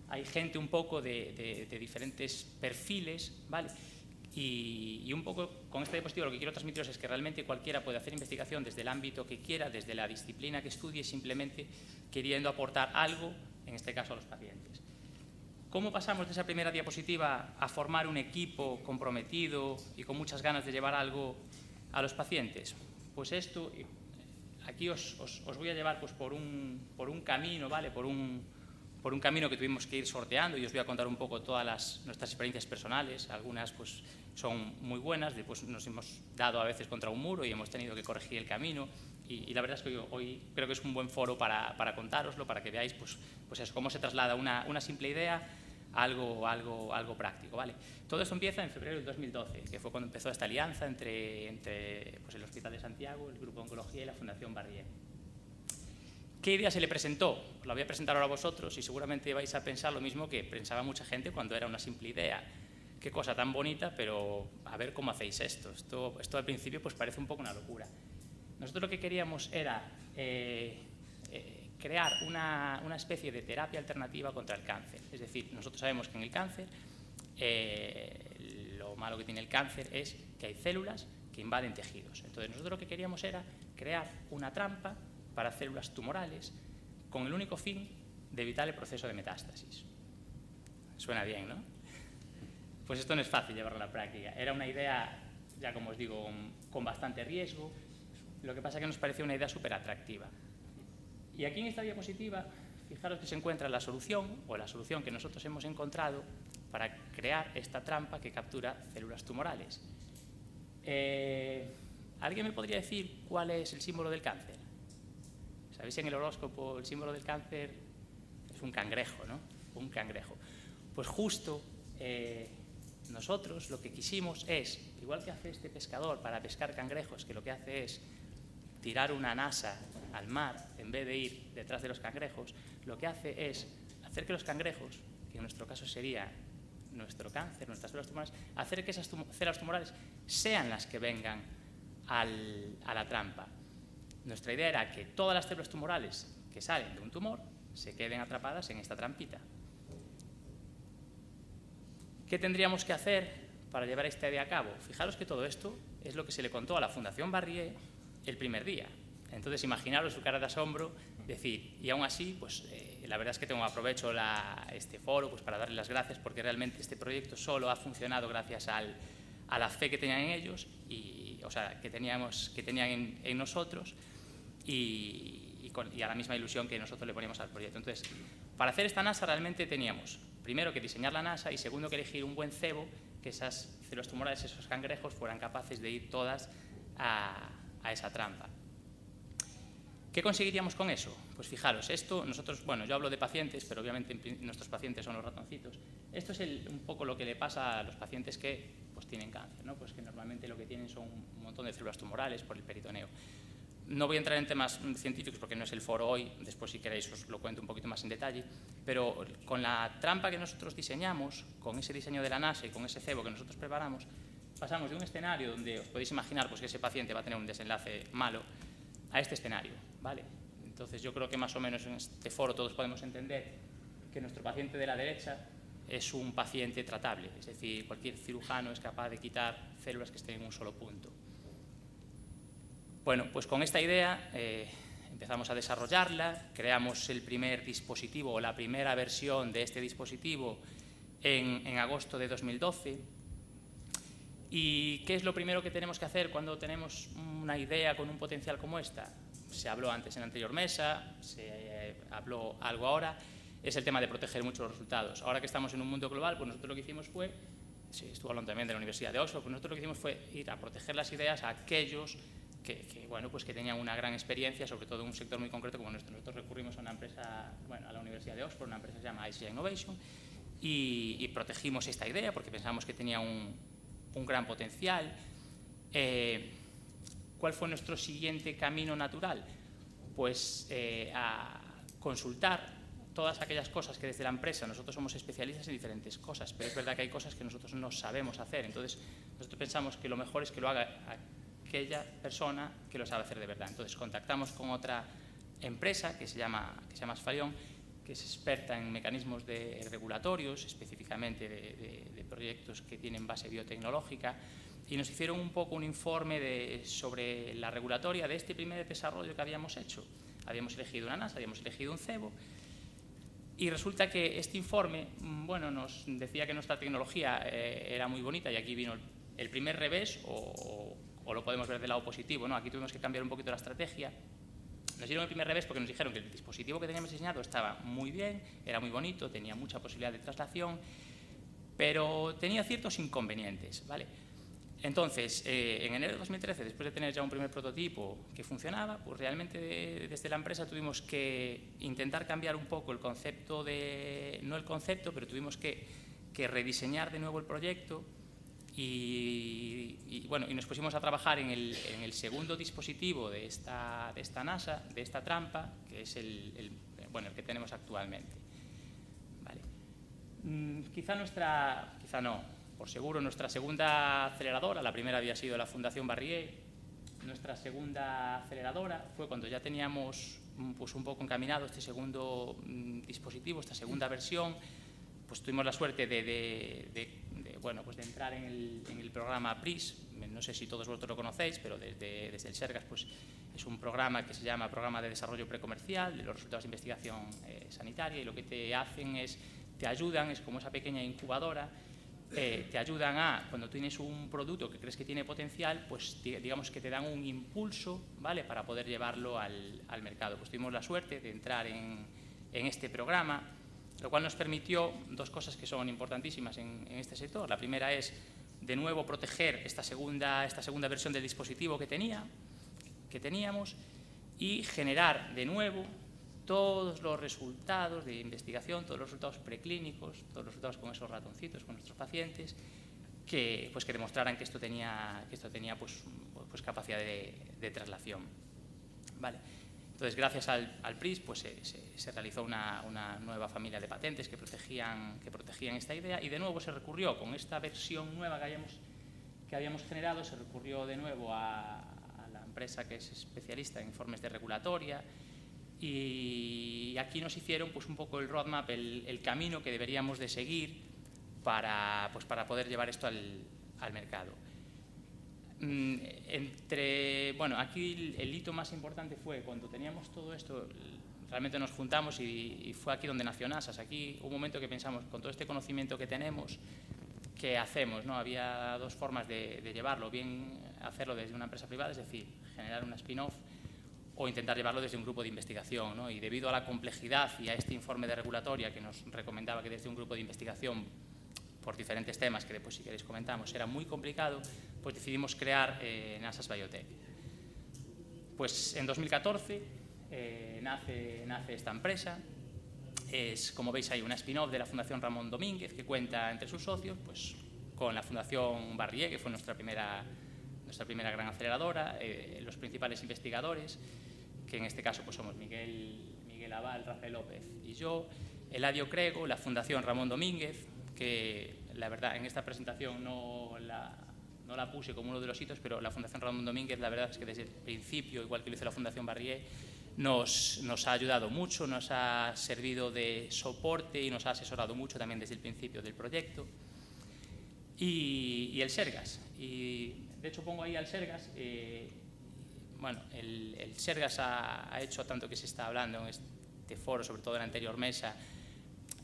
hay gente un poco de diferentes perfiles, ¿vale? Y un poco con esta diapositiva lo que quiero transmitiros es que realmente cualquiera puede hacer investigación desde el ámbito que quiera, desde la disciplina que estudie, simplemente queriendo aportar algo, en este caso a los pacientes. ¿Cómo pasamos de esa primera diapositiva a formar un equipo comprometido y con muchas ganas de llevar algo a los pacientes? Pues esto, aquí os voy a llevar pues, por un camino, ¿vale? Por un camino que tuvimos que ir sorteando y os voy a contar un poco todas nuestras experiencias personales. Algunas pues, son muy buenas, después nos hemos dado a veces contra un muro y hemos tenido que corregir el camino. Y la verdad es que hoy creo que es un buen foro para contároslo, para que veáis pues eso, cómo se traslada una simple idea a algo práctico, ¿vale? Todo esto empieza en febrero del 2012, que fue cuando empezó esta alianza entre pues, el Hospital de Santiago, el Grupo de Oncología y la Fundación Barrié. ¿Qué idea se le presentó? Os la voy a presentar ahora a vosotros y seguramente vais a pensar lo mismo que pensaba mucha gente cuando era una simple idea. Qué cosa tan bonita, pero a ver cómo hacéis esto. Esto al principio pues parece un poco una locura. Nosotros lo que queríamos era crear una especie de terapia alternativa contra el cáncer. Es decir, nosotros sabemos que en el cáncer, lo malo que tiene el cáncer es que hay células que invaden tejidos. Entonces nosotros lo que queríamos era crear una trampa para células tumorales con el único fin de evitar el proceso de metástasis. Suena bien, ¿no? Pues esto no es fácil llevarlo a la práctica. Era una idea, ya como os digo, con bastante riesgo. Lo que pasa es que nos pareció una idea súper atractiva. Y aquí en esta diapositiva, fijaros que se encuentra la solución que nosotros hemos encontrado para crear esta trampa que captura células tumorales. ¿Alguien me podría decir cuál es el símbolo del cáncer? ¿Sabéis en el horóscopo el símbolo del cáncer? Es un cangrejo, ¿no? Un cangrejo. Pues justo nosotros lo que quisimos es, igual que hace este pescador para pescar cangrejos, que lo que hace es tirar una nasa al mar en vez de ir detrás de los cangrejos, lo que hace es hacer que los cangrejos, que en nuestro caso sería nuestro cáncer, nuestras células tumorales, hacer que esas células tumorales sean las que vengan a la trampa. Nuestra idea era que todas las células tumorales que salen de un tumor se queden atrapadas en esta trampita. ¿Qué tendríamos que hacer para llevar esta idea a cabo? Fijaros que todo esto es lo que se le contó a la Fundación Barrié el primer día. Entonces, imaginaros su cara de asombro, decir, y aún así, pues la verdad es que aprovecho este foro pues, para darles las gracias porque realmente este proyecto solo ha funcionado gracias a la fe que tenían en ellos, o sea, que tenían en nosotros y a la misma ilusión que nosotros le poníamos al proyecto. Entonces, para hacer esta NASA realmente teníamos, primero, que diseñar la NASA y segundo, que elegir un buen cebo, que esas células tumorales, esos cangrejos, fueran capaces de ir todas a esa trampa. ¿Qué conseguiríamos con eso? Pues fijaros, esto nosotros, bueno, yo hablo de pacientes, pero obviamente nuestros pacientes son los ratoncitos. Esto es un poco lo que le pasa a los pacientes que pues, tienen cáncer, ¿no? Pues que normalmente lo que tienen son un montón de células tumorales por el peritoneo. No voy a entrar en temas científicos porque no es el foro hoy, después si queréis os lo cuento un poquito más en detalle, pero con la trampa que nosotros diseñamos, con ese diseño de la NASA y con ese cebo que nosotros preparamos, pasamos de un escenario donde os podéis imaginar pues, que ese paciente va a tener un desenlace malo a este escenario, ¿vale? Entonces yo creo que más o menos en este foro todos podemos entender que nuestro paciente de la derecha es un paciente tratable, es decir, cualquier cirujano es capaz de quitar células que estén en un solo punto. Bueno, pues con esta idea empezamos a desarrollarla, creamos el primer dispositivo o la primera versión de este dispositivo en agosto de 2012. ¿Y qué es lo primero que tenemos que hacer cuando tenemos una idea con un potencial como esta? Se habló antes en la anterior mesa, se habló algo ahora, es el tema de proteger mucho los resultados. Ahora que estamos en un mundo global, pues nosotros lo que hicimos fue, sí, estuvo hablando también de la Universidad de Oxford, pues nosotros lo que hicimos fue ir a proteger las ideas a aquellos bueno, pues que tenían una gran experiencia, sobre todo en un sector muy concreto como nuestro. Nosotros recurrimos a una empresa, bueno, a la Universidad de Oxford, una empresa que se llama ICI Innovation, y protegimos esta idea porque pensamos que tenía un gran potencial. ¿Cuál fue nuestro siguiente camino natural? Pues a consultar todas aquellas cosas que desde la empresa, nosotros somos especialistas en diferentes cosas, pero es verdad que hay cosas que nosotros no sabemos hacer. Entonces, nosotros pensamos que lo mejor es que lo haga aquella persona que lo sabe hacer de verdad. Entonces, contactamos con otra empresa que se llama Asfalion, que es experta en mecanismos regulatorios, específicamente de proyectos que tienen base biotecnológica, y nos hicieron un poco un informe sobre la regulatoria de este primer desarrollo que habíamos hecho. Habíamos elegido una NASA, habíamos elegido un cebo, y resulta que este informe, bueno, nos decía que nuestra tecnología era muy bonita, y aquí vino el primer revés, o lo podemos ver del lado positivo, ¿no? Aquí tuvimos que cambiar un poquito la estrategia. Nos dieron el primer revés porque nos dijeron que el dispositivo que teníamos diseñado estaba muy bien, era muy bonito, tenía mucha posibilidad de traslación, pero tenía ciertos inconvenientes, ¿vale? Entonces, en enero de 2013, después de tener ya un primer prototipo que funcionaba, pues realmente desde la empresa tuvimos que intentar cambiar un poco el concepto no el concepto, pero tuvimos que rediseñar de nuevo el proyecto y nos pusimos a trabajar en el segundo dispositivo de esta NASA, de esta trampa, que es el que tenemos actualmente. ¿Vale? Quizá no, por seguro, nuestra segunda aceleradora, la primera había sido la Fundación Barrié, nuestra segunda aceleradora fue cuando ya teníamos pues, un poco encaminado este segundo dispositivo, esta segunda versión, pues tuvimos la suerte de entrar en el programa PRIS. No sé si todos vosotros lo conocéis, pero desde el SERGAS pues, es un programa que se llama Programa de Desarrollo Precomercial de los Resultados de Investigación Sanitaria, y lo que te hacen te ayudan, es como esa pequeña incubadora, te ayudan a, cuando tienes un producto que crees que tiene potencial, pues digamos que te dan un impulso, ¿vale?, para poder llevarlo al mercado. Pues tuvimos la suerte de entrar en este programa, lo cual nos permitió dos cosas que son importantísimas en este sector. La primera es, de nuevo, proteger esta segunda versión del dispositivo que teníamos, y generar de nuevo todos los resultados de investigación, todos los resultados preclínicos, todos los resultados con esos ratoncitos, con nuestros pacientes, que demostraran que esto tenía pues capacidad de traslación. ¿Vale? Entonces, gracias al PRIS, pues se realizó una nueva familia de patentes que protegían esta idea, y de nuevo se recurrió, con esta versión nueva que habíamos generado, se recurrió de nuevo a la empresa que es especialista en informes de regulatoria, y aquí nos hicieron pues un poco el roadmap, el camino que deberíamos de seguir para poder llevar esto al mercado. Aquí el hito más importante fue cuando teníamos todo esto, realmente nos juntamos y fue aquí donde nació NASAS. Aquí hubo un momento que pensamos, con todo este conocimiento que tenemos, ¿qué hacemos? ¿No? Había dos formas de llevarlo, bien hacerlo desde una empresa privada, es decir, generar una spin-off, o intentar llevarlo desde un grupo de investigación, ¿no? Y debido a la complejidad y a este informe de regulatoria que nos recomendaba que desde un grupo de investigación, por diferentes temas que después si queréis comentamos, era muy complicado, pues decidimos crear NASAS Biotech. Pues en 2014 nace esta empresa. Es, como veis, hay una spin-off de la Fundación Ramón Domínguez que cuenta entre sus socios pues, con la Fundación Barrié, que fue nuestra primera gran aceleradora, los principales investigadores, que en este caso pues, somos Miguel Aval, Rafael López y yo, Eladio Crego, la Fundación Ramón Domínguez, que la verdad en esta presentación no la puse como uno de los hitos, pero la Fundación Ramón Domínguez, la verdad es que desde el principio, igual que lo hizo la Fundación Barrié, nos ha ayudado mucho, nos ha servido de soporte y nos ha asesorado mucho también desde el principio del proyecto. Y el SERGAS, y de hecho pongo ahí al SERGAS, bueno, el Sergas ha hecho tanto que se está hablando en este foro, sobre todo en la anterior mesa,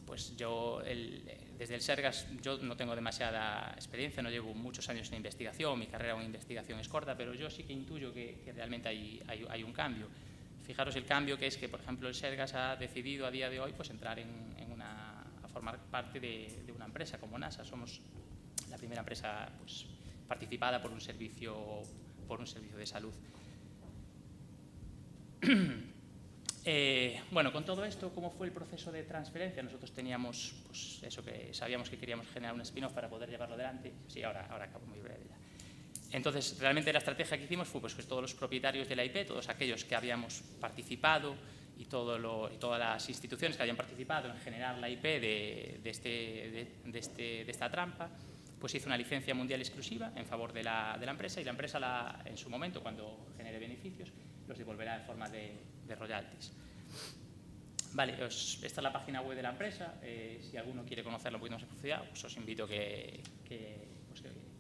pues yo, desde el Sergas, yo no tengo demasiada experiencia, no llevo muchos años en investigación, mi carrera en investigación es corta, pero yo sí que intuyo que realmente hay un cambio. Fijaros el cambio que es que, por ejemplo, el Sergas ha decidido a día de hoy pues entrar a formar parte de una empresa como NASA. Somos la primera empresa pues, participada por un servicio de salud. Bueno, con todo esto, ¿cómo fue el proceso de transferencia? Nosotros teníamos, pues eso que sabíamos que queríamos generar un spin-off para poder llevarlo adelante. Sí, ahora acabo muy breve ya. Entonces, realmente la estrategia que hicimos fue pues todos los propietarios de la IP, todos aquellos que habíamos participado y todas las instituciones que habían participado en generar la IP de esta trampa, pues hizo una licencia mundial exclusiva en favor de la empresa, y la empresa en su momento, cuando genere beneficios, los devolverá en forma de royalties. Vale, esta es la página web de la empresa. Si alguno quiere conocerlo un poquito más en profundidad, pues os invito que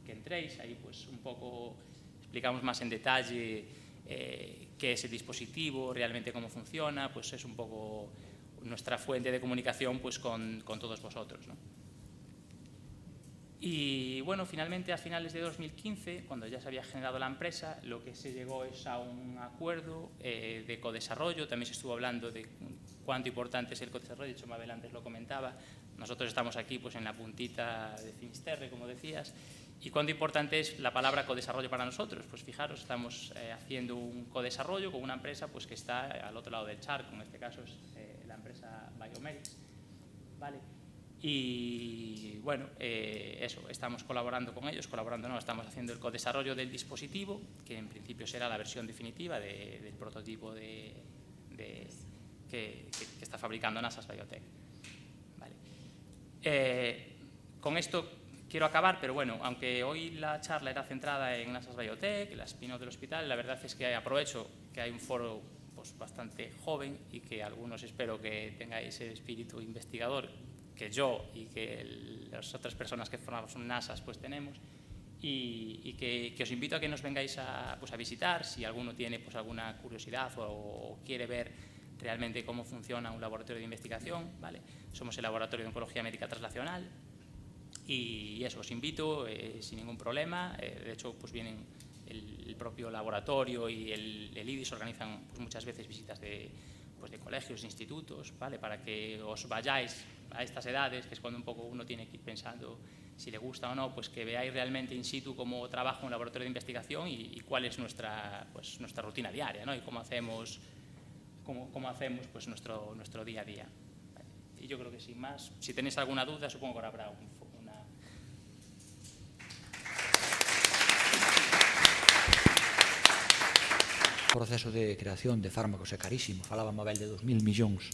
entréis. Ahí pues un poco explicamos más en detalle qué es el dispositivo, realmente cómo funciona, pues es un poco nuestra fuente de comunicación pues con todos vosotros, ¿no? Y bueno, finalmente a finales de 2015, cuando ya se había generado la empresa, lo que se llegó es a un acuerdo de codesarrollo. También se estuvo hablando de cuánto importante es el codesarrollo, de hecho Mabel antes lo comentaba. Nosotros estamos aquí pues en la puntita de Finisterre, como decías. ¿Y cuánto importante es la palabra codesarrollo para nosotros? Pues fijaros, estamos haciendo un codesarrollo con una empresa pues, que está al otro lado del charco, en este caso es la empresa Biomedics, ¿vale? Y bueno, eso, estamos colaborando con ellos, estamos haciendo el codesarrollo del dispositivo, que en principio será la versión definitiva del prototipo que está fabricando NASA Biotech. Vale. Con esto quiero acabar, pero bueno, aunque hoy la charla era centrada en NASA Biotech, la spin-off del hospital, la verdad es que aprovecho que hay un foro pues, bastante joven y que algunos espero que tengáis el espíritu investigador que yo y que las otras personas que formamos NASAs pues tenemos, y que os invito a que nos vengáis a visitar si alguno tiene pues alguna curiosidad o quiere ver realmente cómo funciona un laboratorio de investigación, ¿vale? Somos el Laboratorio de Oncología Médica Translacional y eso, os invito sin ningún problema. De hecho, pues vienen el propio laboratorio y el IDIS organizan pues, muchas veces visitas de colegios, de institutos, ¿vale? Para que os vayáis a estas edades, que es cuando un poco uno tiene que ir pensando si le gusta o no, pues que veáis realmente in situ cómo trabaja un laboratorio de investigación y cuál es nuestra rutina diaria, ¿no? Y cómo hacemos pues nuestro día a día. ¿Vale? Y yo creo que sin más, si tenéis alguna duda, supongo que ahora habrá una... O proceso de creación de fármacos é carísimo. Falaba Mabel de 2.000 millóns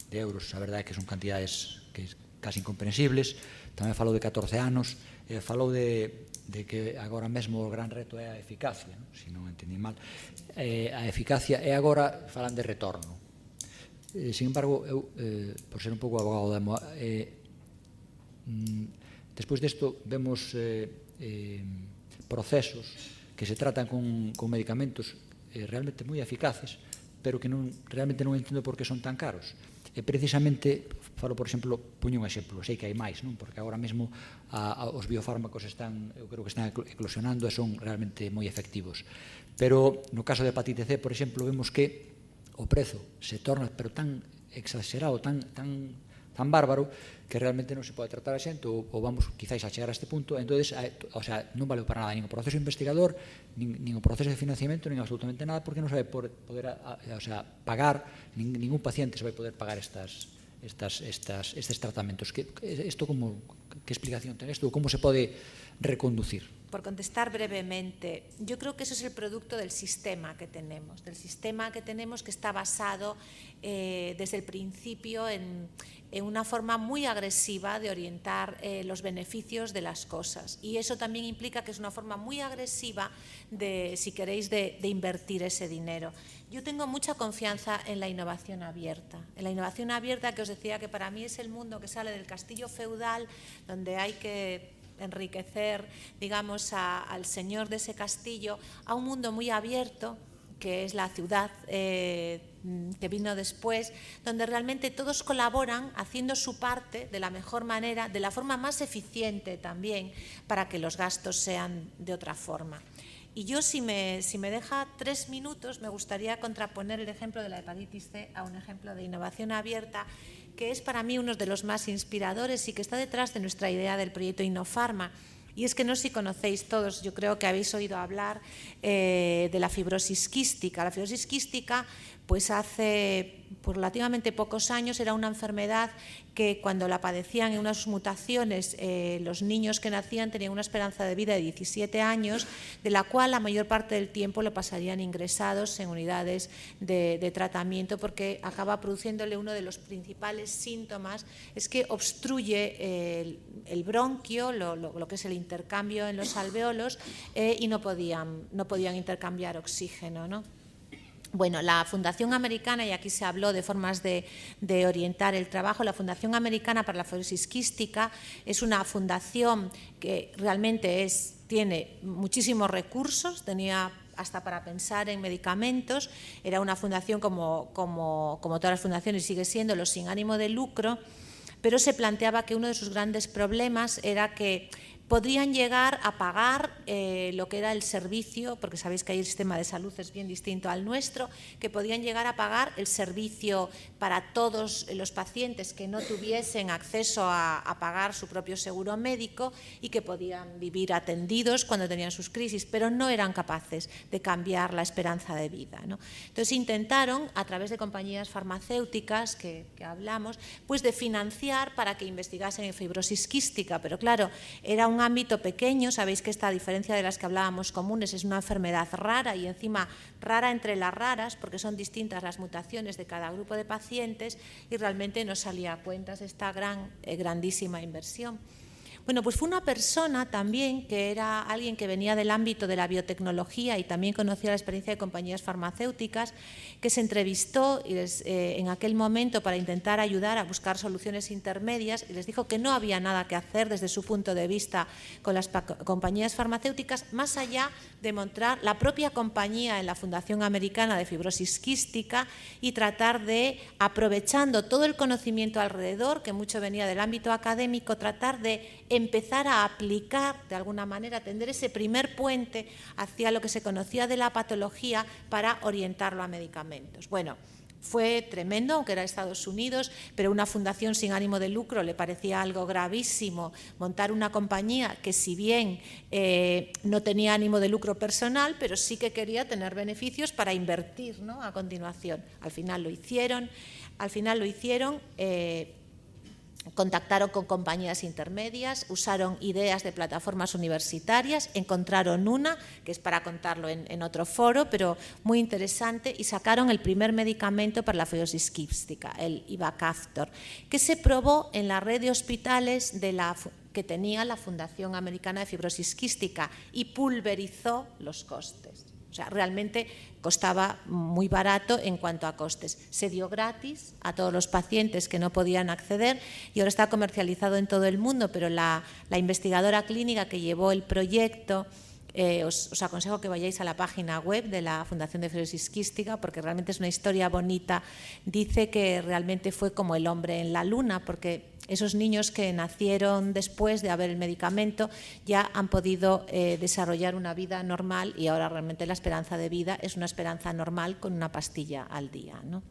de euros. A verdade é que son cantidades que casi incomprensibles. Tamén falou de 14 anos. Falou de que agora mesmo o gran reto é a eficacia, non? Se non entendi mal. A eficacia é agora falan de retorno. Sin embargo, eu, por ser un pouco abogado despois desto vemos procesos que se tratan con medicamentos realmente moi eficaces, pero que realmente non entendo por que son tan caros. E precisamente, falo, por exemplo, puño un exemplo, sei que hai máis, non? Porque agora mesmo os biofármacos eu creo que están eclosionando e son realmente moi efectivos. Pero no caso de hepatite C, por exemplo, vemos que o prezo se torna pero tan exagerado, tan bárbaro, que realmente non se pode tratar a xente ou vamos quizás a chegar a este punto. Entonces, non valeu para nada nin o proceso investigador, nin o proceso de financiamento, nin absolutamente nada, porque non se vai poder pagar, ningún paciente se vai poder pagar estes tratamentos. Que explicación ten isto? Como se pode reconducir? Por contestar brevemente, yo creo que eso es el producto del sistema que tenemos, que está basado desde el principio en una forma muy agresiva de orientar los beneficios de las cosas. Y eso también implica que es una forma muy agresiva de, si queréis, de invertir ese dinero. Yo tengo mucha confianza en la innovación abierta. Que os decía que para mí es el mundo que sale del castillo feudal, donde hay que enriquecer, digamos, al señor de ese castillo, a un mundo muy abierto, que es la ciudad que vino después, donde realmente todos colaboran haciendo su parte de la mejor manera, de la forma más eficiente también, para que los gastos sean de otra forma. Y yo, si me deja 3 minutos, me gustaría contraponer el ejemplo de la hepatitis C a un ejemplo de innovación abierta, que es para mí uno de los más inspiradores y que está detrás de nuestra idea del proyecto Innofarma. Y es que no sé si conocéis todos, yo creo que habéis oído hablar de la fibrosis quística. La fibrosis quística, pues hace relativamente pocos años, era una enfermedad que cuando la padecían en unas mutaciones, los niños que nacían tenían una esperanza de vida de 17 años, de la cual la mayor parte del tiempo lo pasarían ingresados en unidades de tratamiento, porque acaba produciéndole uno de los principales síntomas, es que obstruye el bronquio, lo que es el intercambio en los alveolos, y no podían intercambiar oxígeno, ¿no? Bueno, la Fundación Americana, y aquí se habló de formas de orientar el trabajo, la Fundación Americana para la Fibrosis Quística es una fundación que realmente tiene muchísimos recursos, tenía hasta para pensar en medicamentos, era una fundación como todas las fundaciones, sigue siendo sin ánimo de lucro, pero se planteaba que uno de sus grandes problemas era que podrían llegar a pagar lo que era el servicio, porque sabéis que ahí el sistema de salud es bien distinto al nuestro, que podían llegar a pagar el servicio para todos los pacientes que no tuviesen acceso a pagar su propio seguro médico y que podían vivir atendidos cuando tenían sus crisis, pero no eran capaces de cambiar la esperanza de vida, ¿no? Entonces intentaron, a través de compañías farmacéuticas que hablamos, pues de financiar para que investigasen en fibrosis quística, pero claro, era un ámbito pequeño. Sabéis que esta, a diferencia de las que hablábamos comunes, es una enfermedad rara y encima rara entre las raras, porque son distintas las mutaciones de cada grupo de pacientes y realmente no salía a cuentas esta grandísima inversión. Bueno, pues fue una persona también que era alguien que venía del ámbito de la biotecnología y también conocía la experiencia de compañías farmacéuticas, que se entrevistó en aquel momento para intentar ayudar a buscar soluciones intermedias y les dijo que no había nada que hacer desde su punto de vista con las compañías farmacéuticas, más allá de montar la propia compañía en la Fundación Americana de Fibrosis Quística y tratar de, aprovechando todo el conocimiento alrededor, que mucho venía del ámbito académico, tratar de empezar a aplicar, de alguna manera, tender ese primer puente hacia lo que se conocía de la patología para orientarlo a medicamentos. Bueno, fue tremendo, aunque era Estados Unidos, pero una fundación sin ánimo de lucro le parecía algo gravísimo montar una compañía que, si bien no tenía ánimo de lucro personal, pero sí que quería tener beneficios para invertir, ¿no?, a continuación. Al final lo hicieron. Contactaron con compañías intermedias, usaron ideas de plataformas universitarias, encontraron una, que es para contarlo en otro foro, pero muy interesante, y sacaron el primer medicamento para la fibrosis quística, el Ivacaftor, que se probó en la red de hospitales que tenía la Fundación Americana de Fibrosis Quística y pulverizó los costes. O sea, realmente costaba muy barato en cuanto a costes. Se dio gratis a todos los pacientes que no podían acceder y ahora está comercializado en todo el mundo, pero la investigadora clínica que llevó el proyecto, os aconsejo que vayáis a la página web de la Fundación de Fibrosis Quística, porque realmente es una historia bonita. Dice que realmente fue como el hombre en la luna, porque esos niños que nacieron después de haber el medicamento ya han podido desarrollar una vida normal y ahora realmente la esperanza de vida es una esperanza normal con una pastilla al día, ¿no?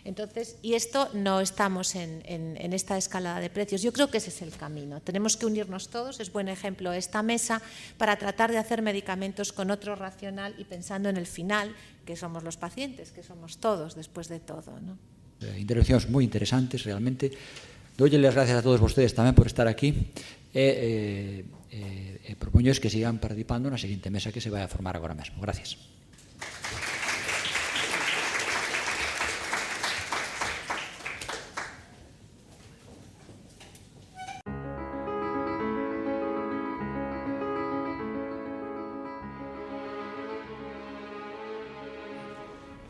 Entonces, y esto no estamos en esta escalada de precios. Yo creo que ese es el camino. Tenemos que unirnos todos, es buen ejemplo esta mesa, para tratar de hacer medicamentos con otro racional y pensando en el final, que somos los pacientes, que somos todos después de todo, ¿no? Intervencións moi interesantes, realmente. Dolle las gracias a todos vostedes tamén por estar aquí e propoños que sigan participando na seguinte mesa que se vai a formar agora mesmo. Gracias.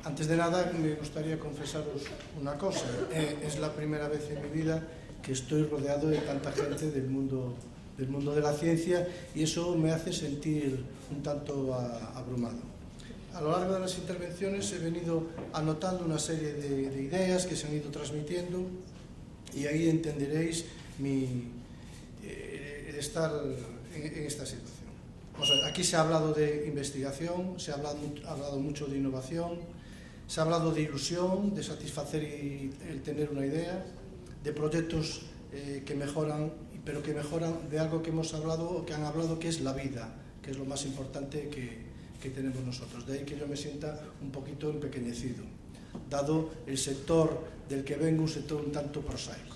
Antes de nada, me gustaría confesaros una cosa. Es la primera vez en mi vida que estoy rodeado de tanta gente del mundo de la ciencia y eso me hace sentir un tanto abrumado. A lo largo de las intervenciones he venido anotando una serie de ideas que se han ido transmitiendo y ahí entenderéis el estar en esta situación. O sea, aquí se ha hablado de investigación, se ha hablado mucho de innovación, se ha hablado de ilusión, de satisfacer y el tener una idea, de proyectos que mejoran, pero que mejoran de algo que hemos hablado, que han hablado, que es la vida, que es lo más importante que tenemos nosotros. De ahí que yo me sienta un poquito empequeñecido, dado el sector del que vengo, un sector un tanto prosaico.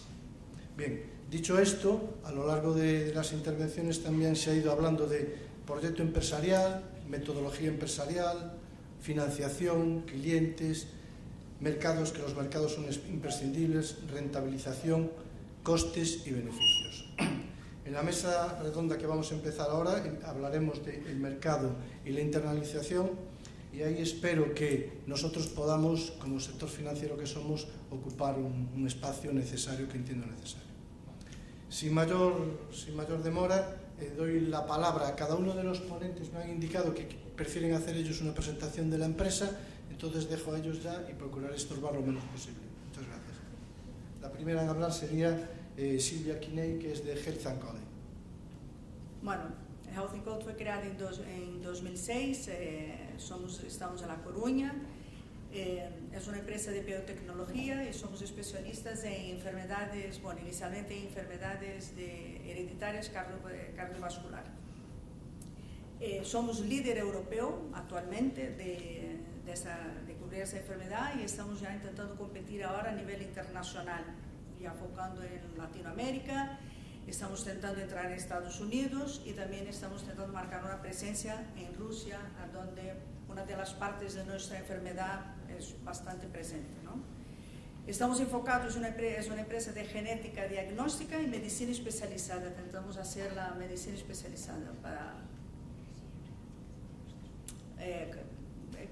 Bien, dicho esto, a lo largo de las intervenciones también se ha ido hablando de proyecto empresarial, metodología empresarial, financiación, clientes, mercados, que los mercados son imprescindibles, rentabilización, costes y beneficios. En la mesa redonda que vamos a empezar ahora hablaremos del mercado y la internalización, y ahí espero que nosotros podamos, como sector financiero que somos, ocupar un espacio necesario, que entiendo necesario. Sin mayor demora, doy la palabra a cada uno de los ponentes. Me han indicado que prefieren hacer ellos una presentación de la empresa, entonces dejo a ellos ya y procuraré estorbar lo menos posible. Muchas gracias. La primera en hablar sería Silvia Quiney, que es de Health & Code. Bueno, Health & Code fue creada en 2006, estamos en La Coruña, es una empresa de biotecnología y somos especialistas en enfermedades, bueno, inicialmente en enfermedades hereditarias cardiovascular. Somos líder europeo actualmente de cubrir esa enfermedad y estamos ya intentando competir ahora a nivel internacional, ya enfocando en Latinoamérica, estamos intentando entrar en Estados Unidos y también estamos intentando marcar una presencia en Rusia, donde una de las partes de nuestra enfermedad es bastante presente, ¿no? Estamos enfocados en una empresa de genética diagnóstica y medicina especializada. Intentamos hacer la medicina especializada para...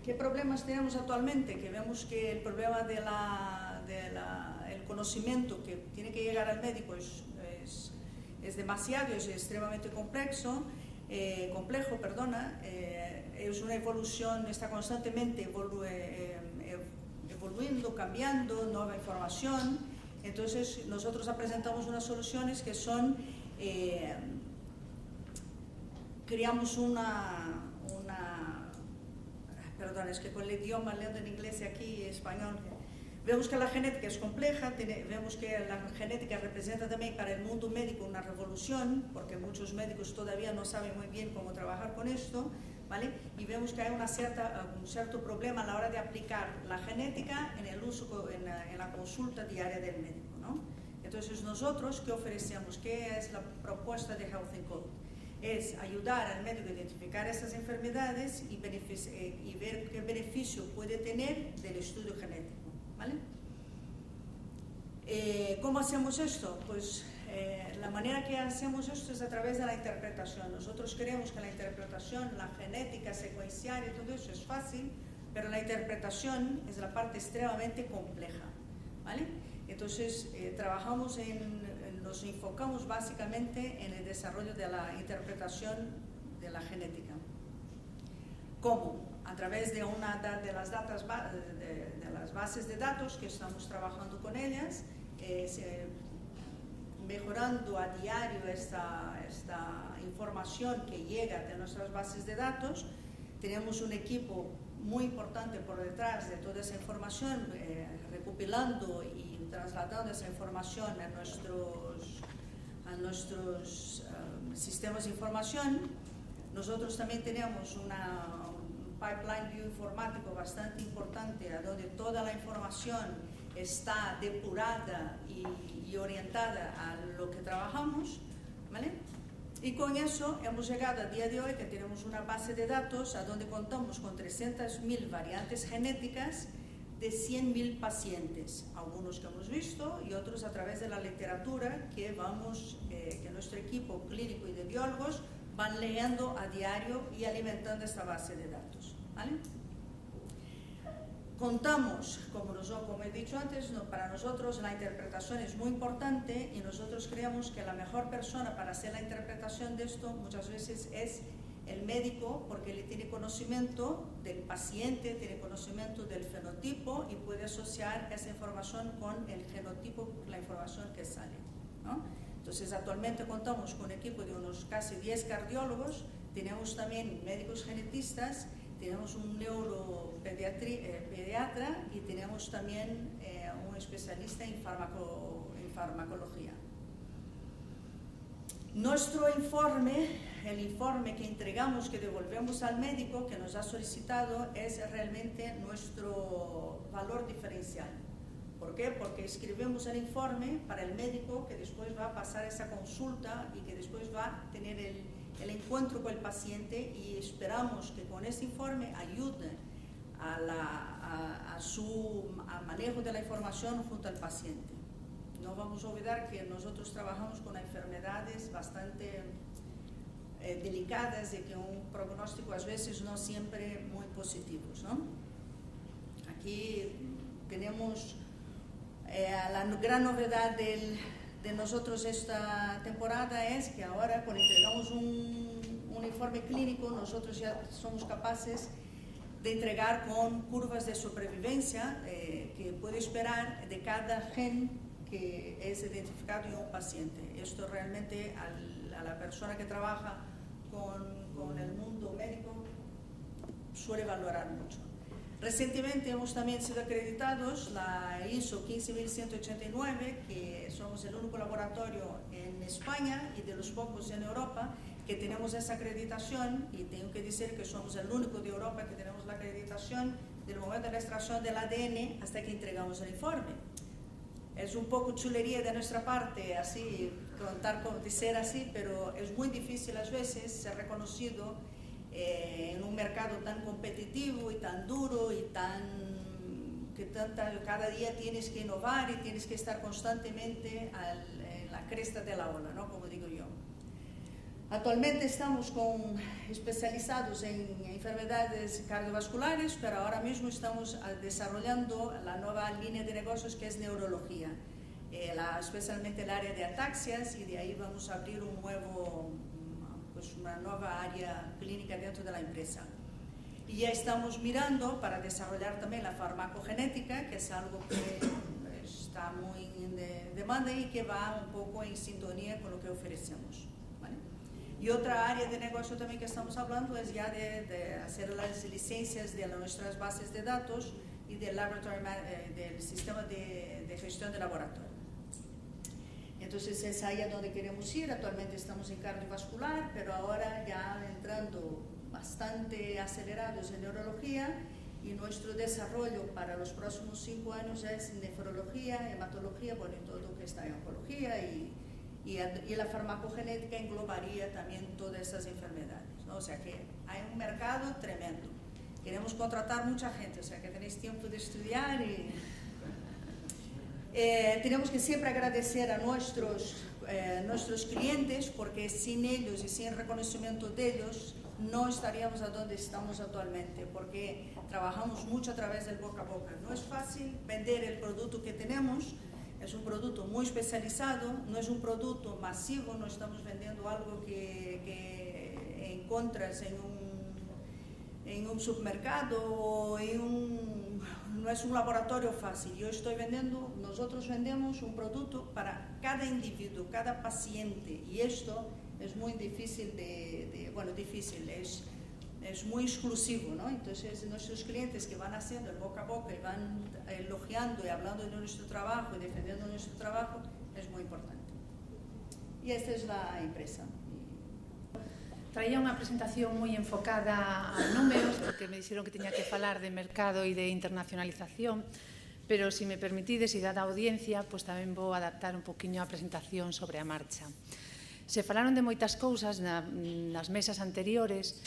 ¿Qué problemas tenemos actualmente? Que vemos que el problema del conocimiento que tiene que llegar al médico es demasiado, es extremadamente complejo, es una evolución, está constantemente evolucionando, cambiando, nueva información. Entonces nosotros presentamos unas soluciones que son, creamos perdón, es que con el idioma leyendo en inglés y aquí español, vemos que la genética es compleja, vemos que la genética representa también para el mundo médico una revolución, porque muchos médicos todavía no saben muy bien cómo trabajar con esto, ¿vale? Y vemos que hay un cierto problema a la hora de aplicar la genética en el uso, en la consulta diaria del médico, ¿no? Entonces nosotros, ¿qué ofrecemos? ¿Qué es la propuesta de Health & Code? Es ayudar al médico a identificar estas enfermedades y ver qué beneficio puede tener del estudio genético, ¿vale? ¿Cómo hacemos esto? Pues la manera que hacemos esto es a través de la interpretación. Nosotros creemos que la interpretación, la genética secuencial y todo eso es fácil, pero la interpretación es la parte extremadamente compleja, ¿vale? Entonces nos enfocamos básicamente en el desarrollo de la interpretación de la genética. ¿Cómo? A través de las bases de datos que estamos trabajando con ellas, mejorando a diario esta información que llega de nuestras bases de datos. Tenemos un equipo muy importante por detrás de toda esa información, recopilando y trasladando esa información a nuestros sistemas de información. Nosotros también tenemos un pipeline bioinformático bastante importante, donde toda la información está depurada y orientada a lo que trabajamos, ¿vale? Y con eso hemos llegado a día de hoy que tenemos una base de datos a donde contamos con 300.000 variantes genéticas de 100.000 pacientes, algunos que hemos visto y otros a través de la literatura que nuestro equipo clínico y de biólogos van leyendo a diario y alimentando esta base de datos, ¿vale? Contamos, como he dicho antes, para nosotros la interpretación es muy importante y nosotros creemos que la mejor persona para hacer la interpretación de esto muchas veces es el médico, porque él tiene conocimiento del paciente, tiene conocimiento del fenotipo y puede asociar esa información con el genotipo, la información que sale, ¿no? Entonces, actualmente contamos con un equipo de unos casi 10 cardiólogos, tenemos también médicos genetistas, tenemos un neuropediatra y tenemos también un especialista en farmacología. Nuestro informe, el informe que entregamos, que devolvemos al médico que nos ha solicitado, es realmente nuestro valor diferencial. ¿Por qué? Porque escribimos el informe para el médico que después va a pasar esa consulta y que después va a tener el encuentro con el paciente, y esperamos que con ese informe ayude al manejo de la información junto al paciente. No vamos a olvidar que nosotros trabajamos con enfermedades bastante delicadas y que un pronóstico a veces no siempre muy positivos, ¿no? Aquí tenemos la gran novedad de nosotros esta temporada es que ahora, cuando entregamos un informe clínico, nosotros ya somos capaces de entregar con curvas de sobrevivencia que puede esperar de cada gen que es identificado en un paciente. Esto realmente a la persona que trabaja con el mundo médico suele valorar mucho. Recientemente hemos también sido acreditados la ISO 15189, que somos el único laboratorio en España y de los pocos en Europa que tenemos esa acreditación, y tengo que decir que somos el único de Europa que tenemos la acreditación del momento de la extracción del ADN hasta que entregamos el informe. Es un poco chulería de nuestra parte, así, decir así, pero es muy difícil a veces ser reconocido en un mercado tan competitivo y tan duro y cada día tienes que innovar y tienes que estar constantemente en la cresta de la ola, ¿no? Como digo yo. Actualmente estamos especializados en enfermedades cardiovasculares, pero ahora mismo estamos desarrollando la nueva línea de negocios que es neurología, especialmente el área de ataxias, y de ahí vamos a abrir una nueva área clínica dentro de la empresa. Y ya estamos mirando para desarrollar también la farmacogenética, que es algo que está muy en demanda y que va un poco en sintonía con lo que ofrecemos, ¿vale? Y otra área de negocio también que estamos hablando es ya de hacer las licencias de nuestras bases de datos y del sistema de gestión de laboratorio. Entonces es ahí a donde queremos ir. Actualmente estamos en cardiovascular, pero ahora ya entrando bastante acelerados en neurología, y nuestro desarrollo para los próximos 5 años es nefrología, hematología, bueno, y todo lo que está en oncología, y la farmacogenética englobaría también todas esas enfermedades, ¿no? O sea que hay un mercado tremendo. Queremos contratar mucha gente, o sea que tenéis tiempo de estudiar y... tenemos que siempre agradecer a nuestros clientes, porque sin ellos y sin reconocimiento de ellos no estaríamos a donde estamos actualmente, porque trabajamos mucho a través del boca a boca. No es fácil vender el producto que tenemos, es un producto muy especializado, no es un producto masivo, no estamos vendiendo algo que encuentras en un supermercado o no es un laboratorio fácil. Nosotros vendemos un producto para cada individuo, cada paciente, y esto es muy difícil es muy exclusivo, ¿no? Entonces nuestros clientes que van haciendo el boca a boca y van elogiando y hablando de nuestro trabajo y defendiendo nuestro trabajo es muy importante. Y esta es la empresa. Traía unha presentación moi enfocada a números, porque me dixeron que tiña que falar de mercado e de internacionalización, pero se me permitides e dada a audiencia, pues tamén vou adaptar un poquinho a presentación sobre a marcha. Se falaron de moitas cousas nas mesas anteriores,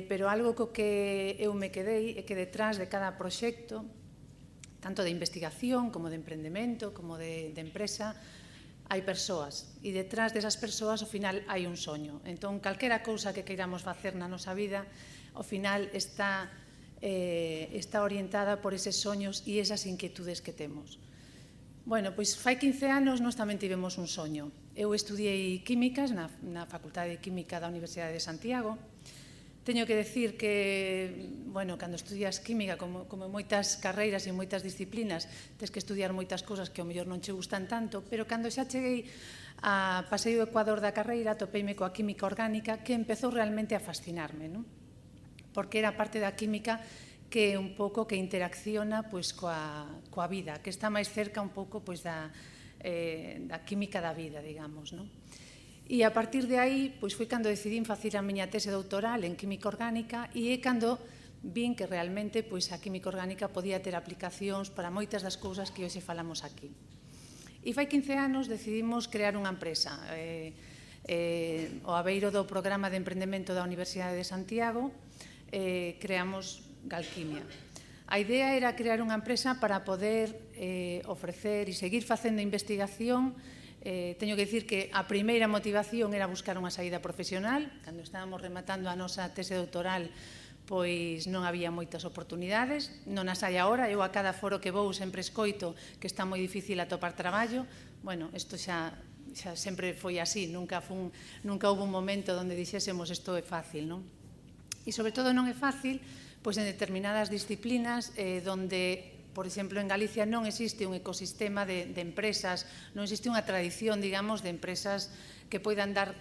pero algo co que eu me quedei é que detrás de cada proxecto, tanto de investigación como de emprendemento, como de empresa, hai persoas, e detrás desas persoas ao final hai un soño. Entón, calquera cousa que queiramos facer na nosa vida, ao final está orientada por eses soños e esas inquietudes que temos. Bueno, pois fai 15 anos nós tamén tivemos un soño. Eu estudiei Químicas na Facultade de Química da Universidade de Santiago. Teño que decir que, bueno, cando estudias Química, como en moitas carreiras e moitas disciplinas, tens que estudiar moitas cousas que ao mellor non che gustan tanto, pero cando xa cheguei a pasei o Ecuador da carreira, topeime coa química orgánica, que empezou realmente a fascinarme, non? Porque era parte da química que un pouco que interacciona pois coa vida, que está máis cerca un pouco pois da química da vida, digamos, non? E a partir de aí, pois foi cando decidín facer a miña tese doutoral en química orgánica e é cando vin que realmente pois a química orgánica podía ter aplicacións para moitas das cousas que hoxe falamos aquí. E fai 15 anos decidimos crear unha empresa. O abeiro do programa de emprendemento da Universidade de Santiago creamos Galquimia. A idea era crear unha empresa para poder ofrecer e seguir facendo investigación. Teño que dicir que a primeira motivación era buscar unha saída profesional. Cando estábamos rematando a nosa tese doutoral, pois non había moitas oportunidades. Non as hai agora. Eu a cada foro que vou sempre escoito que está moi difícil atopar traballo. Bueno, isto xa sempre foi así. Nunca houve un momento onde dixésemos isto é fácil, non? E sobre todo non é fácil pois en determinadas disciplinas donde, por exemplo, en Galicia non existe un ecosistema de empresas, non existe unha tradición, digamos, de empresas que poidan dar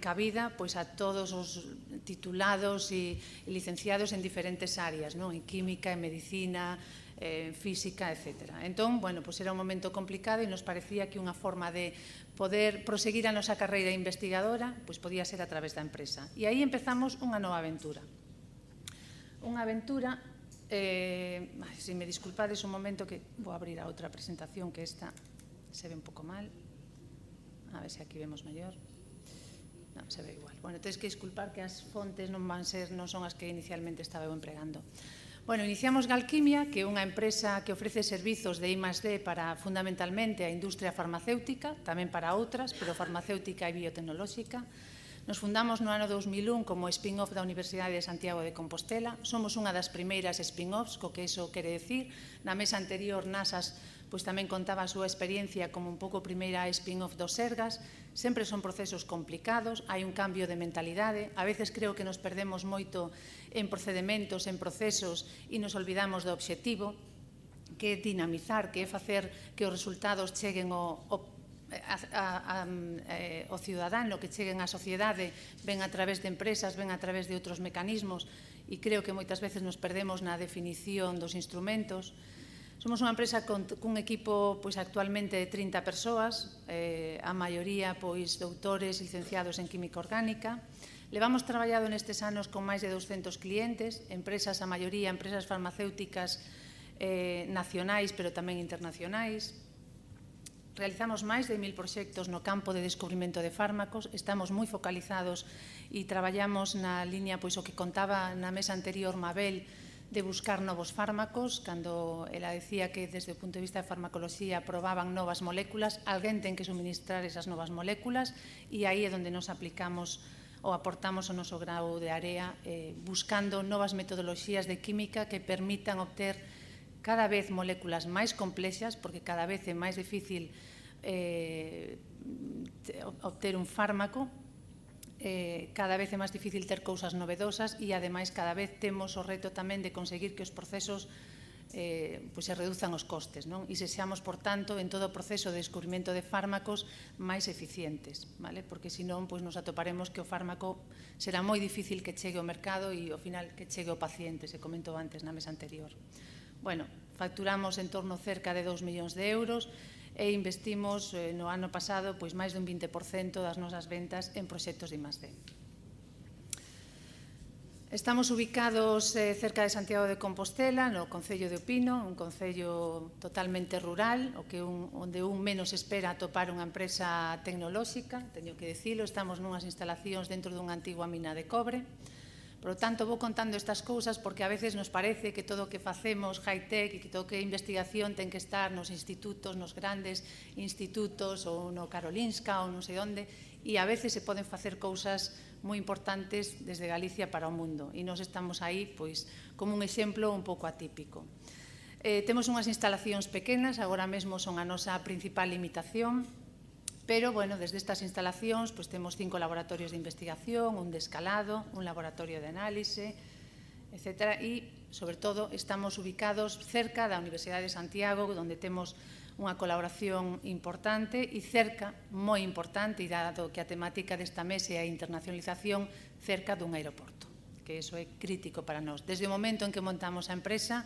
cabida pois a todos os titulados e licenciados en diferentes áreas, non? En química, en medicina, en física, etc. Entón, bueno, pois era un momento complicado e nos parecía que unha forma de poder proseguir a nosa carreira investigadora pois podía ser a través da empresa. E aí empezamos unha nova aventura. Unha aventura, se me disculpades un momento que vou abrir a outra presentación que esta se ve un pouco mal. A ver se aquí vemos mellor. Non, se ve igual. Bueno, tens que disculpar que as fontes non son as que inicialmente estaba eu empregando. Bueno, iniciamos Galquimia, que é unha empresa que ofrece servizos de I+D para fundamentalmente a industria farmacéutica, tamén para outras, pero farmacéutica e biotecnolóxica. Nos fundamos no ano 2001 como spin-off da Universidade de Santiago de Compostela. Somos unha das primeiras spin-offs, co que iso quere decir. Na mesa anterior, Nasas pois tamén contaba a súa experiencia como un pouco primeira spin-off do Sergas. Sempre son procesos complicados, hai un cambio de mentalidade. A veces creo que nos perdemos moito en procedementos, en procesos e nos olvidamos do obxectivo, que é dinamizar, que é facer que os resultados cheguen ao ciudadano, que cheguen á sociedade, ven a través de empresas, ven a través de outros mecanismos, e creo que moitas veces nos perdemos na definición dos instrumentos. Somos unha empresa cun equipo actualmente de 30 persoas, a maioría doutores licenciados en química orgánica. Levamos traballado nestes anos con máis de 200 clientes, empresas, a maioría, empresas farmacéuticas nacionais, pero tamén internacionais. Realizamos máis de 1000 proxectos no campo de descubrimento de fármacos, estamos moi focalizados e traballamos na liña, pois o que contaba na mesa anterior Mabel, de buscar novos fármacos. Cando ela decía que desde o punto de vista de farmacoloxía probaban novas moléculas, alguén ten que suministrar esas novas moléculas e aí é onde nos aplicamos ou aportamos o noso grau de area buscando novas metodoloxías de química que permitan obter cada vez moléculas máis complexas, porque cada vez é máis difícil obter un fármaco, cada vez é máis difícil ter cousas novedosas e, ademais, cada vez temos o reto tamén de conseguir que os procesos se reduzan os costes e se seamos, por tanto, en todo o proceso de descubrimento de fármacos máis eficientes, porque senón nos atoparemos que o fármaco será moi difícil que chegue ao mercado e, ao final, que chegue ao paciente, se comentou antes na mesa anterior. Bueno, facturamos en torno cerca de 2 millóns de euros e investimos no ano pasado máis dun 20% das nosas ventas en proxectos de I+D. Estamos ubicados cerca de Santiago de Compostela, no concello de Opino, un concello totalmente rural, onde un menos espera atopar unha empresa tecnolóxica, teño que dicilo. Estamos nunhas instalacións dentro dunha antigua mina de cobre. Por lo tanto, vou contando estas cousas porque a veces nos parece que todo o que facemos high-tech e que todo o que é investigación ten que estar nos institutos, nos grandes institutos ou no Karolinska ou non sei onde, e a veces se poden facer cousas moi importantes desde Galicia para o mundo e nós estamos aí como un exemplo un pouco atípico. Temos unhas instalacións pequenas, agora mesmo son a nosa principal limitación. Pero, bueno, desde estas instalacións temos 5 laboratorios de investigación, un de escalado, un laboratorio de análise, etc. E, sobre todo, estamos ubicados cerca da Universidade de Santiago, onde temos unha colaboración importante e cerca, moi importante, e dado que a temática desta mesa é a internacionalización, cerca dun aeroporto, que iso é crítico para nós. Desde o momento en que montamos a empresa,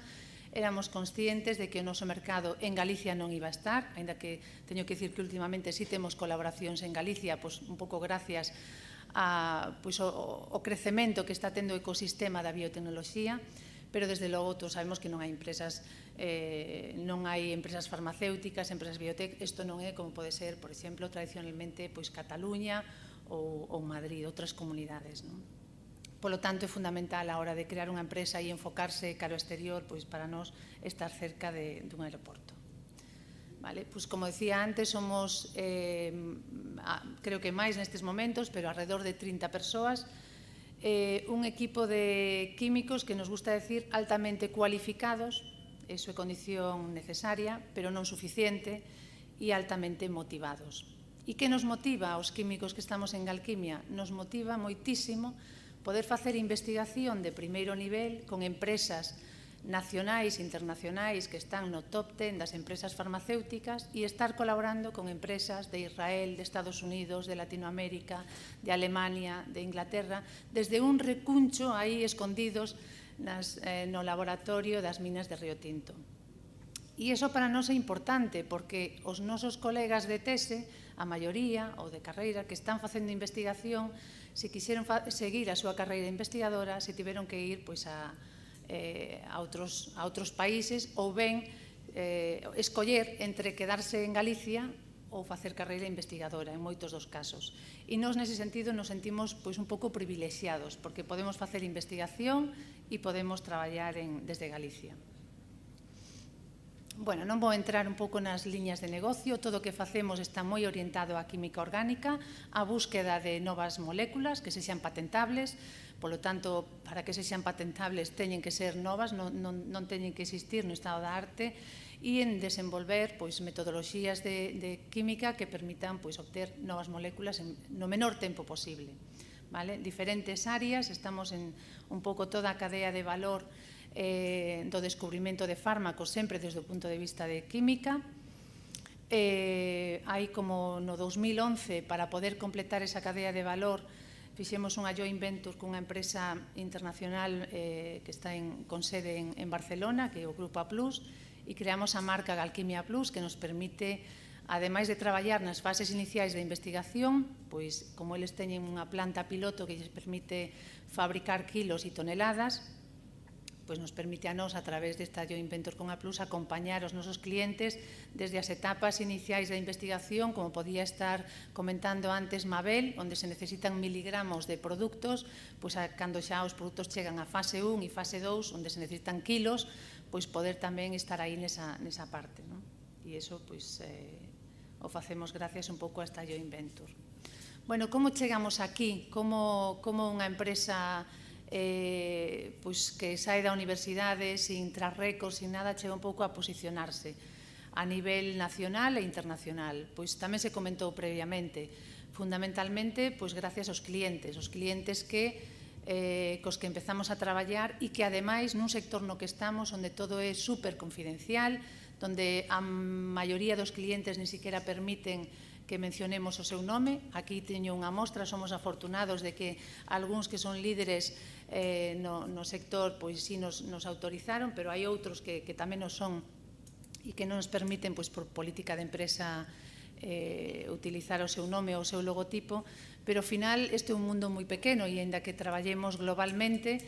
éramos conscientes de que o noso mercado en Galicia non iba a estar, aínda que teño que dicir que últimamente sí temos colaboracións en Galicia, un pouco gracias ao crecemento que está tendo o ecosistema da biotecnoloxía, pero desde logo todos sabemos que non hai empresas farmacéuticas, empresas biotec, isto non é como pode ser, por exemplo, tradicionalmente Cataluña ou Madrid, outras comunidades, non? Polo tanto, é fundamental a hora de crear unha empresa e enfocarse cara ao exterior, para nós estar cerca dun aeroporto. Como decía antes, somos, creo que máis nestes momentos, pero alrededor de 30 persoas, un equipo de químicos que nos gusta decir altamente cualificados, iso é condición necesaria, pero non suficiente, e altamente motivados. E que nos motiva aos químicos que estamos en Galquimia? Nos motiva moitísimo poder facer investigación de primeiro nivel con empresas nacionais e internacionais que están no top 10 das empresas farmacéuticas e estar colaborando con empresas de Israel, de Estados Unidos, de Latinoamérica, de Alemania, de Inglaterra, desde un recuncho aí escondidos no laboratorio das minas de Río Tinto. E iso para nós é importante porque os nosos colegas de tese, a maioría, ou de carreira, que están facendo investigación, se quixeron seguir a súa carreira investigadora, se tiveron que ir a outros países ou ben escoller entre quedarse en Galicia ou facer carreira investigadora, en moitos dos casos. E nós, nese sentido, nos sentimos un pouco privilexiados, porque podemos facer investigación e podemos traballar desde Galicia. Bueno, non vou entrar un pouco nas liñas de negocio, todo o que facemos está moi orientado á química orgánica, á búsqueda de novas moléculas que sexan patentables, polo tanto, para que sexan patentables teñen que ser novas, non teñen que existir no estado da arte, e en desenvolver metodoloxías de química que permitan obter novas moléculas no menor tempo posible. Diferentes áreas, estamos en un pouco toda a cadea de valor do descubrimento de fármacos, sempre desde o punto de vista de química. Hai como no 2011, para poder completar esa cadea de valor, fixemos unha joint venture cunha empresa internacional que está con sede en Barcelona, que é o Grupo A+, e creamos a marca Galquimia Plus, que nos permite, ademais de traballar nas fases iniciais de investigación, como eles teñen unha planta piloto que lles permite fabricar kilos e toneladas, nos permite a nós, a través desta joint venture con A+, acompañar os nosos clientes desde as etapas iniciais da investigación, como podía estar comentando antes Mabel, onde se necesitan miligramos de produtos, cando xa os produtos chegan a fase 1 e fase 2, onde se necesitan kilos, poder tamén estar aí nesa parte. E iso o facemos gracias un pouco a esta joint venture. Bueno, como chegamos aquí? Como unha empresa que sae da universidade sin tras récords, sin nada, chega un pouco a posicionarse a nivel nacional e internacional. Tamén se comentou previamente, fundamentalmente gracias aos clientes cos que empezamos a traballar e que ademais nun sector no que estamos onde todo é super confidencial, onde a maioría dos clientes ni siquiera permiten que mencionemos o seu nome. Aquí teño unha mostra, somos afortunados de que algúns que son líderes no sector sí nos autorizaron, pero hai outros que tamén o son e que non nos permiten por política de empresa utilizar o seu nome ou o seu logotipo, pero ao final este é un mundo moi pequeno e aínda que traballemos globalmente,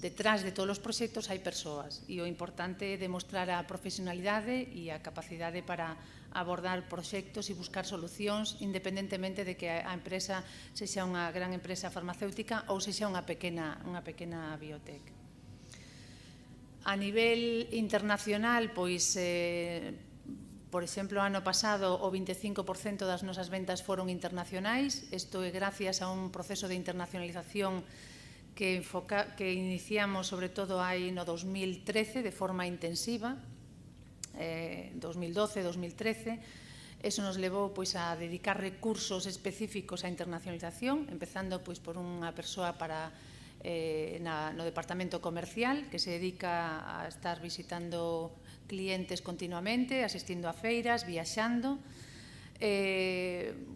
detrás de todos os proxectos hai persoas e o importante é demostrar a profesionalidade e a capacidade para abordar proxectos e buscar solucións independentemente de que a empresa sexa unha gran empresa farmacéutica ou sexa unha pequena biotec. A nivel internacional, por exemplo, ano pasado o 25% das nosas ventas foron internacionais. Isto é gracias a un proceso de internacionalización que iniciamos sobre todo aí no 2013 de forma intensiva, 2012-2013, Eso nos levou pois, a dedicar recursos específicos á internacionalización, empezando pois, por unha persoa no departamento comercial que se dedica a estar visitando clientes continuamente, asistindo a feiras, viaxando.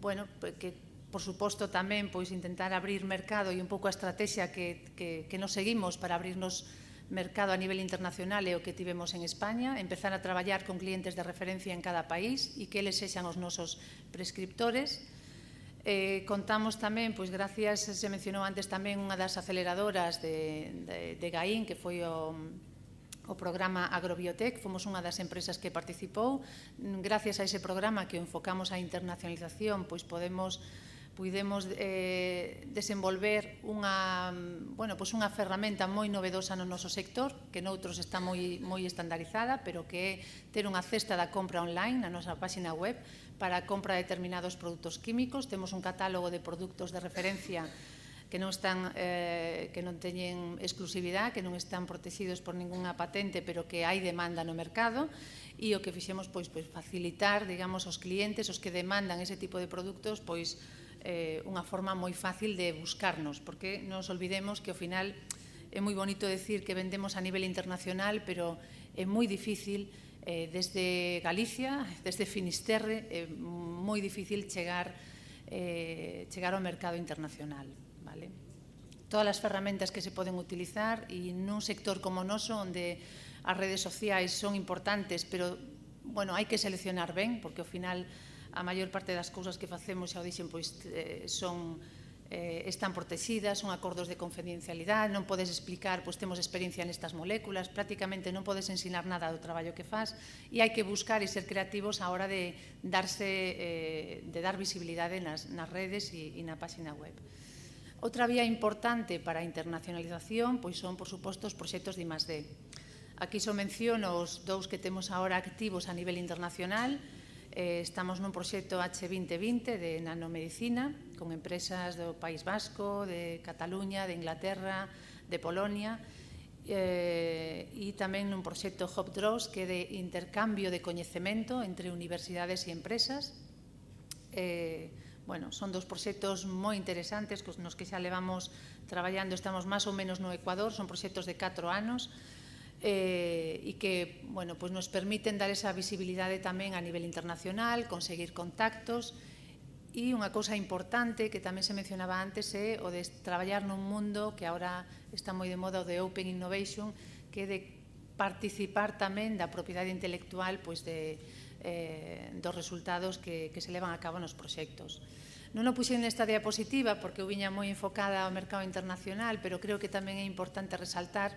Bueno, que por suposto tamén pois, intentar abrir mercado e un pouco a estrategia que nos seguimos para abrirnos mercado a nivel internacional é o que tivemos en España, empezar a traballar con clientes de referencia en cada país e que eles sexan os nosos prescriptores. Contamos tamén, pois gracias, se mencionou antes tamén unha das aceleradoras de GAIN, que foi o programa Agrobiotec, fomos unha das empresas que participou. Gracias a ese programa que enfocamos a internacionalización, pois pudemos desenvolver unha ferramenta moi novedosa no noso sector, que noutros está moi estandarizada, pero que é ter unha cesta da compra online na nosa página web para a compra de determinados produtos químicos. Temos un catálogo de produtos de referencia que non teñen exclusividade, que non están protegidos por ningunha patente, pero que hai demanda no mercado, e o que fixemos pois facilitar, digamos, aos clientes, os que demandan ese tipo de produtos, pois unha forma moi fácil de buscarnos, porque non nos olvidemos que ao final é moi bonito decir que vendemos a nivel internacional, pero é moi difícil desde Galicia, desde Finisterre, é moi difícil chegar ao mercado internacional. Todas as ferramentas que se poden utilizar, e nun sector como o noso, onde as redes sociais son importantes, pero hai que seleccionar ben, porque ao final a maior parte das cousas que facemos, xa o dixen, pois están protegidas, son acordos de confidencialidade, non podes explicar, pois temos experiencia nestas moléculas, prácticamente non podes ensinar nada do traballo que faz, e hai que buscar e ser creativos a hora de dar visibilidade nas redes e na página web. Outra vía importante para a internacionalización pois son, por suposto, os proxectos de I+D. Aquí só menciono os dous que temos agora activos a nivel internacional. Estamos nun proxecto H2020 de nanomedicina con empresas do País Vasco, de Cataluña, de Inglaterra, de Polonia, e tamén nun proxecto HopDraws, que é de intercambio de coñecemento entre universidades e empresas. Son dos proxectos moi interesantes nos que xa levamos traballando, estamos máis ou menos no Ecuador, son proxectos de 4 anos, e que nos permiten dar esa visibilidade tamén a nivel internacional, conseguir contactos, e unha cousa importante que tamén se mencionaba antes é o de traballar nun mundo que agora está moi de moda, o de Open Innovation, que é de participar tamén da propiedade intelectual dos resultados que se levan a cabo nos proxectos. Non o puxen nesta diapositiva porque eu viña moi enfocada ao mercado internacional, pero creo que tamén é importante resaltar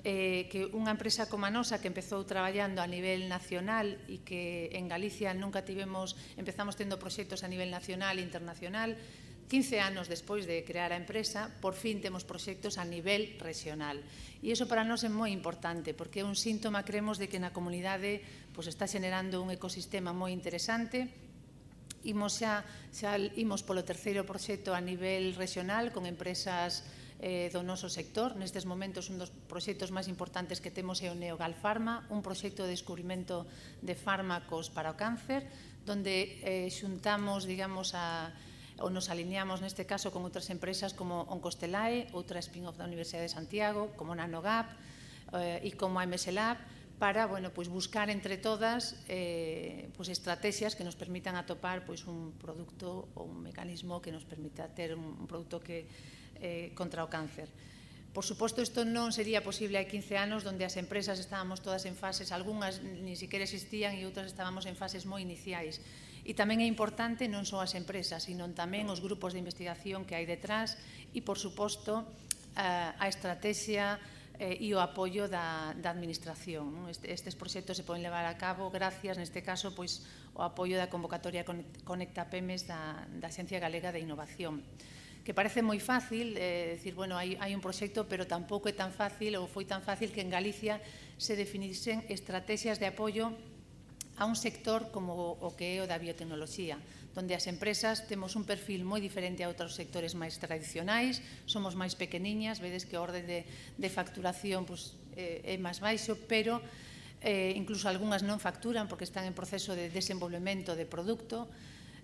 que unha empresa como a nosa, que empezou traballando a nivel nacional e que en Galicia nunca empezamos tendo proxectos a nivel nacional e internacional, 15 anos despois de crear a empresa, por fin temos proxectos a nivel regional. E iso para nós é moi importante, porque é un síntoma, creemos, de que na comunidade está xenerando un ecosistema moi interesante. Imos polo terceiro proxecto a nivel regional con empresas do noso sector. Nestes momentos, un dos proxectos máis importantes que temos é o Neogal Pharma, un proxecto de descubrimento de fármacos para o cáncer, donde xuntamos, digamos, ou nos alineamos neste caso con outras empresas como Oncostelae, outra spin-off da Universidade de Santiago, como NanoGap e como MSLab, para buscar entre todas estrategias que nos permitan atopar un produto ou un mecanismo que nos permita ter un produto contra o cáncer. Por suposto, isto non sería posible hai 15 anos, onde as empresas estábamos todas en fases, algunhas ni siquiera existían e outras estábamos en fases moi iniciais. E tamén é importante non só as empresas, sino tamén os grupos de investigación que hai detrás e, por suposto, a estrategia e o apoio da administración. Estes proxectos se poden levar a cabo gracias, neste caso, ao apoio da convocatoria Conecta Pemes da Axencia Galega de Innovación, que parece moi fácil, decir, hai un proxecto, pero tampouco é tan fácil, ou foi tan fácil que en Galicia se definisen estrategias de apoio a un sector como o que é o da biotecnoloxía, onde as empresas temos un perfil moi diferente a outros sectores máis tradicionais, somos máis pequeniñas, vedes que o orde de facturación é máis baixo, pero incluso algunhas non facturan porque están en proceso de desenvolvemento de produto,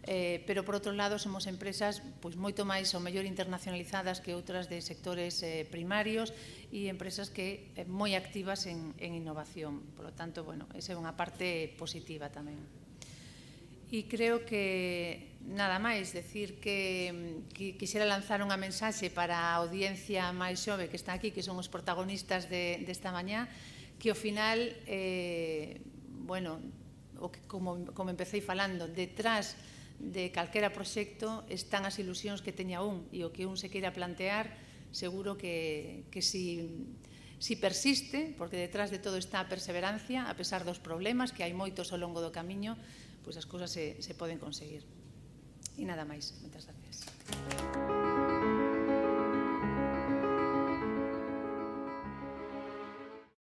pero por outro lado somos empresas pois moito máis ou mellor internacionalizadas que outras de sectores primarios e empresas que moi activas en innovación. Por lo tanto, bueno, esa é unha parte positiva tamén. E creo que nada máis, decir que quixera lanzar unha mensaxe para a audiencia máis xove que está aquí, que son os protagonistas desta mañá, que ao final, bueno, como empecé falando, detrás de calquera proxecto están as ilusións que teña un e o que un se queira plantear, seguro que si persiste, porque detrás de todo está a perseverancia, a pesar dos problemas, que hai moitos ao longo do camiño, pois as cousas se poden conseguir. E nada máis. Moitas gracias.